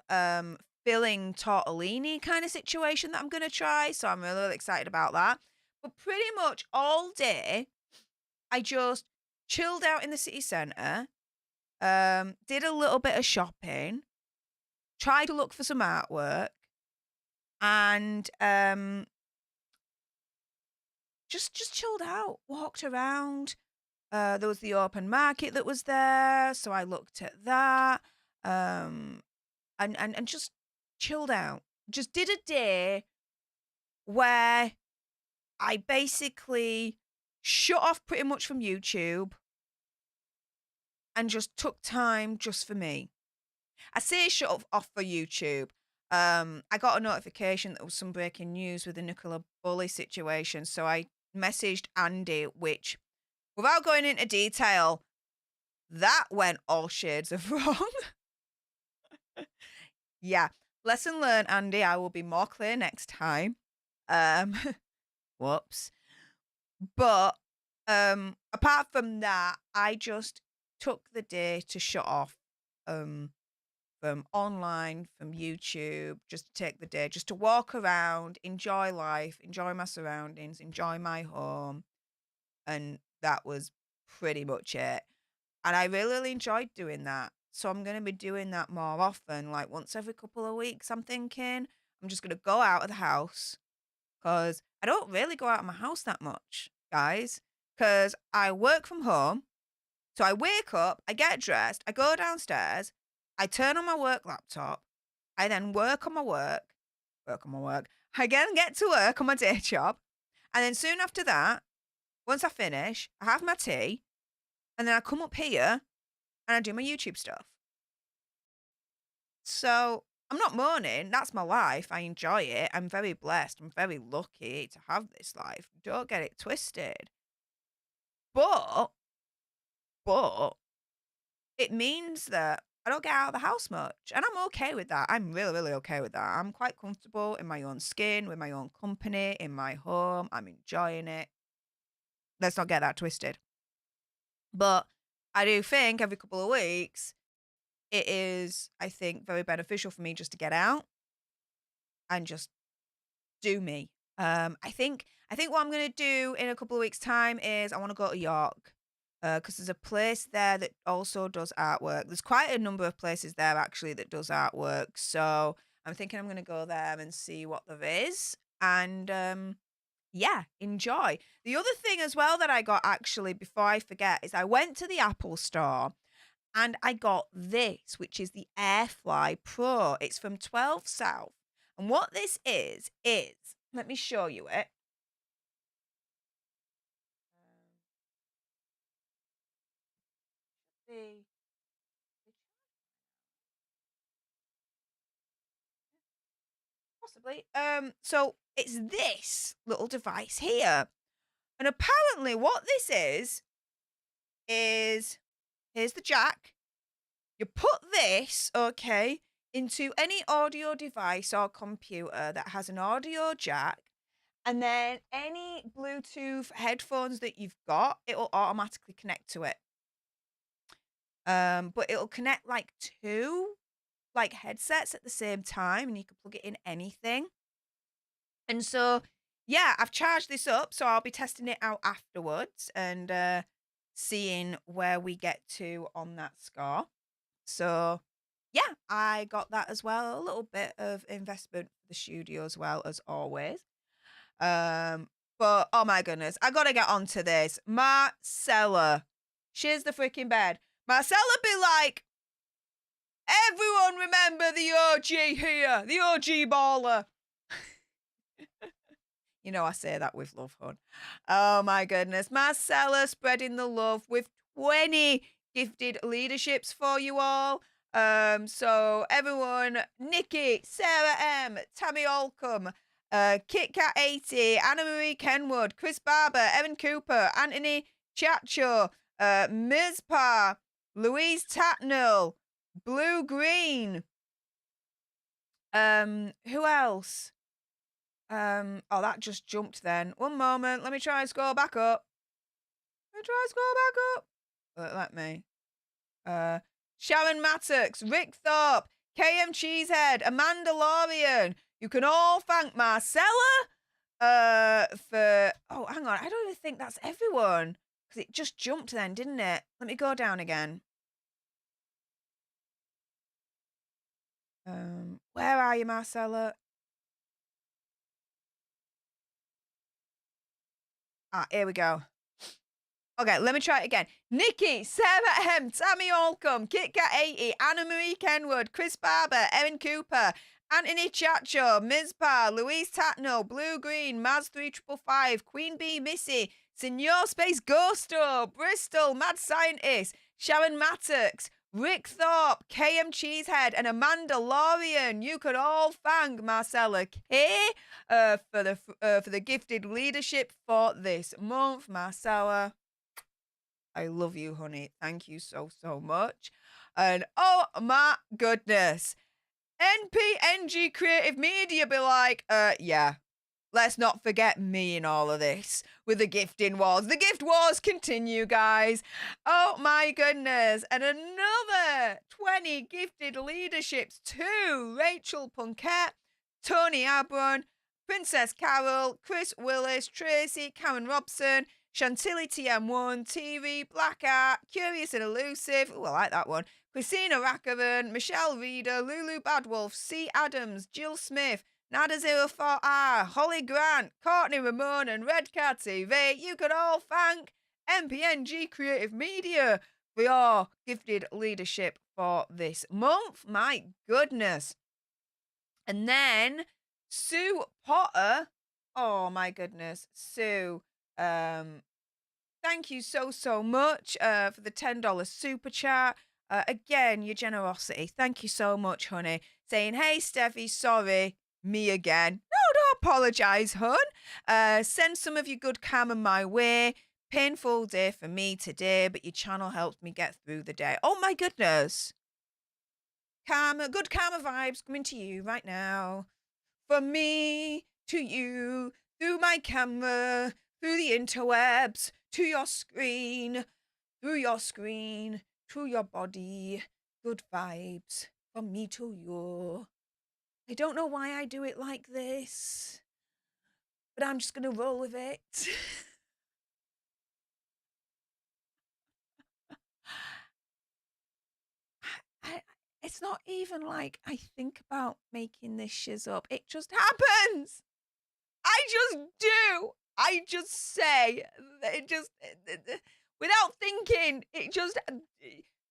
filling tortellini kind of situation that I'm gonna try. So I'm really, really excited about that. But pretty much all day I just chilled out in the city centre, did a little bit of shopping, tried to look for some artwork, and just chilled out, walked around. There was the open market that was there, so I looked at that, and just chilled out. Just did a day where I basically shut off pretty much from YouTube and just took time just for me. I say shut off for YouTube. I got a notification that there was some breaking news with the Nicola Bulley situation, so I messaged Andy, which, without going into detail, that went all shades of wrong. Yeah, lesson learned, Andy. I will be more clear next time. Whoops. But apart from that, I just took the day to shut off from online, from YouTube, just to take the day, just to walk around, enjoy life, enjoy my surroundings, enjoy my home, and that was pretty much it. And I really enjoyed doing that. So I'm going to be doing that more often, like once every couple of weeks. I'm thinking I'm just going to go out of the house because I don't really go out of my house that much, guys, because I work from home. So I wake up, I get dressed, I go downstairs, I turn on my work laptop, I then work on my work. I again get to work on my day job. And then soon after that, once I finish, I have my tea, and then I come up here and I do my YouTube stuff. So I'm not moaning. That's my life. I enjoy it. I'm very blessed. I'm very lucky to have this life. Don't get it twisted. But it means that I don't get out of the house much. And I'm okay with that. I'm really, really okay with that. I'm quite comfortable in my own skin, with my own company, in my home. I'm enjoying it. Let's not get that twisted. But I do think every couple of weeks, it is, I think, very beneficial for me just to get out and just do me. I think what I'm gonna do in a couple of weeks' time is I want to go to York because there's a place there that also does artwork. There's quite a number of places there actually that does artwork. So I'm thinking I'm gonna go there and see what there is and yeah, enjoy. The other thing as well that I got actually before I forget is I went to the Apple store and I got this, which is the Airfly Pro. It's from 12 South. And what this is, let me show you it. The possibly. So it's this little device here. And apparently what this is here's the jack. You put this, okay, into any audio device or computer that has an audio jack, and then any Bluetooth headphones that you've got, it'll automatically connect to it. But it'll connect like two like headsets at the same time, and you can plug it in anything. And so, yeah, I've charged this up, so I'll be testing it out afterwards and seeing where we get to on that score. So, yeah, I got that as well. A little bit of investment for the studio as well, as always. But oh my goodness, I gotta get onto this. Marcella, she's the freaking bed. Marcella be like, everyone remember the OG here, the OG baller. You know I say that with love, hon. Oh my goodness, Marcella spreading the love with 20 gifted leaderships for you all. So everyone, Nikki, Sarah M, Tammy Olcombe, Kit Kat 80, Anna Marie Kenwood, Chris Barber, Evan Cooper, Anthony Chacho, Mizpah, Louise Tatnell, Blue Green. Who else? Oh, that just jumped then. One moment, let me try and scroll back up. Let me. Sharon Mattox, Rick Thorpe, KM Cheesehead, Amanda Lorian. You can all thank Marcella for... Oh, hang on. I don't even think that's everyone. Because it just jumped then, didn't it? Let me go down again. Where are you, Marcella? Here we go. Okay, let me try it again. Nikki, Sarah M, Tammy Olcombe, Kit Kat 80, Anna Marie Kenwood, Chris Barber, Erin Cooper, Anthony Chacho, Mizpah, Louise Tatnell, Blue Green, Maz 3555, Queen Bee Missy, Senor Space Ghosto, Bristol, Mad Scientist, Sharon Mattox, Rick Thorpe, KM Cheesehead, and Amanda Lorian. You could all thank Marcella K for the gifted leadership for this month. Marcella, I love you, honey. Thank you so, so much. And oh my goodness, NPNG Creative Media be like, yeah, let's not forget me in all of this with the gifting wars. The gift wars continue, guys. Oh my goodness. And another 20 gifted leaderships to Rachel Punkett, Tony Abron, Princess Carol, Chris Willis, Tracy, Karen Robson, Chantilly TM1, TV, Black Art, Curious and Elusive, oh, I like that one, Christina Rackavan, Michelle Reader, Lulu Badwolf, C. Adams, Jill Smith, Nada04R, Holly Grant, Courtney Ramon, and Redcard TV. You can all thank MPNG Creative Media for your gifted leadership for this month. My goodness. And then Sue Potter. Oh my goodness, Sue. Thank you so much for the $10 super chat. Again, your generosity. Thank you so much, honey. Saying, hey, Steffi, sorry, me again. No, don't apologise, hun. Send some of your good karma my way. Painful day for me today, but your channel helped me get through the day. Oh my goodness. Karma, good karma vibes coming to you right now. From me to you, through my camera, through the interwebs, to your screen, through your screen, to your body. Good vibes from me to you. I don't know why I do it like this, but I'm just going to roll with it. It's not even like I think about making this shiz up. It just happens. I just do. I just say. It just, without thinking,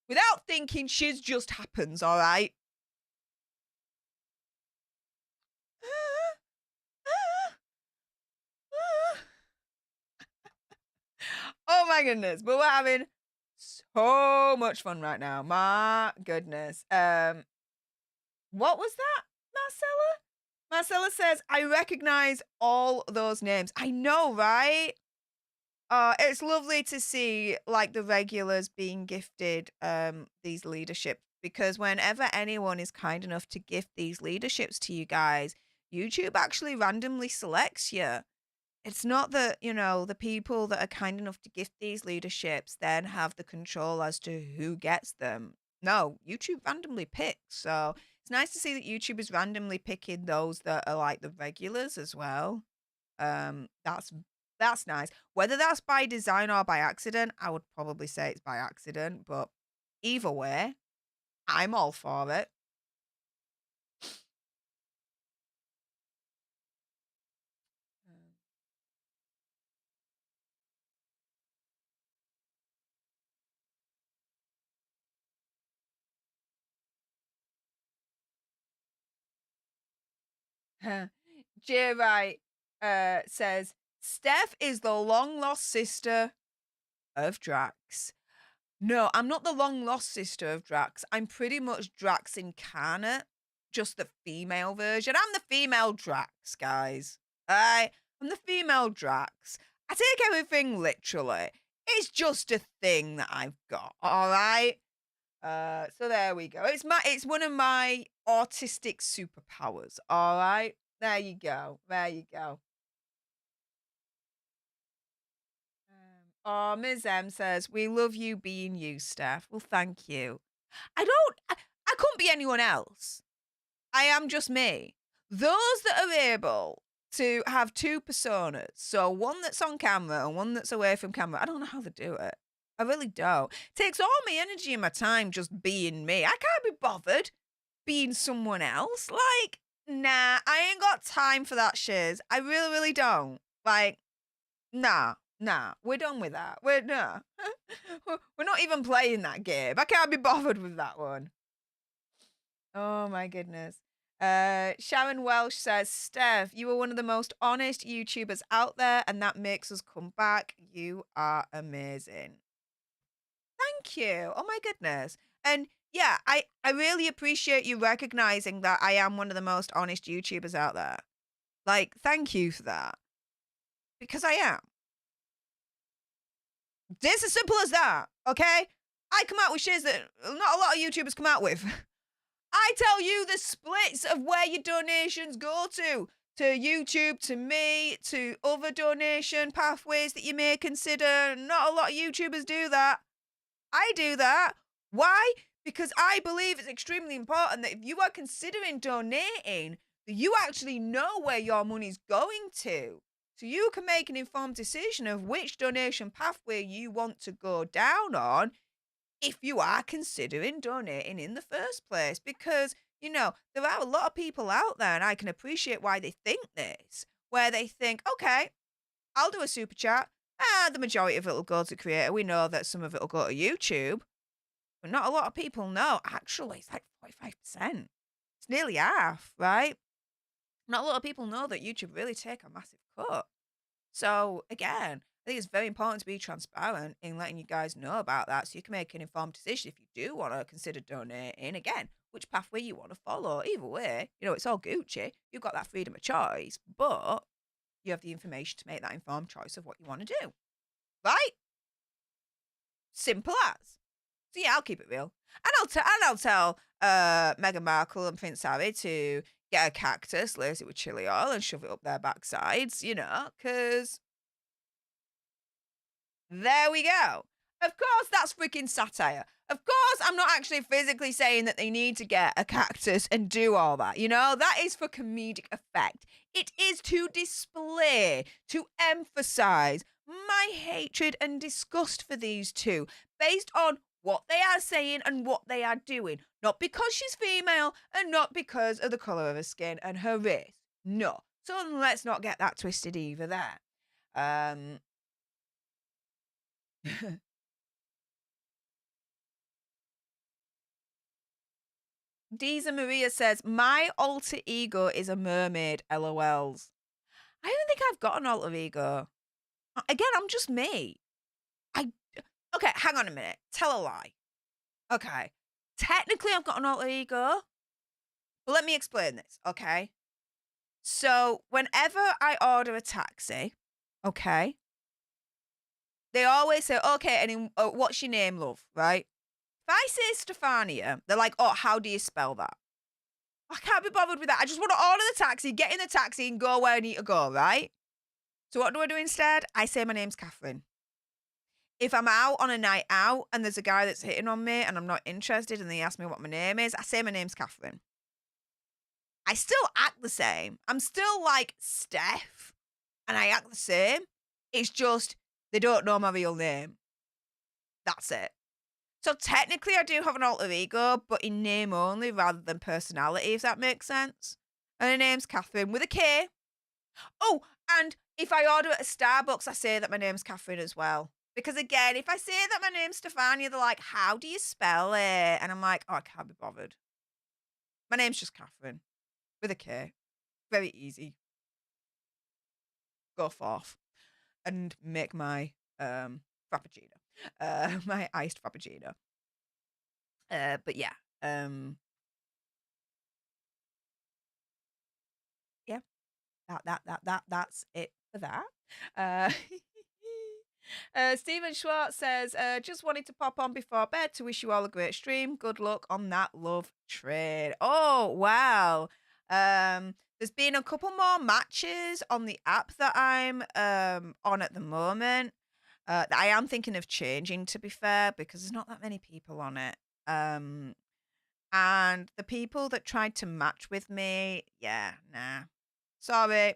without thinking, shiz just happens, all right? Oh my goodness, but we're having so much fun right now. My goodness. What was that, Marcella? Marcella says, I recognize all those names. I know, right? It's lovely to see like the regulars being gifted these leaderships, because whenever anyone is kind enough to gift these leaderships to you guys, YouTube actually randomly selects you. It's not that, you know, the people that are kind enough to gift these leaderships then have the control as to who gets them. No, YouTube randomly picks. So it's nice to see that YouTube is randomly picking those that are like the regulars as well. That's nice. Whether that's by design or by accident, I would probably say it's by accident, but either way, I'm all for it. J. Wright says, Steph is the long-lost sister of Drax. No, I'm not the long-lost sister of Drax. I'm pretty much Drax incarnate, just the female version. I'm the female Drax, guys. I'm the female Drax. I take everything literally. It's just a thing that I've got, all right? So there we go. It's one of my autistic superpowers, all right? There you go. There you go. Oh, Ms. M says, we love you being you, Steph. Well, thank you. I couldn't be anyone else. I am just me. Those that are able to have two personas, so one that's on camera and one that's away from camera, I don't know how they do it. I really don't. It takes all my energy and my time just being me. I can't be bothered being someone else. Like, nah, I ain't got time for that shiz. I really, really don't. Like, nah, we're done with that. We're not even playing that game. I can't be bothered with that one. Oh my goodness. Sharon Welsh says, Steph, you are one of the most honest YouTubers out there, and that makes us come back. You are amazing. Thank you. Oh my goodness. And yeah, I really appreciate you recognizing that I am one of the most honest YouTubers out there. Like, thank you for that. Because I am. It's as simple as that, okay? I come out with shiz that not a lot of YouTubers come out with. I tell you the splits of where your donations go to YouTube, to me, to other donation pathways that you may consider. Not a lot of YouTubers do that. I do that. Why? Because I believe it's extremely important that if you are considering donating, that you actually know where your money's going to. So you can make an informed decision of which donation pathway you want to go down on if you are considering donating in the first place. Because, there are a lot of people out there, and I can appreciate why they think this, where they think, okay, I'll do a super chat. The majority of it will go to creator. We know that some of it will go to YouTube. But not a lot of people know. Actually, it's like 45%. It's nearly half, right? Not a lot of people know that YouTube really take a massive cut. So, again, I think it's very important to be transparent in letting you guys know about that so you can make an informed decision if you do want to consider donating. Again, which pathway you want to follow. Either way, it's all Gucci. You've got that freedom of choice, but you have the information to make that informed choice of what you want to do. Right? Simple as. So yeah, I'll keep it real. And I'll tell Meghan Markle and Prince Harry to get a cactus, lace it with chili oil, and shove it up their backsides, because there we go. Of course, that's freaking satire. Of course, I'm not actually physically saying that they need to get a cactus and do all that. That is for comedic effect. It is to display, to emphasize my hatred and disgust for these two based on what they are saying and what they are doing. Not because she's female and not because of the colour of her skin and her race. No. So let's not get that twisted either there. Deeza Maria says, my alter ego is a mermaid, LOLs. I don't think I've got an alter ego. Again, I'm just me. Okay, hang on a minute. Tell a lie. Okay. Technically, I've got an alter ego. But let me explain this, okay? So, whenever I order a taxi, okay, they always say, okay, and what's your name, love, right? If I say Stefania, they're like, oh, how do you spell that? I can't be bothered with that. I just want to order the taxi, get in the taxi, and go where I need to go, right? So what do I do instead? I say my name's Catherine. If I'm out on a night out and there's a guy that's hitting on me and I'm not interested and they ask me what my name is, I say my name's Catherine. I still act the same. I'm still like Steph and I act the same. It's just they don't know my real name. That's it. So technically I do have an alter ego, but in name only rather than personality, if that makes sense. And her name's Catherine with a K. Oh, and if I order at a Starbucks, I say that my name's Catherine as well. Because again, if I say that my name's Stefania, they're like, how do you spell it? And I'm like, oh, I can't be bothered. My name's just Catherine with a K. Very easy. Go forth and make my frappuccino. My iced frappuccino. But yeah. Yeah. That's it for that. Stephen Schwartz says, just wanted to pop on before bed to wish you all a great stream. Good luck on that love trade. Oh, wow. There's been a couple more matches on the app that I'm on at the moment. That I am thinking of changing, to be fair, because there's not that many people on it. And the people that tried to match with me, yeah, nah. Sorry.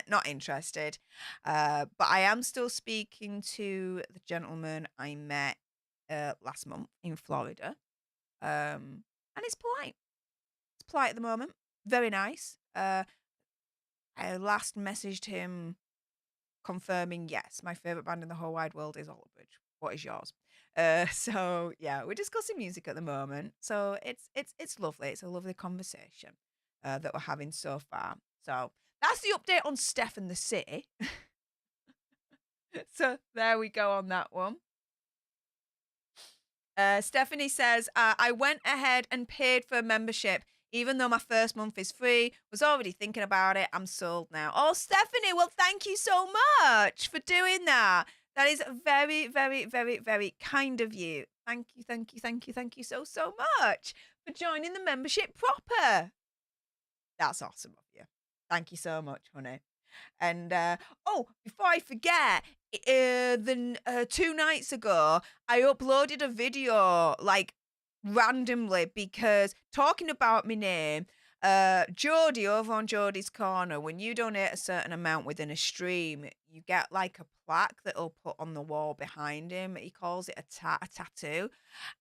Not interested. But I am still speaking to the gentleman I met last month in Florida. And it's polite. It's polite at the moment. Very nice. I last messaged him confirming, yes, my favourite band in the whole wide world is Alter Bridge. What is yours? So yeah, we're discussing music at the moment. So it's lovely. It's a lovely conversation that we're having so far. So that's the update on Stef and the City. So there we go on that one. Stephanie says, I went ahead and paid for a membership, even though my first month is free. Was already thinking about it. I'm sold now. Oh, Stephanie, well, thank you so much for doing that. That is very, very, very, very kind of you. Thank you, thank you, thank you, thank you so, so much for joining the membership proper. That's awesome of you. Thank you so much, honey. And before I forget, 2 nights ago, I uploaded a video like randomly because talking about my name, Geordie over on Geordie's Corner, when you donate a certain amount within a stream, you get like a plaque that he'll put on the wall behind him. He calls it a tattoo.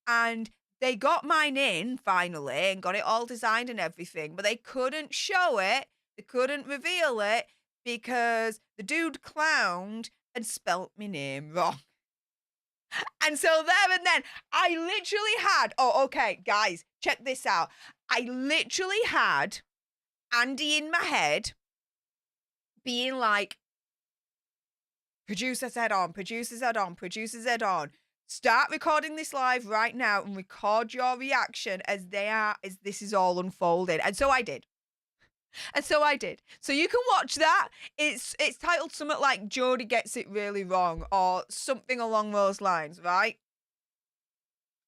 And they got mine in finally and got it all designed and everything, but they couldn't show it. They couldn't reveal it because the dude clowned and spelt my name wrong. And so there and then, I literally had, oh, okay, guys, check this out. I literally had Andy in my head being like, producer's head on, producer's head on, producer's head on. Start recording this live right now and record your reaction as this is all unfolding. And so I did. So you can watch that. It's titled something like Jodie Gets It Really Wrong or something along those lines, right?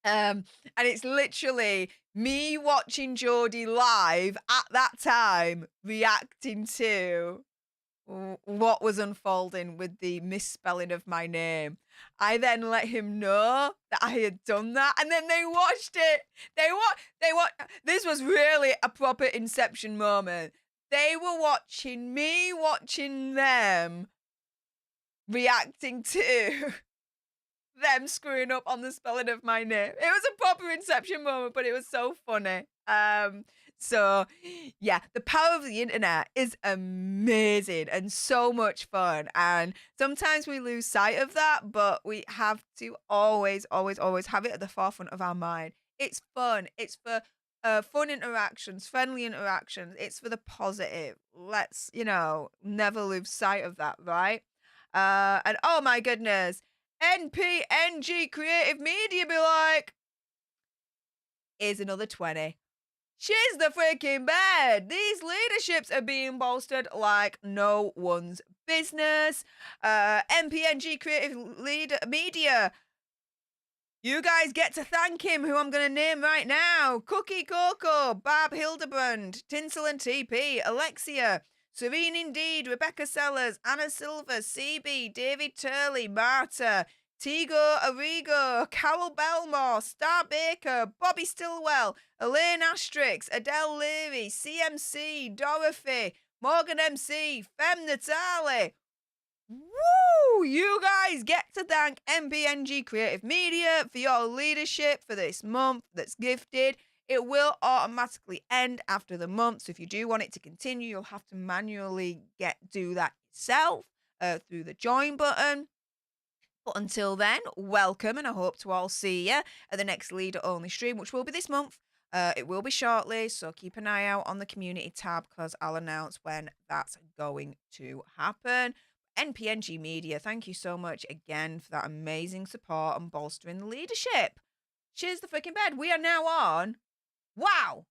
And it's literally me watching Jodie live at that time reacting to what was unfolding with the misspelling of my name. I then let him know that I had done that, and then they watched it. They watched. This was really a proper Inception moment. They were watching me watching them reacting to them screwing up on the spelling of my name. It was a proper Inception moment, but it was so funny. So yeah, the power of the internet is amazing and so much fun. And sometimes we lose sight of that, but we have to always, always, always have it at the forefront of our mind. It's fun. It's for fun interactions, friendly interactions. It's for the positive. Let's, never lose sight of that, right? And oh my goodness, NPNG Creative Media be like, here's another 20. She's the freaking bed. These leaderships are being bolstered like no one's business. NPNG Creative Media. You guys get to thank him, who I'm going to name right now. Cookie Coco, Barb Hildebrand, Tinsel and TP, Alexia, Serene Indeed, Rebecca Sellers, Anna Silver, CB, David Turley, Marta, Tigo Arrigo, Carol Belmore, Star Baker, Bobby Stillwell, Elaine Asterix, Adele Leary, CMC, Dorothy, Morgan MC, Fem Natali. Woo! You guys get to thank MPNG Creative Media for your leadership for this month that's gifted. It will automatically end after the month, so if you do want it to continue, you'll have to manually do that yourself through the join button. But until then, welcome, and I hope to all see you at the next leader-only stream, which will be this month. It will be shortly, so keep an eye out on the community tab because I'll announce when that's going to happen. NPNG Media, thank you so much again for that amazing support and bolstering the leadership. Cheers the freaking bed. We are now on, wow,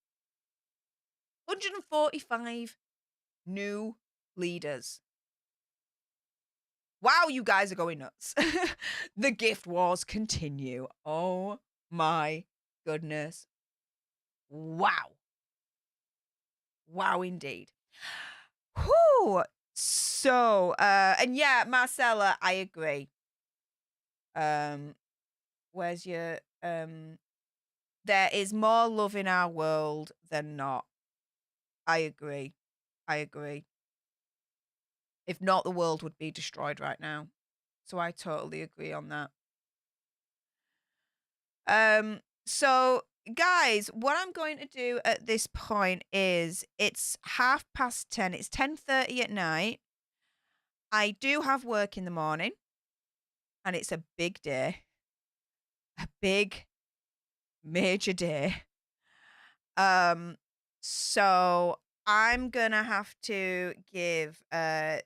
145 new leaders. Wow, you guys are going nuts. The gift wars continue. Oh my goodness. Wow. Wow, indeed. Whew. So, and yeah, Marcella, I agree. Where's your, there is more love in our world than not. I agree. If not, the world would be destroyed right now. So I totally agree on that. So guys, what I'm going to do at this point is it's 10:30. It's 10:30 at night. I do have work in the morning, and it's a big day. A big, major day. So I'm gonna have to give I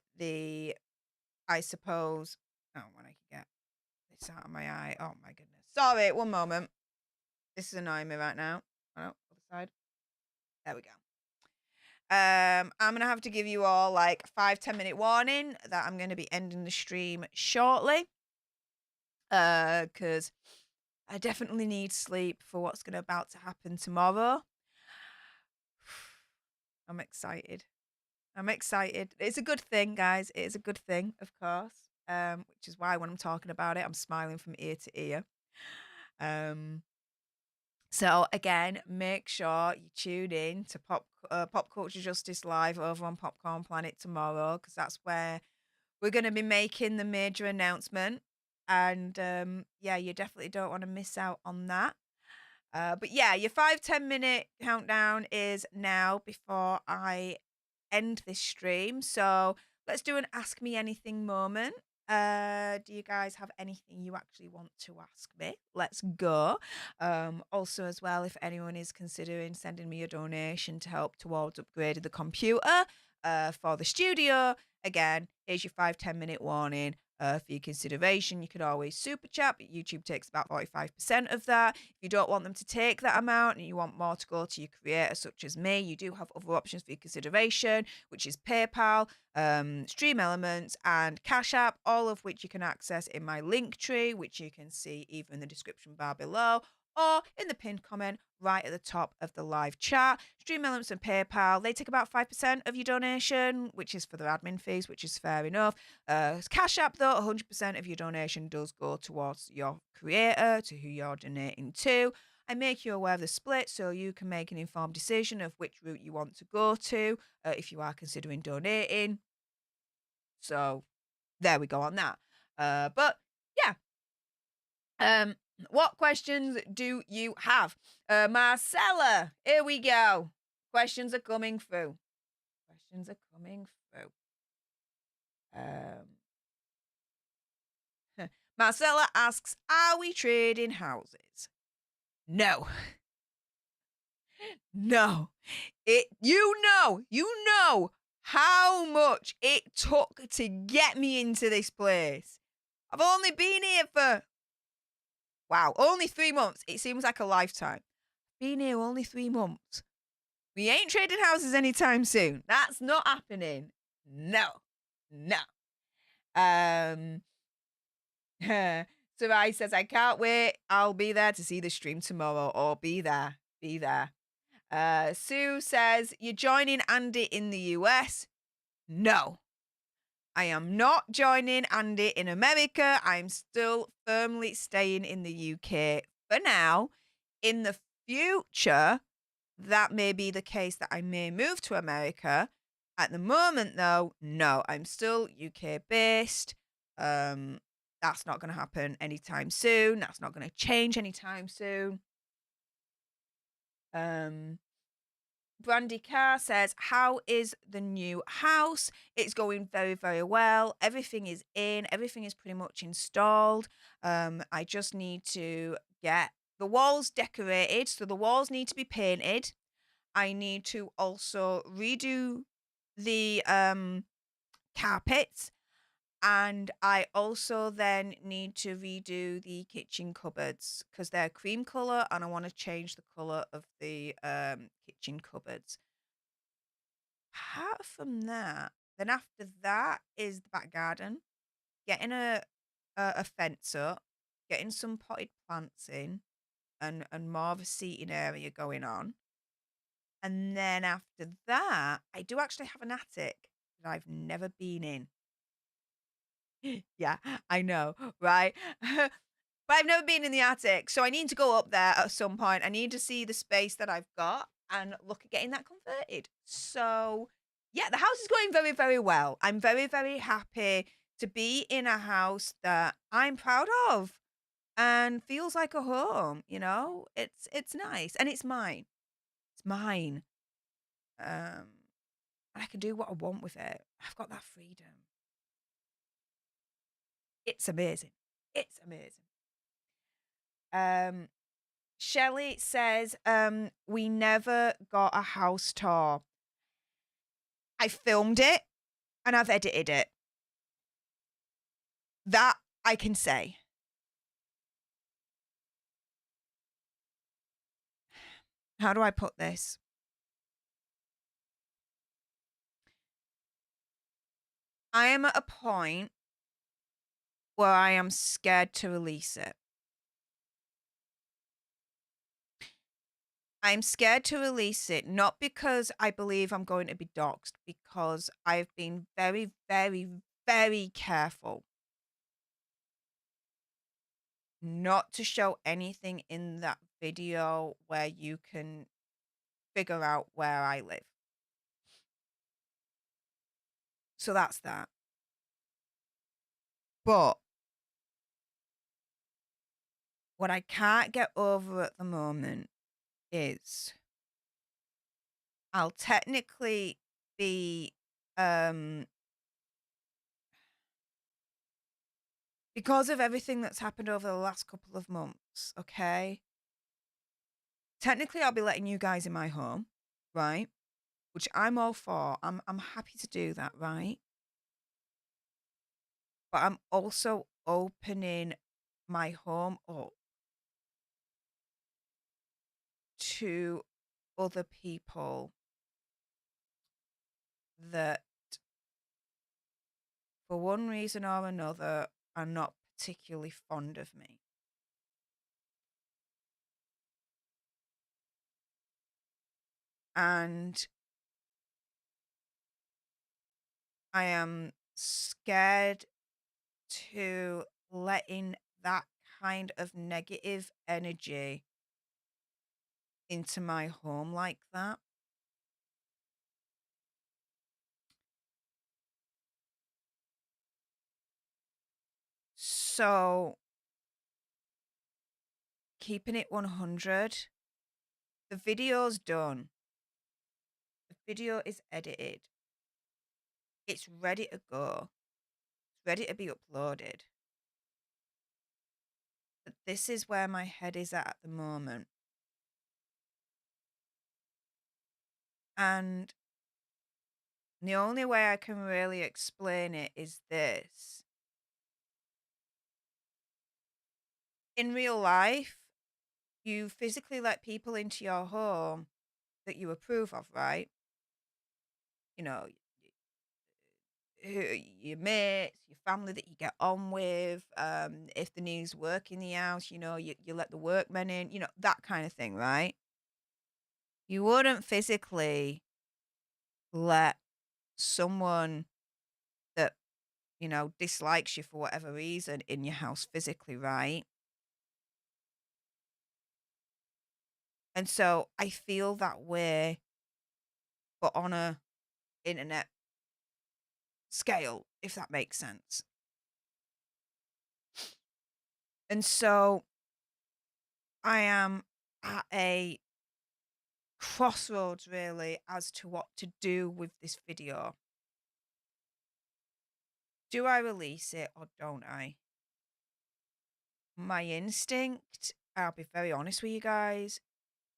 suppose, when I can get this out of my eye. Oh my goodness. Sorry, one moment. This is annoying me right now. Oh, other side. There we go. I'm gonna have to give you all like 5-10 minute warning that I'm gonna be ending the stream shortly. Because I definitely need sleep for what's about to happen tomorrow. I'm excited. It's a good thing, guys. It is a good thing, of course. Which is why when I'm talking about it, I'm smiling from ear to ear. So again, make sure you tune in to Pop Culture Justice Live over on Popcorn Planet tomorrow, because that's where we're going to be making the major announcement. And yeah, you definitely don't want to miss out on that. But yeah, your 5-10 minute countdown is now before I end this stream. So let's do an Ask Me Anything moment. Do you guys have anything you actually want to ask me? Let's go. Also, as well, if anyone is considering sending me a donation to help towards upgrading the computer for the studio, again, here's your 5-10 minute warning. For your consideration, you could always super chat, but YouTube takes about 45% of that. If you don't want them to take that amount and you want more to go to your creator, such as me, you do have other options for your consideration, which is PayPal, Stream Elements, and Cash App, all of which you can access in my link tree, which you can see either in the description bar below or in the pinned comment right at the top of the live chat. Stream Elements and PayPal, they take about 5% of your donation, which is for their admin fees, which is fair enough. Cash App, though, 100% of your donation does go towards your creator, to who you're donating to. I make you aware of the split so you can make an informed decision of which route you want to go to if you are considering donating. So there we go on that. But yeah. What questions do you have? Marcella, here we go. Questions are coming through. Questions are coming through. Marcella asks, are we trading houses? No. No. You know how much it took to get me into this place. I've only been here for, wow, only 3 months. It seems like a lifetime. Been here only 3 months. We ain't trading houses anytime soon. That's not happening. No. Sarai says, I can't wait. I'll be there to see the stream tomorrow. Or be there. Sue says, you're joining Andy in the US? No. I am not joining Andy in America. I'm still firmly staying in the UK for now. In the future, that may be the case that I may move to America. At the moment, though, no, I'm still UK based. That's not going to happen anytime soon. That's not going to change anytime soon. Brandy Carr says, how is the new house? It's going very, very well. Everything is in. Everything is pretty much installed. I just need to get the walls decorated. So the walls need to be painted. I need to also redo the carpets. And I also then need to redo the kitchen cupboards because they're cream colour and I want to change the colour of the kitchen cupboards. Apart from that, then after that is the back garden, getting a fence up, getting some potted plants in and more of a seating area going on. And then after that, I do actually have an attic that I've never been in. Yeah, I know, right? But I've never been in the attic, so I need to go up there at some point. I need to see the space that I've got and look at getting that converted. So, yeah, the house is going very, very well. I'm very, very happy to be in a house that I'm proud of and feels like a home, you know? It's nice and it's mine. It's mine. And I can do what I want with it. I've got that freedom. It's amazing. It's amazing. Shelley says, we never got a house tour. I filmed it and I've edited it. That I can say. How do I put this? I am at a point where I am scared to release it. I'm scared to release it, not because I believe I'm going to be doxxed, because I've been very, very, very careful not to show anything in that video where you can figure out where I live. So that's that. But what I can't get over at the moment is I'll technically be because of everything that's happened over the last couple of months, okay? Technically, I'll be letting you guys in my home, right? Which I'm all for. I'm happy to do that, right? But I'm also opening my home up to other people that, for one reason or another, are not particularly fond of me. And I am scared to letting that kind of negative energy into my home like that. So, keeping it 100, the video's done. The video is edited. It's ready to go. It's ready to be uploaded. But this is where my head is at the moment. And the only way I can really explain it is this. In real life, you physically let people into your home that you approve of, right? You know, your mates, your family that you get on with. If there needs work in the house, you let the workmen in, that kind of thing, right? You wouldn't physically let someone that, dislikes you for whatever reason in your house physically, right? And so I feel that way, but on a internet scale, if that makes sense. And so I am at a crossroads really as to what to do with this video. Do I release it or don't I? My instinct, I'll be very honest with you guys,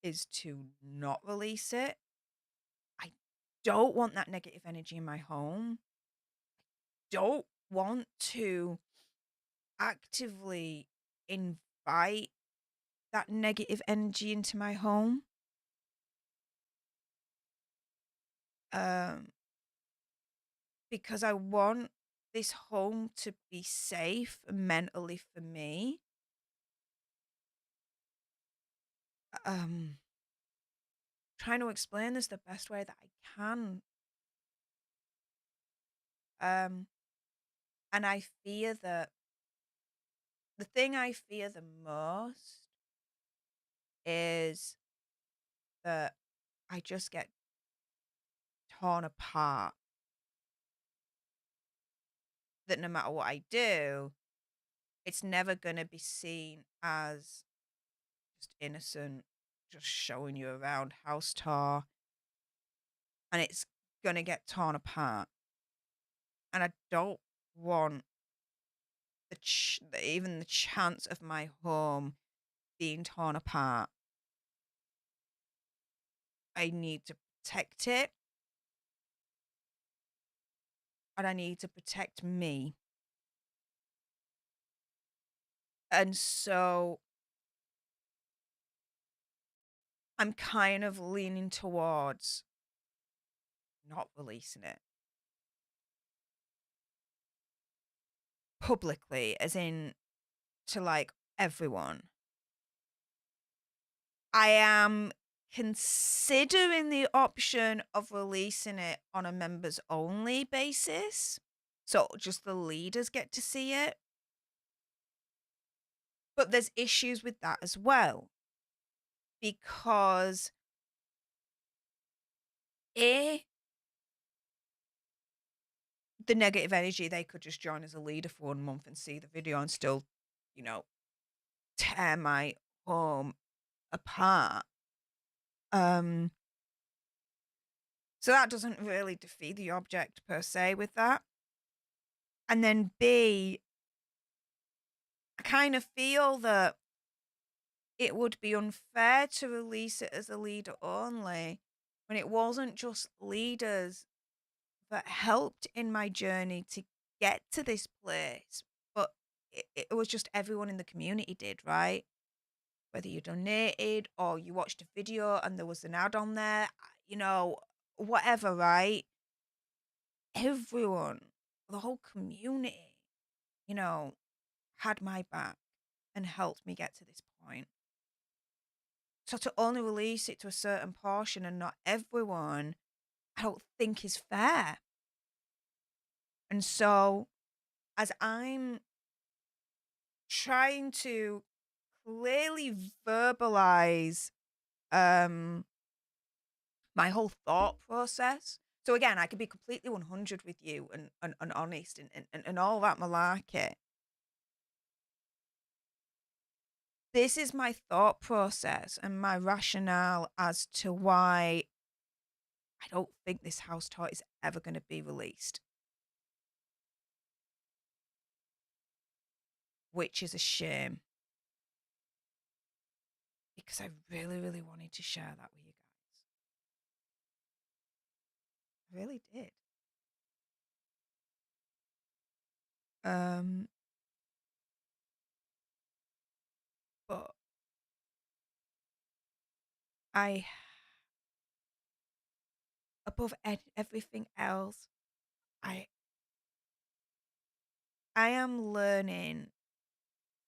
is to not release it. I don't want that negative energy in my home. Don't want to actively invite that negative energy into my home. Because I want this home to be safe mentally for me. Trying to explain this the best way that I can. And I fear that the thing I fear the most is that I just get torn apart. That no matter what I do, it's never going to be seen as just innocent, just showing you around house tour. And it's going to get torn apart. And I don't want even the chance of my home being torn apart. I need to protect it. And I need to protect me. And so I'm kind of leaning towards not releasing it publicly, as in to like everyone. I am considering the option of releasing it on a members only basis. So just the leaders get to see it. But there's issues with that as well. because A, the negative energy, they could just join as a leader for 1 month and see the video and still, you know, tear my home apart. Um, so that doesn't really defeat the object per se with that. And then B, I kind of feel that it would be unfair to release it as a leader only when it wasn't just leaders that helped in my journey to get to this place, but it was just everyone in the community did, right? Whether you donated or you watched a video and there was an ad on there, you know, whatever, right? Everyone, the whole community, you know, had my back and helped me get to this point. So to only release it to a certain portion and not everyone, I don't think is fair. And so as I'm trying to clearly verbalize my whole thought process. So again, I could be completely 100 with you and honest and all that malarkey. This is my thought process and my rationale as to why I don't think this house tour is ever going to be released. Which is a shame. Because I really, really wanted to share that with you guys. I really did. But I, above everything else, I am learning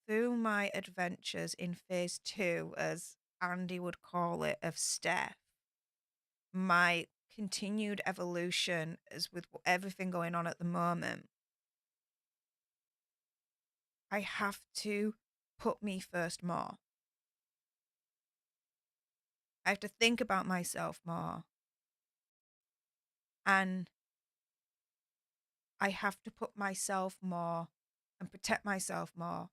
through my adventures in phase 2, as Andy would call it, of Steph, my continued evolution as with everything going on at the moment. I have to put me first more. I have to think about myself more. And I have to put myself more and protect myself more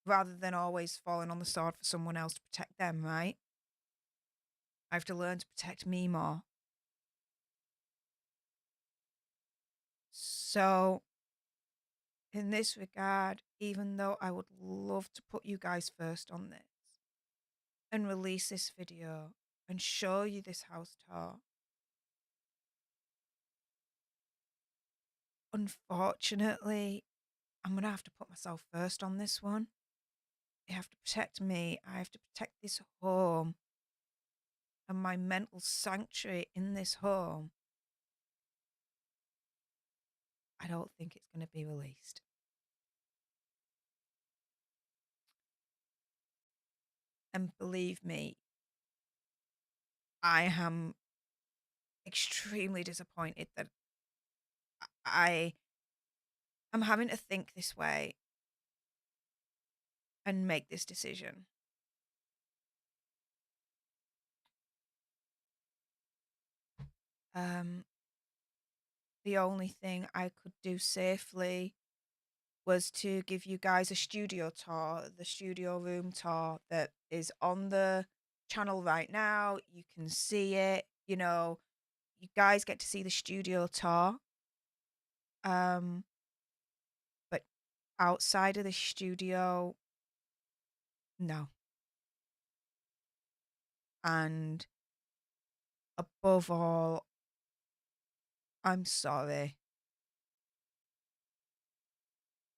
rather than always falling on the sword for someone else to protect them, right? I have to learn to protect me more. So, in this regard, even though I would love to put you guys first on this and release this video and show you this house tour, unfortunately, I'm going to have to put myself first on this one. I have to protect me. I have to protect this home and my mental sanctuary in this home. I don't think it's going to be released. And believe me, I am extremely disappointed that I am having to think this way and make this decision. The only thing I could do safely was to give you guys a studio tour, the studio room tour that is on the channel right now. You can see it, you know, you guys get to see the studio tour. But outside of the studio, no. And above all, I'm sorry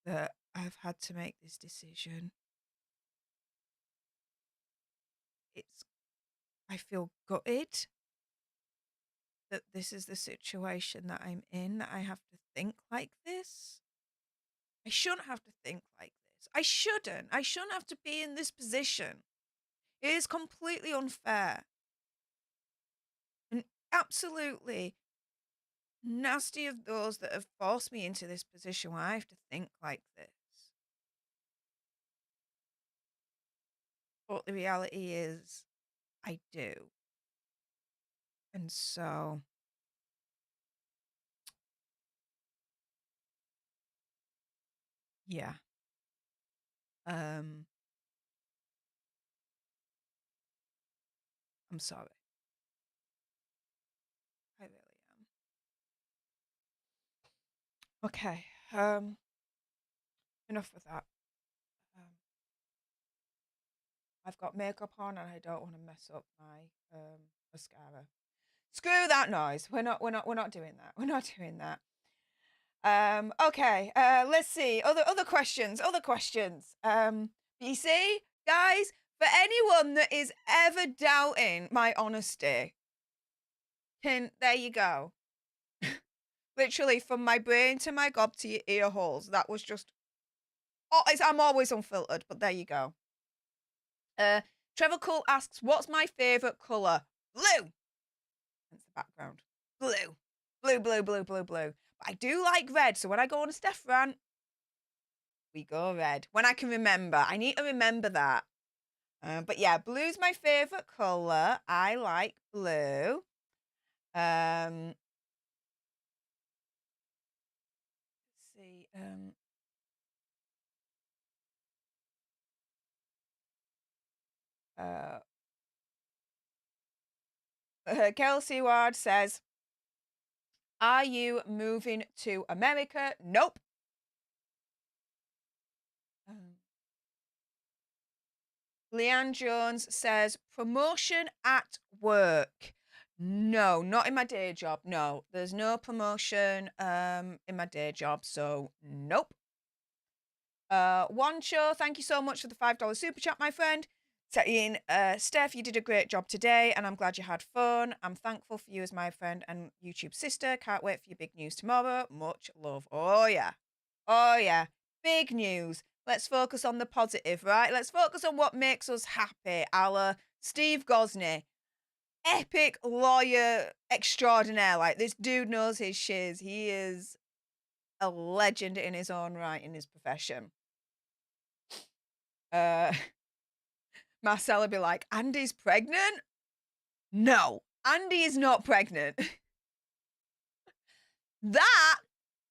that I've had to make this decision. I feel gutted that this is the situation that I'm in, that I have to think like this. I shouldn't have to think like this. I shouldn't. I shouldn't have to be in this position. It is completely unfair. And absolutely nasty of those that have forced me into this position where I have to think like this. But the reality is, I do. And so, yeah. I'm sorry. I really am. Okay. Enough with that. I've got makeup on and I don't want to mess up my mascara. Screw that noise. We're not doing that. We're not doing that. Okay. Let's see. Other questions. You see, guys, for anyone that is ever doubting my honesty, there you go. Literally from my brain to my gob to your ear holes. That was just. Oh, I'm always unfiltered, but there you go. Trevor Coult asks, "What's my favorite color?" Blue. That's the background. Blue. Blue. But I do like red, so when I go on a Stef rant, we go red. When I can remember. I need to remember that. But yeah, blue's my favorite color. I like blue. Let's see. Kelsey Ward says, "Are you moving to America?" Nope. Leanne Jones says, "Promotion at work." No, not in my day job. No, there's no promotion in my day job, so nope. One show, thank you so much for the $5 super chat, my friend. Saying, Steph, you did a great job today, and I'm glad you had fun. I'm thankful for you as my friend and YouTube sister. Can't wait for your big news tomorrow. Much love. Oh, yeah. Oh, yeah. Big news. Let's focus on the positive, right? Let's focus on what makes us happy. A Steve Gosney. Epic lawyer extraordinaire. Like, this dude knows his shiz. He is a legend in his own right in his profession. Marcella be like, "Andy's pregnant?" No, Andy is not pregnant. That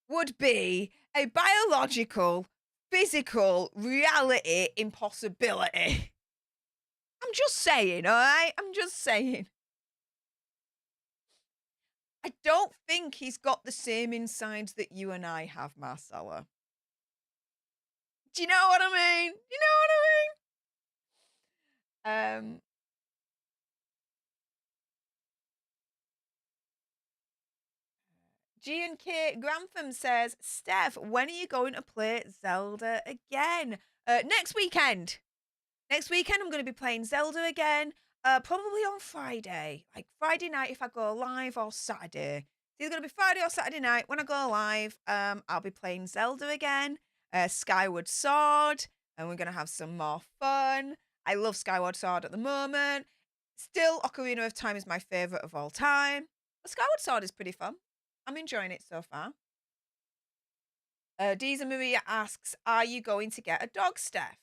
would be a biological, physical reality impossibility. I'm just saying, all right? I'm just saying. I don't think he's got the same insides that you and I have, Marcella. Do you know what I mean? You know what I mean? G&K Grantham says, "Steph, when are you going to play Zelda again?" Next weekend. Next weekend, I'm going to be playing Zelda again. Probably on Friday. Like Friday night if I go live, or Saturday. It's either going to be Friday or Saturday night. When I go live, I'll be playing Zelda again. Skyward Sword. And we're going to have some more fun. I love Skyward Sword at the moment. Still, Ocarina of Time is my favourite of all time. But Skyward Sword is pretty fun. I'm enjoying it so far. Deezer Maria asks, "Are you going to get a dog, Steph?"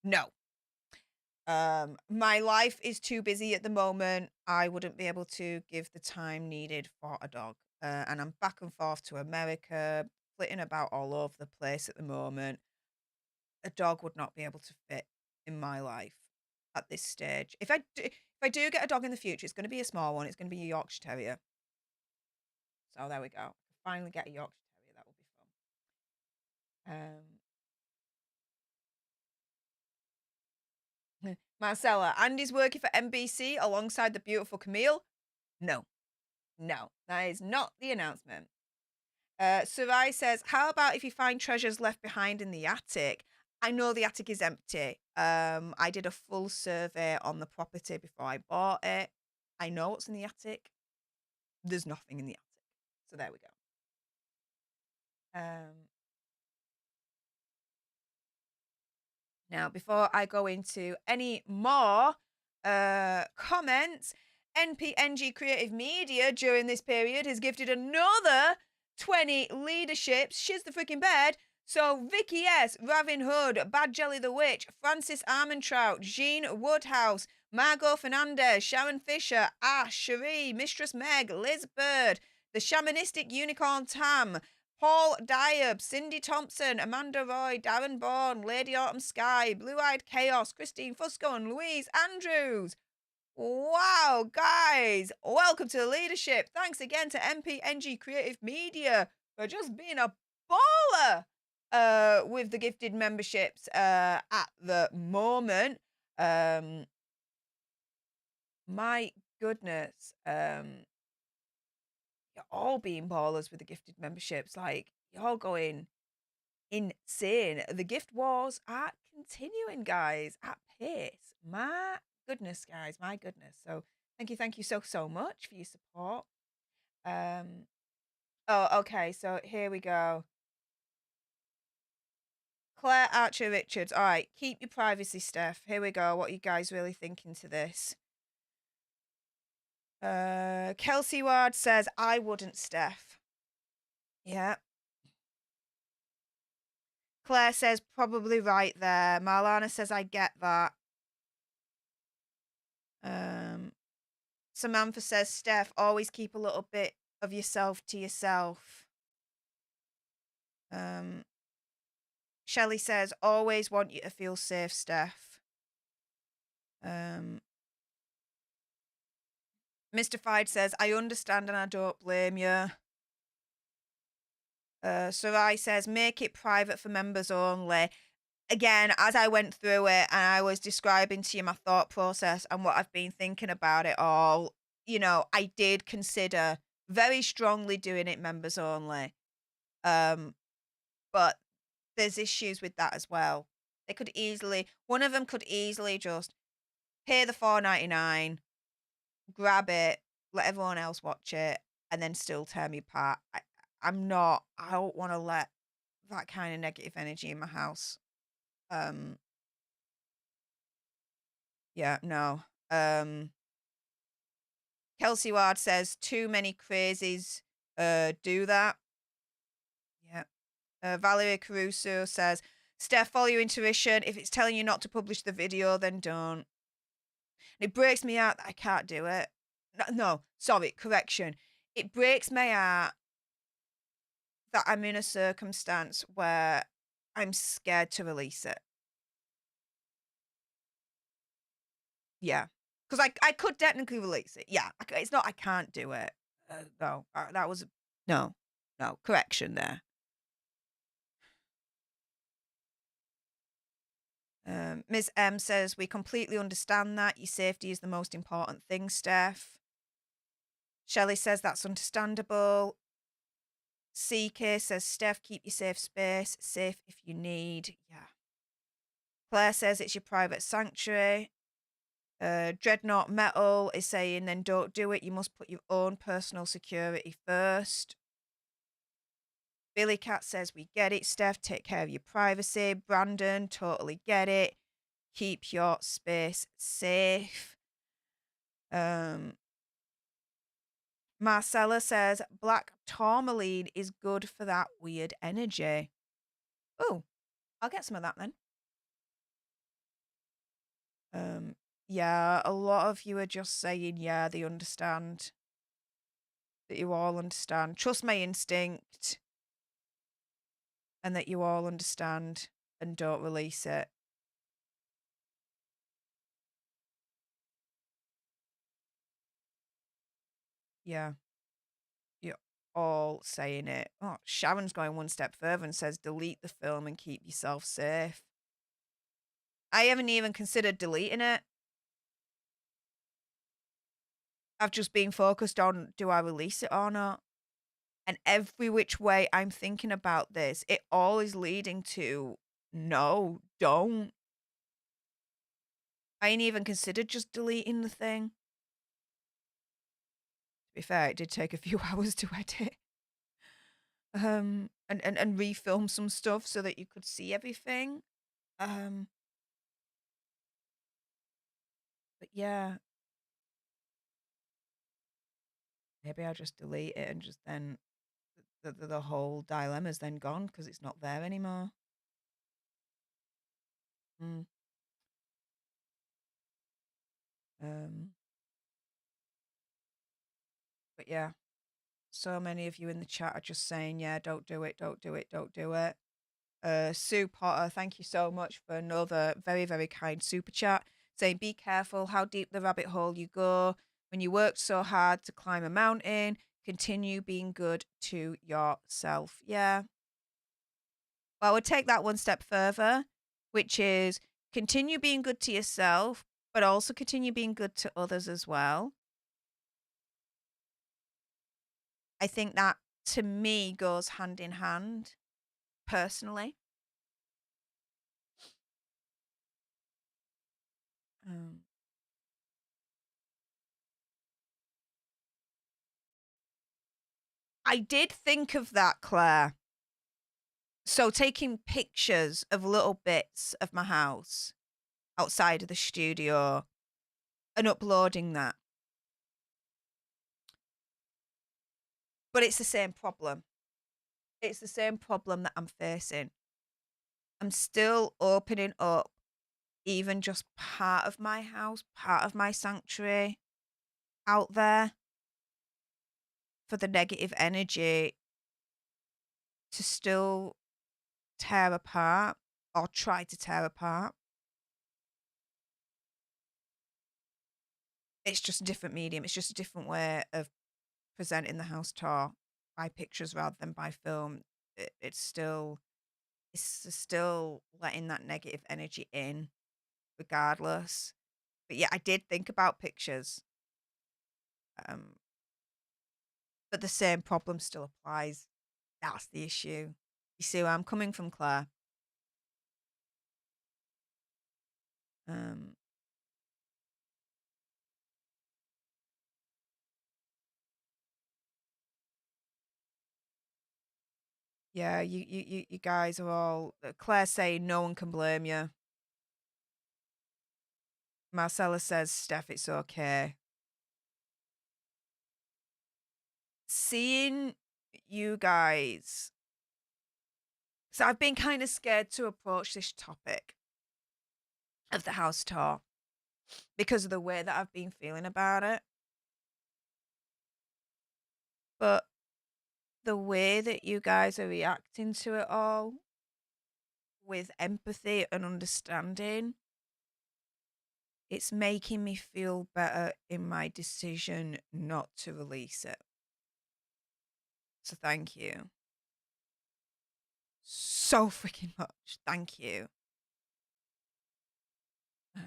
No. My life is too busy at the moment. I wouldn't be able to give the time needed for a dog. And I'm back and forth to America, flitting about all over the place at the moment. A dog would not be able to fit in my life at this stage. If I do get a dog in the future, it's going to be a small one. It's going to be a Yorkshire Terrier. So there we go. Finally get a Yorkshire Terrier. That will be fun. Marcella, Andy's working for NBC alongside the beautiful Camille. No, that is not the announcement. Sarai says, "How about if you find treasures left behind in the attic?" I know the attic is empty. I did a full survey on the property before I bought it. I know what's in the attic. There's nothing in the attic. So there we go. Now, before I go into any more comments, NPNG Creative Media during this period has gifted another 20 leaderships. Shiz the freaking bed. So Vicky S, Ravin Hood, Bad Jelly the Witch, Francis Armentrout, Jean Woodhouse, Margot Fernandez, Sharon Fisher, Ash, Cherie, Mistress Meg, Liz Bird, the Shamanistic Unicorn Tam, Paul Diab, Cindy Thompson, Amanda Roy, Darren Bourne, Lady Autumn Sky, Blue Eyed Chaos, Christine Fusco, and Louise Andrews. Wow, guys, welcome to the leadership. Thanks again to MPNG Creative Media for just being a baller with the gifted memberships at the moment. My goodness, you're all being ballers with the gifted memberships. Like, you're all going insane. The gift wars are continuing, guys, at pace. My goodness, guys, my goodness. So thank you so much for your support. Oh, okay, so here we go. Claire Archer Richards. All right, keep your privacy, Steph. Here we go. What are you guys really thinking to this? Kelsey Ward says, I wouldn't, Steph. Yeah. Claire says, probably right there. Marlana says, I get that. Samantha says, Steph, always keep a little bit of yourself to yourself. Shelley says, always want you to feel safe, Steph. Mystified says, I understand and I don't blame you. Sarai says, make it private for members only. Again, as I went through it and I was describing to you my thought process and what I've been thinking about it all, you know, I did consider very strongly doing it members only. But there's issues with that as well. One of them could easily just pay the $4.99, grab it, let everyone else watch it, and then still tear me apart. I don't want to let that kind of negative energy in my house. Yeah, no. Kelsey Ward says too many crazies do that. Yeah. Valerie Caruso says, Steph, follow your intuition. If it's telling you not to publish the video, then don't. And it breaks me out that I can't do it. No, sorry, correction. It breaks my heart that I'm in a circumstance where I'm scared to release it. Yeah. Because I could technically release it. Yeah. It's not I can't do it. No. That was... No. Correction there. Ms. M says, we completely understand that. Your safety is the most important thing, Steph. Shelley says, that's understandable. CK says, Steph, keep your safe space. Safe if you need. Yeah. Claire says, it's your private sanctuary. Dreadnought Metal is saying, then don't do it. You must put your own personal security first. Billy Cat says, we get it, Steph. Take care of your privacy. Brandon, totally get it. Keep your space safe. Marcella says, black tourmaline is good for that weird energy. Oh, I'll get some of that then. Yeah, a lot of you are just saying, yeah, they understand. That you all understand. Trust my instinct. And that you all understand and don't release it. Yeah. You're all saying it. Oh, Sharon's going one step further and says, delete the film and keep yourself safe. I haven't even considered deleting it. I've just been focused on, do I release it or not? And every which way I'm thinking about this, it all is leading to, no, don't. I ain't even considered just deleting the thing. To be fair, it did take a few hours to edit. And refilm some stuff so that you could see everything. But yeah. Maybe I'll just delete it and just then the whole dilemma's then gone because it's not there anymore. But yeah, so many of you in the chat are just saying, yeah, don't do it, don't do it, don't do it. Sue Potter, thank you so much for another very, very kind super chat, saying, be careful how deep the rabbit hole you go. When you worked so hard to climb a mountain, continue being good to yourself. Yeah. Well, I would take that one step further, which is continue being good to yourself, but also continue being good to others as well. I think that, to me, goes hand in hand, personally. I did think of that, Claire. So taking pictures of little bits of my house outside of the studio and uploading that. But it's the same problem. It's the same problem that I'm facing. I'm still opening up even just part of my house, part of my sanctuary out there for the negative energy to still tear apart or try to tear apart. It's just a different medium. It's just a different way of presenting the house tour by pictures rather than by film. It's still letting that negative energy in regardless. But yeah, I did think about pictures. But the same problem still applies. That's the issue. You see where I'm coming from, Claire? Yeah, you guys are all. Claire saying no one can blame you. Marcella says, Steph, it's okay. Seeing you guys. So I've been kind of scared to approach this topic of the house tour because of the way that I've been feeling about it. But the way that you guys are reacting to it all with empathy and understanding, it's making me feel better in my decision not to release it. So thank you. So freaking much. Thank you. I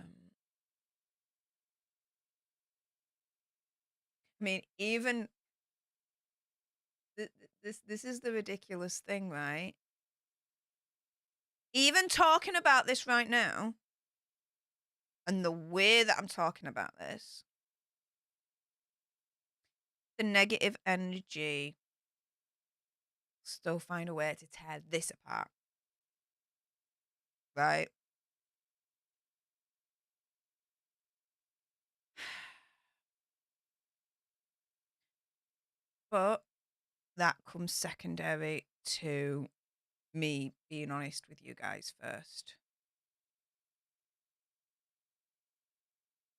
mean, even this is the ridiculous thing, right? Even talking about this right now, and the way that I'm talking about this, the negative energy still find a way to tear this apart, right? But that comes secondary to me being honest with you guys first.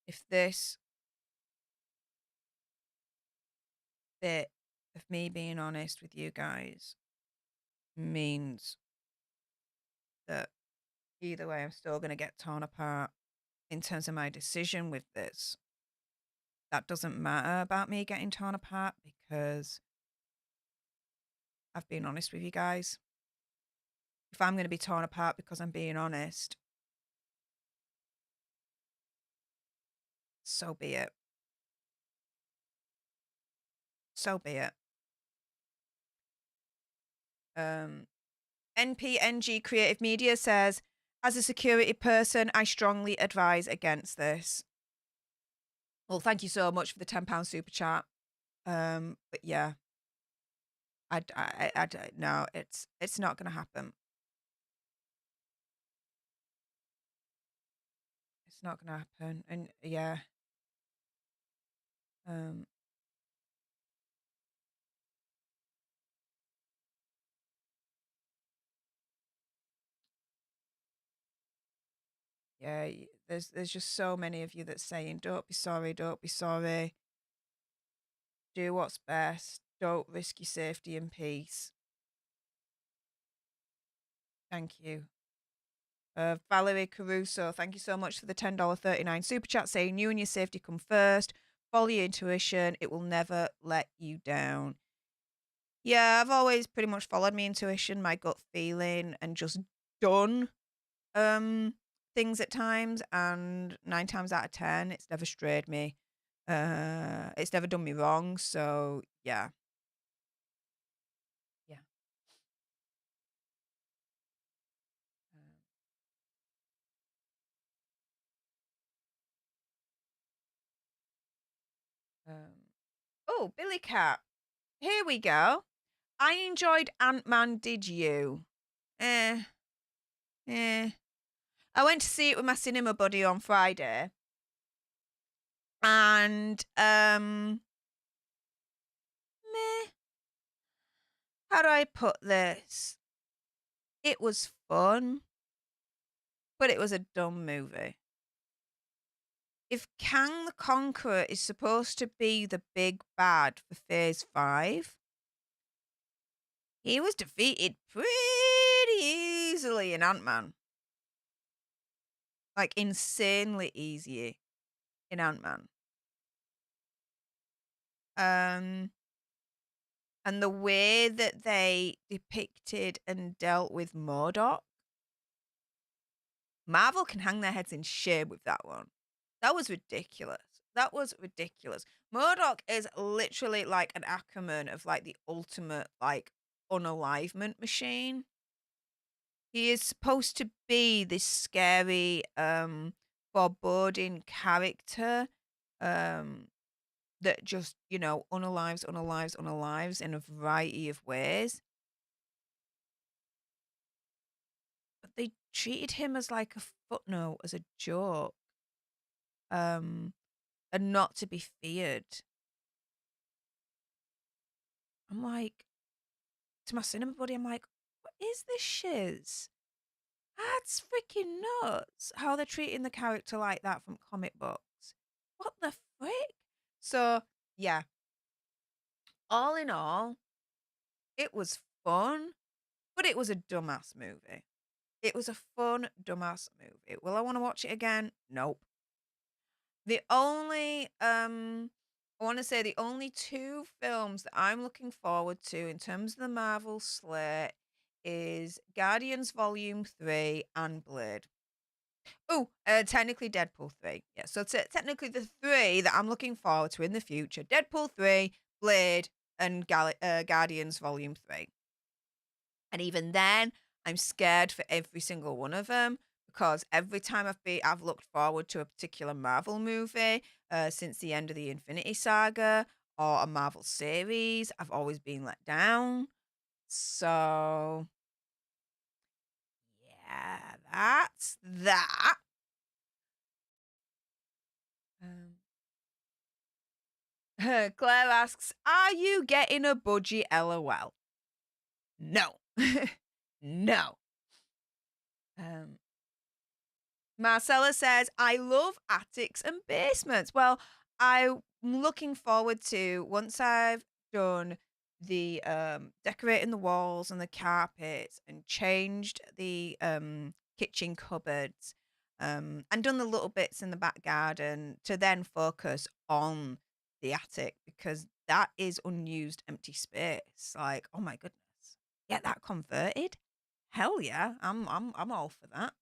If this bit of me being honest with you guys means that either way I'm still going to get torn apart in terms of my decision with this, that doesn't matter about me getting torn apart because I've been honest with you guys. If I'm going to be torn apart because I'm being honest, so be it. So be it. NPNG Creative Media says, as a security person, I strongly advise against this. Well, thank you so much for the £10 super chat. But yeah, I no, it's not going to happen. It's not going to happen. And yeah, yeah, There's just so many of you that's saying, don't be sorry, don't be sorry. Do what's best. Don't risk your safety and peace. Thank you. Valerie Caruso, thank you so much for the $10.39 super chat saying you and your safety come first. Follow your intuition. It will never let you down. Yeah, I've always pretty much followed my intuition, my gut feeling, and just done things at times. And 9 times out of 10, it's never strayed me. It's never done me wrong. So yeah. Yeah. Oh, Billy Cat. Here we go. I enjoyed Ant-Man, did you? Eh. I went to see it with my cinema buddy on Friday. And meh. How do I put this? It was fun, but it was a dumb movie. If Kang the Conqueror is supposed to be the big bad for Phase 5, he was defeated pretty easily in Ant-Man. Like, insanely easy in Ant-Man. And the way that they depicted and dealt with MODOK, Marvel can hang their heads in shame with that one. That was ridiculous. That was ridiculous. MODOK is literally like an Ackerman of like the ultimate like unalivement machine. He is supposed to be this scary, foreboding character, that just, unalives in a variety of ways. But they treated him as like a footnote, as a joke, and not to be feared. I'm like, to my cinema buddy, I'm like, what is this shiz? That's freaking nuts how they're treating the character like that from comic books. What the frick? So, yeah. All in all, it was fun, but it was a dumbass movie. It was a fun, dumbass movie. Will I want to watch it again? Nope. The only, I want to say the only 2 films that I'm looking forward to in terms of the Marvel slate is Guardians Volume 3 and Blade. Oh, technically Deadpool 3. Yeah, so technically the 3 that I'm looking forward to in the future, Deadpool 3, Blade, and Guardians Volume 3. And even then, I'm scared for every single one of them because every time I've looked forward to a particular Marvel movie since the end of the Infinity Saga or a Marvel series, I've always been let down. So, yeah, that's that. Claire asks, are you getting a budgie? LOL. No. No. Marcella says, I love attics and basements. Well, I'm looking forward to, once I've done the decorating the walls and the carpets and changed the kitchen cupboards and done the little bits in the back garden, to then focus on the attic, because that is unused empty space. Like, oh my goodness. Get that converted. Hell yeah. I'm all for that.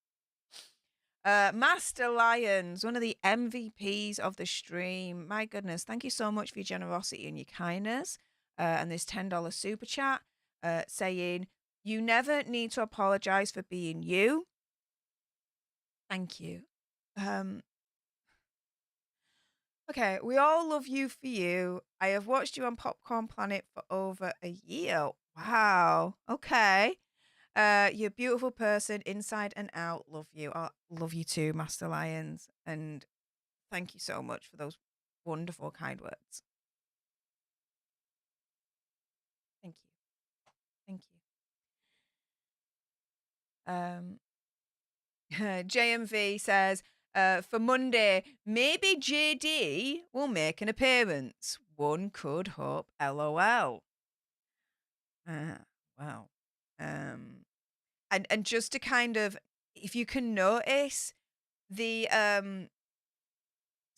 Master Lions, one of the MVPs of the stream. My goodness, thank you so much for your generosity and your kindness. And this $10 super chat saying, you never need to apologize for being you. Thank you. Okay, we all love you for you. I have watched you on Popcorn Planet for over a year. Wow. Okay. You're a beautiful person inside and out. Love you. I love you too, Master Lions. And thank you so much for those wonderful, kind words. Thank you. Thank you. JMV says, for Monday, maybe JD will make an appearance. One could hope. LOL. Wow. And just to kind of, if you can notice the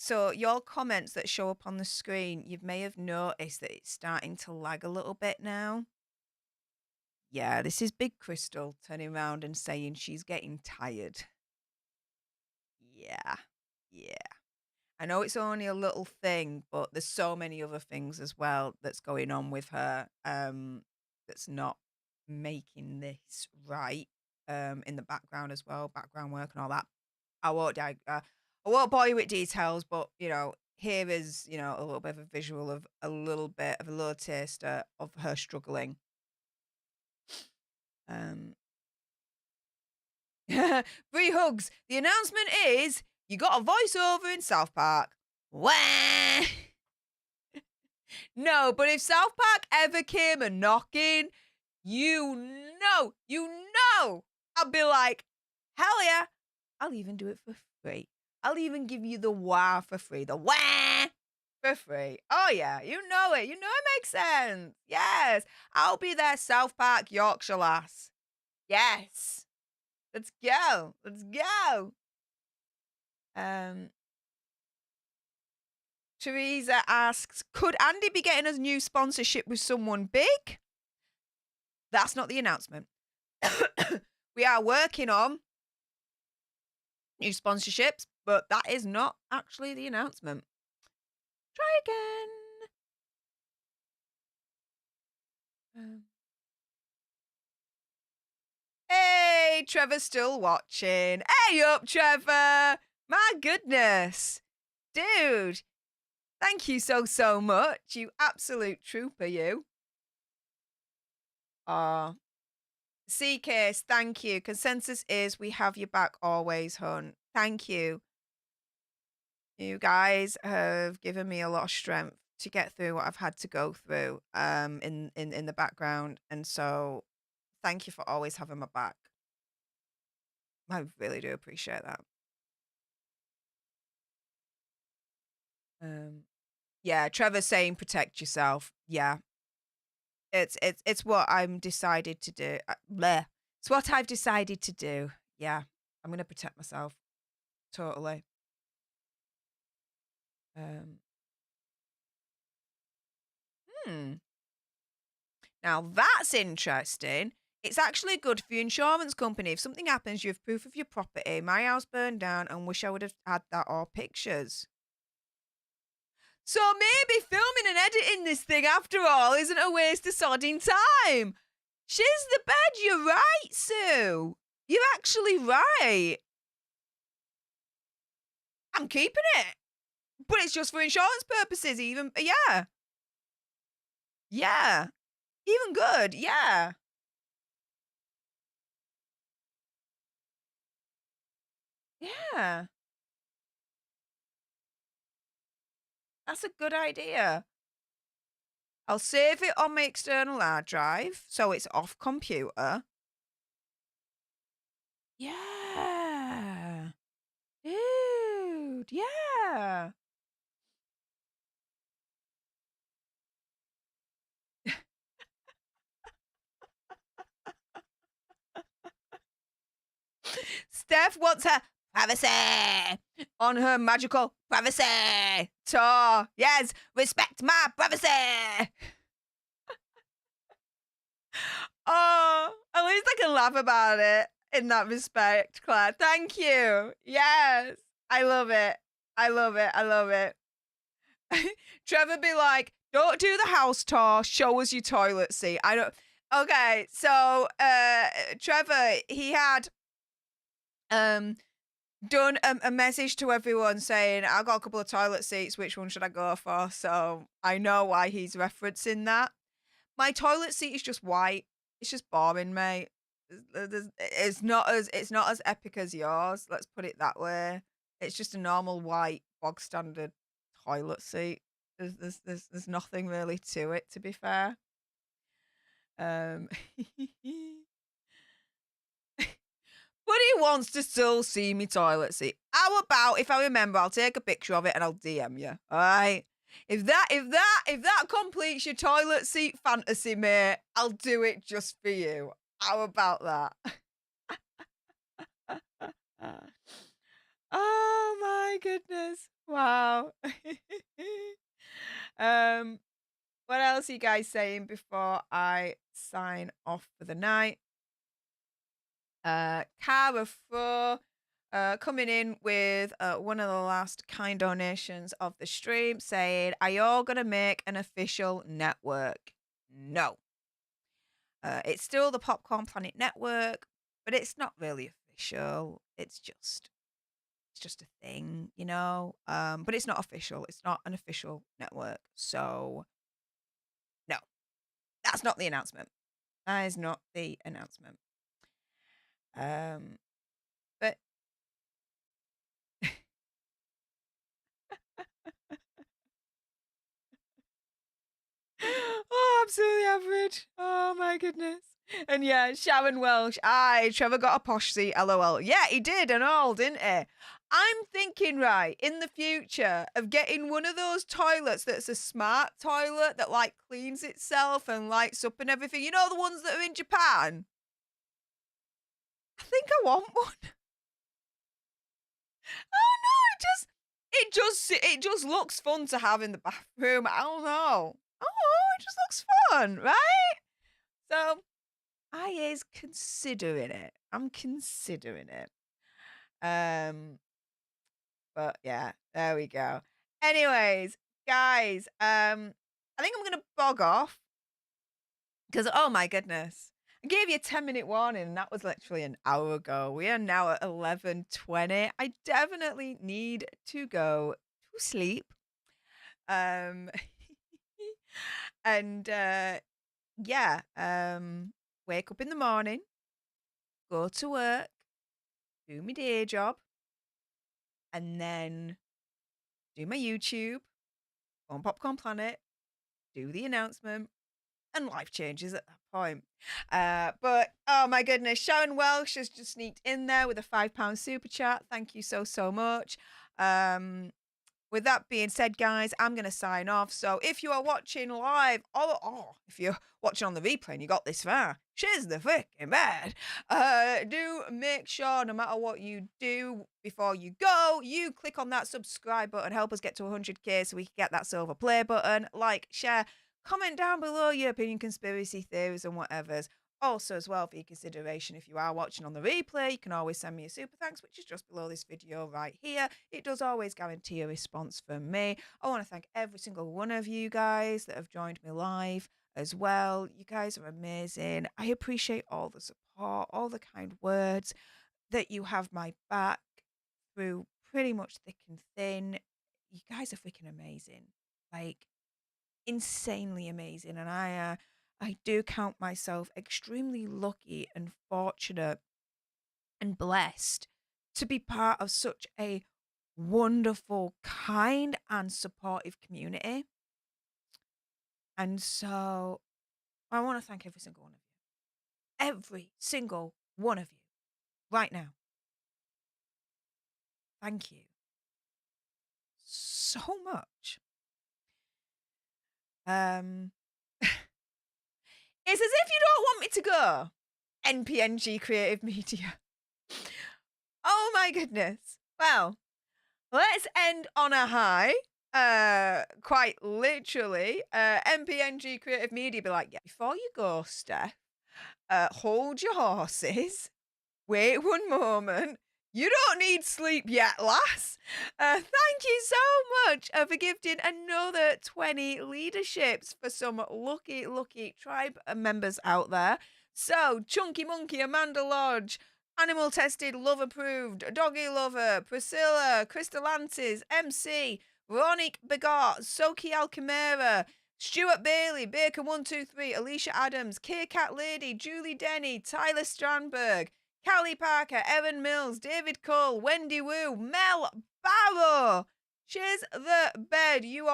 so your comments that show up on the screen, you may have noticed that it's starting to lag a little bit now. Yeah, this is Big Crystal turning around and saying she's getting tired. Yeah. Yeah. I know it's only a little thing, but there's so many other things as well that's going on with her that's not making this right in the background as well, background work and all that. I won't bore you with details, but here is a little bit of a visual of a little taster of her struggling. Free hugs. The announcement is you got a voiceover in South Park. Wah! No, but if South Park ever came a knocking, you know, I'll be like, hell yeah, I'll even do it for free. I'll even give you the wah for free, the wah for free. Oh yeah, you know it. You know it makes sense. Yes, I'll be there, South Park Yorkshire lass. Yes. Let's go. Let's go. Teresa asks, could Andy be getting a new sponsorship with someone big? That's not the announcement. We are working on new sponsorships, but that is not actually the announcement. Try again. Hey, Trevor's still watching. Hey up, Trevor. My goodness. Dude, thank you so much. You absolute trooper, you. C-Case, thank you. Consensus is we have your back always, hon. Thank you. You guys have given me a lot of strength to get through what I've had to go through in the background. And so thank you for always having my back. I really do appreciate that. Yeah, Trevor's saying protect yourself. Yeah. It's what I'm decided to do. Bleh. It's what I've decided to do. Yeah. I'm gonna protect myself. Totally. Now that's interesting. It's actually good for your insurance company. If something happens, you have proof of your property. My house burned down and wish I would have had that or pictures. So maybe filming and editing this thing after all isn't a waste of sodding time. Shiz the bed, you're right, Sue. You're actually right. I'm keeping it. But it's just for insurance purposes, even. Yeah. Yeah. Even good. Yeah. Yeah. That's a good idea. I'll save it on my external hard drive, so it's off computer. Yeah. Dude, yeah. Steph wants her privacy on her magical privacy tour. Yes, respect my privacy. Oh, at least I can laugh about it in that respect, Claire. Thank you. Yes, I love it. I love it. I love it. Trevor be like, don't do the house tour. Show us your toilet seat. I don't. Okay, so Trevor, he had done a message to everyone saying, I got a couple of toilet seats. Which one should I go for? So I know why he's referencing that. My toilet seat is just white. It's just boring, mate. It's not as epic as yours. Let's put it that way. It's just a normal white bog standard toilet seat. There's nothing really to it, to be fair. But wants to still see me toilet seat. How about if I remember, I'll take a picture of it and I'll DM you. All right. If that completes your toilet seat fantasy, mate, I'll do it just for you. How about that? Oh my goodness. Wow. What else are you guys saying before I sign off for the night? Cara Fur coming in with one of the last kind donations of the stream saying, are you all going to make an official network? No. It's still the Popcorn Planet Network, but it's not really official. It's just a thing, you know? But it's not official. It's not an official network. So, no. That's not the announcement. That is not the announcement. But oh, absolutely average. Oh my goodness. And yeah, Sharon Welsh. Aye, Trevor got a posh seat, lol. Yeah, he did and all, didn't he? I'm thinking, right, in the future of getting one of those toilets that's a smart toilet that like cleans itself and lights up and everything. You know the ones that are in Japan? I think I want one. Oh no, it just looks fun to have in the bathroom. I don't know. Oh, it just looks fun, right? So I is considering it. I'm considering it. But yeah, there we go. Anyways, guys, I think I'm gonna bog off because oh my goodness. I gave you a 10-minute warning, and that was literally an hour ago. We are now at 11:20. I definitely need to go to sleep. And yeah, wake up in the morning, go to work, do my day job, and then do my YouTube, go on Popcorn Planet, do the announcement, and life changes at that point. But oh my goodness, Sharon Welsh has just sneaked in there with a £5 super chat. Thank you so much. With that being said, guys, I'm going to sign off. So if you are watching live, or if you're watching on the replay and you got this far, shiz the freaking bed. Do make sure, no matter what you do before you go, you click on that subscribe button. Help us get to 100k so we can get that silver play button. Like, share, comment down below your opinion, conspiracy theories, and whatever's. Also, as well, for your consideration, if you are watching on the replay, you can always send me a super thanks, which is just below this video right here. It does always guarantee a response from me. I want to thank every single one of you guys that have joined me live as well. You guys are amazing. I appreciate all the support, all the kind words, that you have my back through pretty much thick and thin. You guys are freaking amazing. Like, insanely amazing. And I do count myself extremely lucky and fortunate and blessed to be part of such a wonderful, kind, and supportive community. And so I want to thank every single one of you. Every single one of you right now. Thank you so much. It's as if you don't want me to go. NPNG Creative Media. Oh my goodness. Well, let's end on a high. Quite literally. NPNG Creative Media be like, yeah, before you go, Steph, hold your horses. Wait one moment. You don't need sleep yet, lass. Thank you so much for gifting another 20 leaderships for some lucky tribe members out there. So, Chunky Monkey, Amanda Lodge, Animal Tested, Love Approved, Doggy Lover, Priscilla, Crystalantes, MC, Veronique Begot, Soki Alchimera, Stuart Bailey, Baker123, Alicia Adams, K-Cat Lady, Julie Denny, Tyler Strandberg, Callie Parker, Evan Mills, David Cole, Wendy Wu, Mel Barrow, Shiz the Bed. You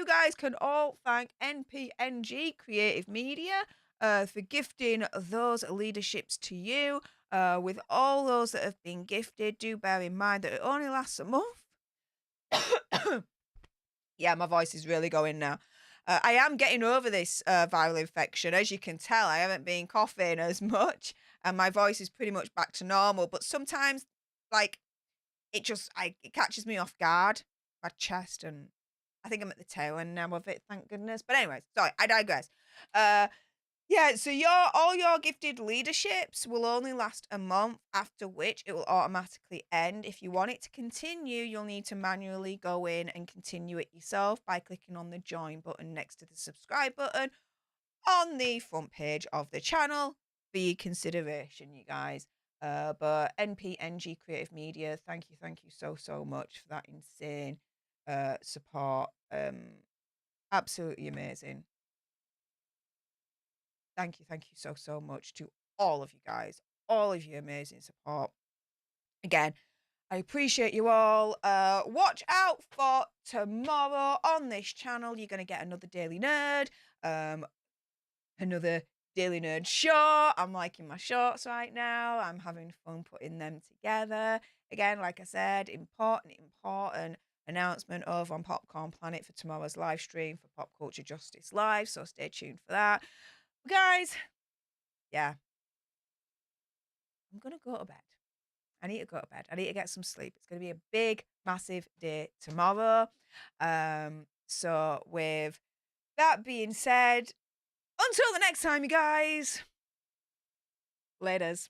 guys can all thank NPNG Creative Media for gifting those leaderships to you. With all those that have been gifted, do bear in mind that it only lasts a month. Yeah, my voice is really going now. I am getting over this viral infection. As you can tell, I haven't been coughing as much, and my voice is pretty much back to normal. But sometimes, like, it catches me off guard, my chest, and I think I'm at the tail end now of it, thank goodness. But anyways, sorry, I digress. Yeah, so all your gifted leaderships will only last a month, after which it will automatically end. If you want it to continue, you'll need to manually go in and continue it yourself by clicking on the join button next to the subscribe button on the front page of the channel for your consideration, you guys. But NPNG Creative Media, thank you so much for that insane support. Absolutely amazing. Thank you so much to all of you guys, all of your amazing support. Again, I appreciate you all. Watch out for tomorrow on this channel. You're going to get another Daily Nerd, another Daily Nerd short. I'm liking my shorts right now. I'm having fun putting them together. Again, like I said, important announcement over on Popcorn Planet for tomorrow's live stream for Pop Culture Justice Live. So stay tuned for that. But guys, yeah, I'm going to go to bed. I need to go to bed. I need to get some sleep. It's going to be a big, massive day tomorrow. So with that being said, until the next time, you guys, laters.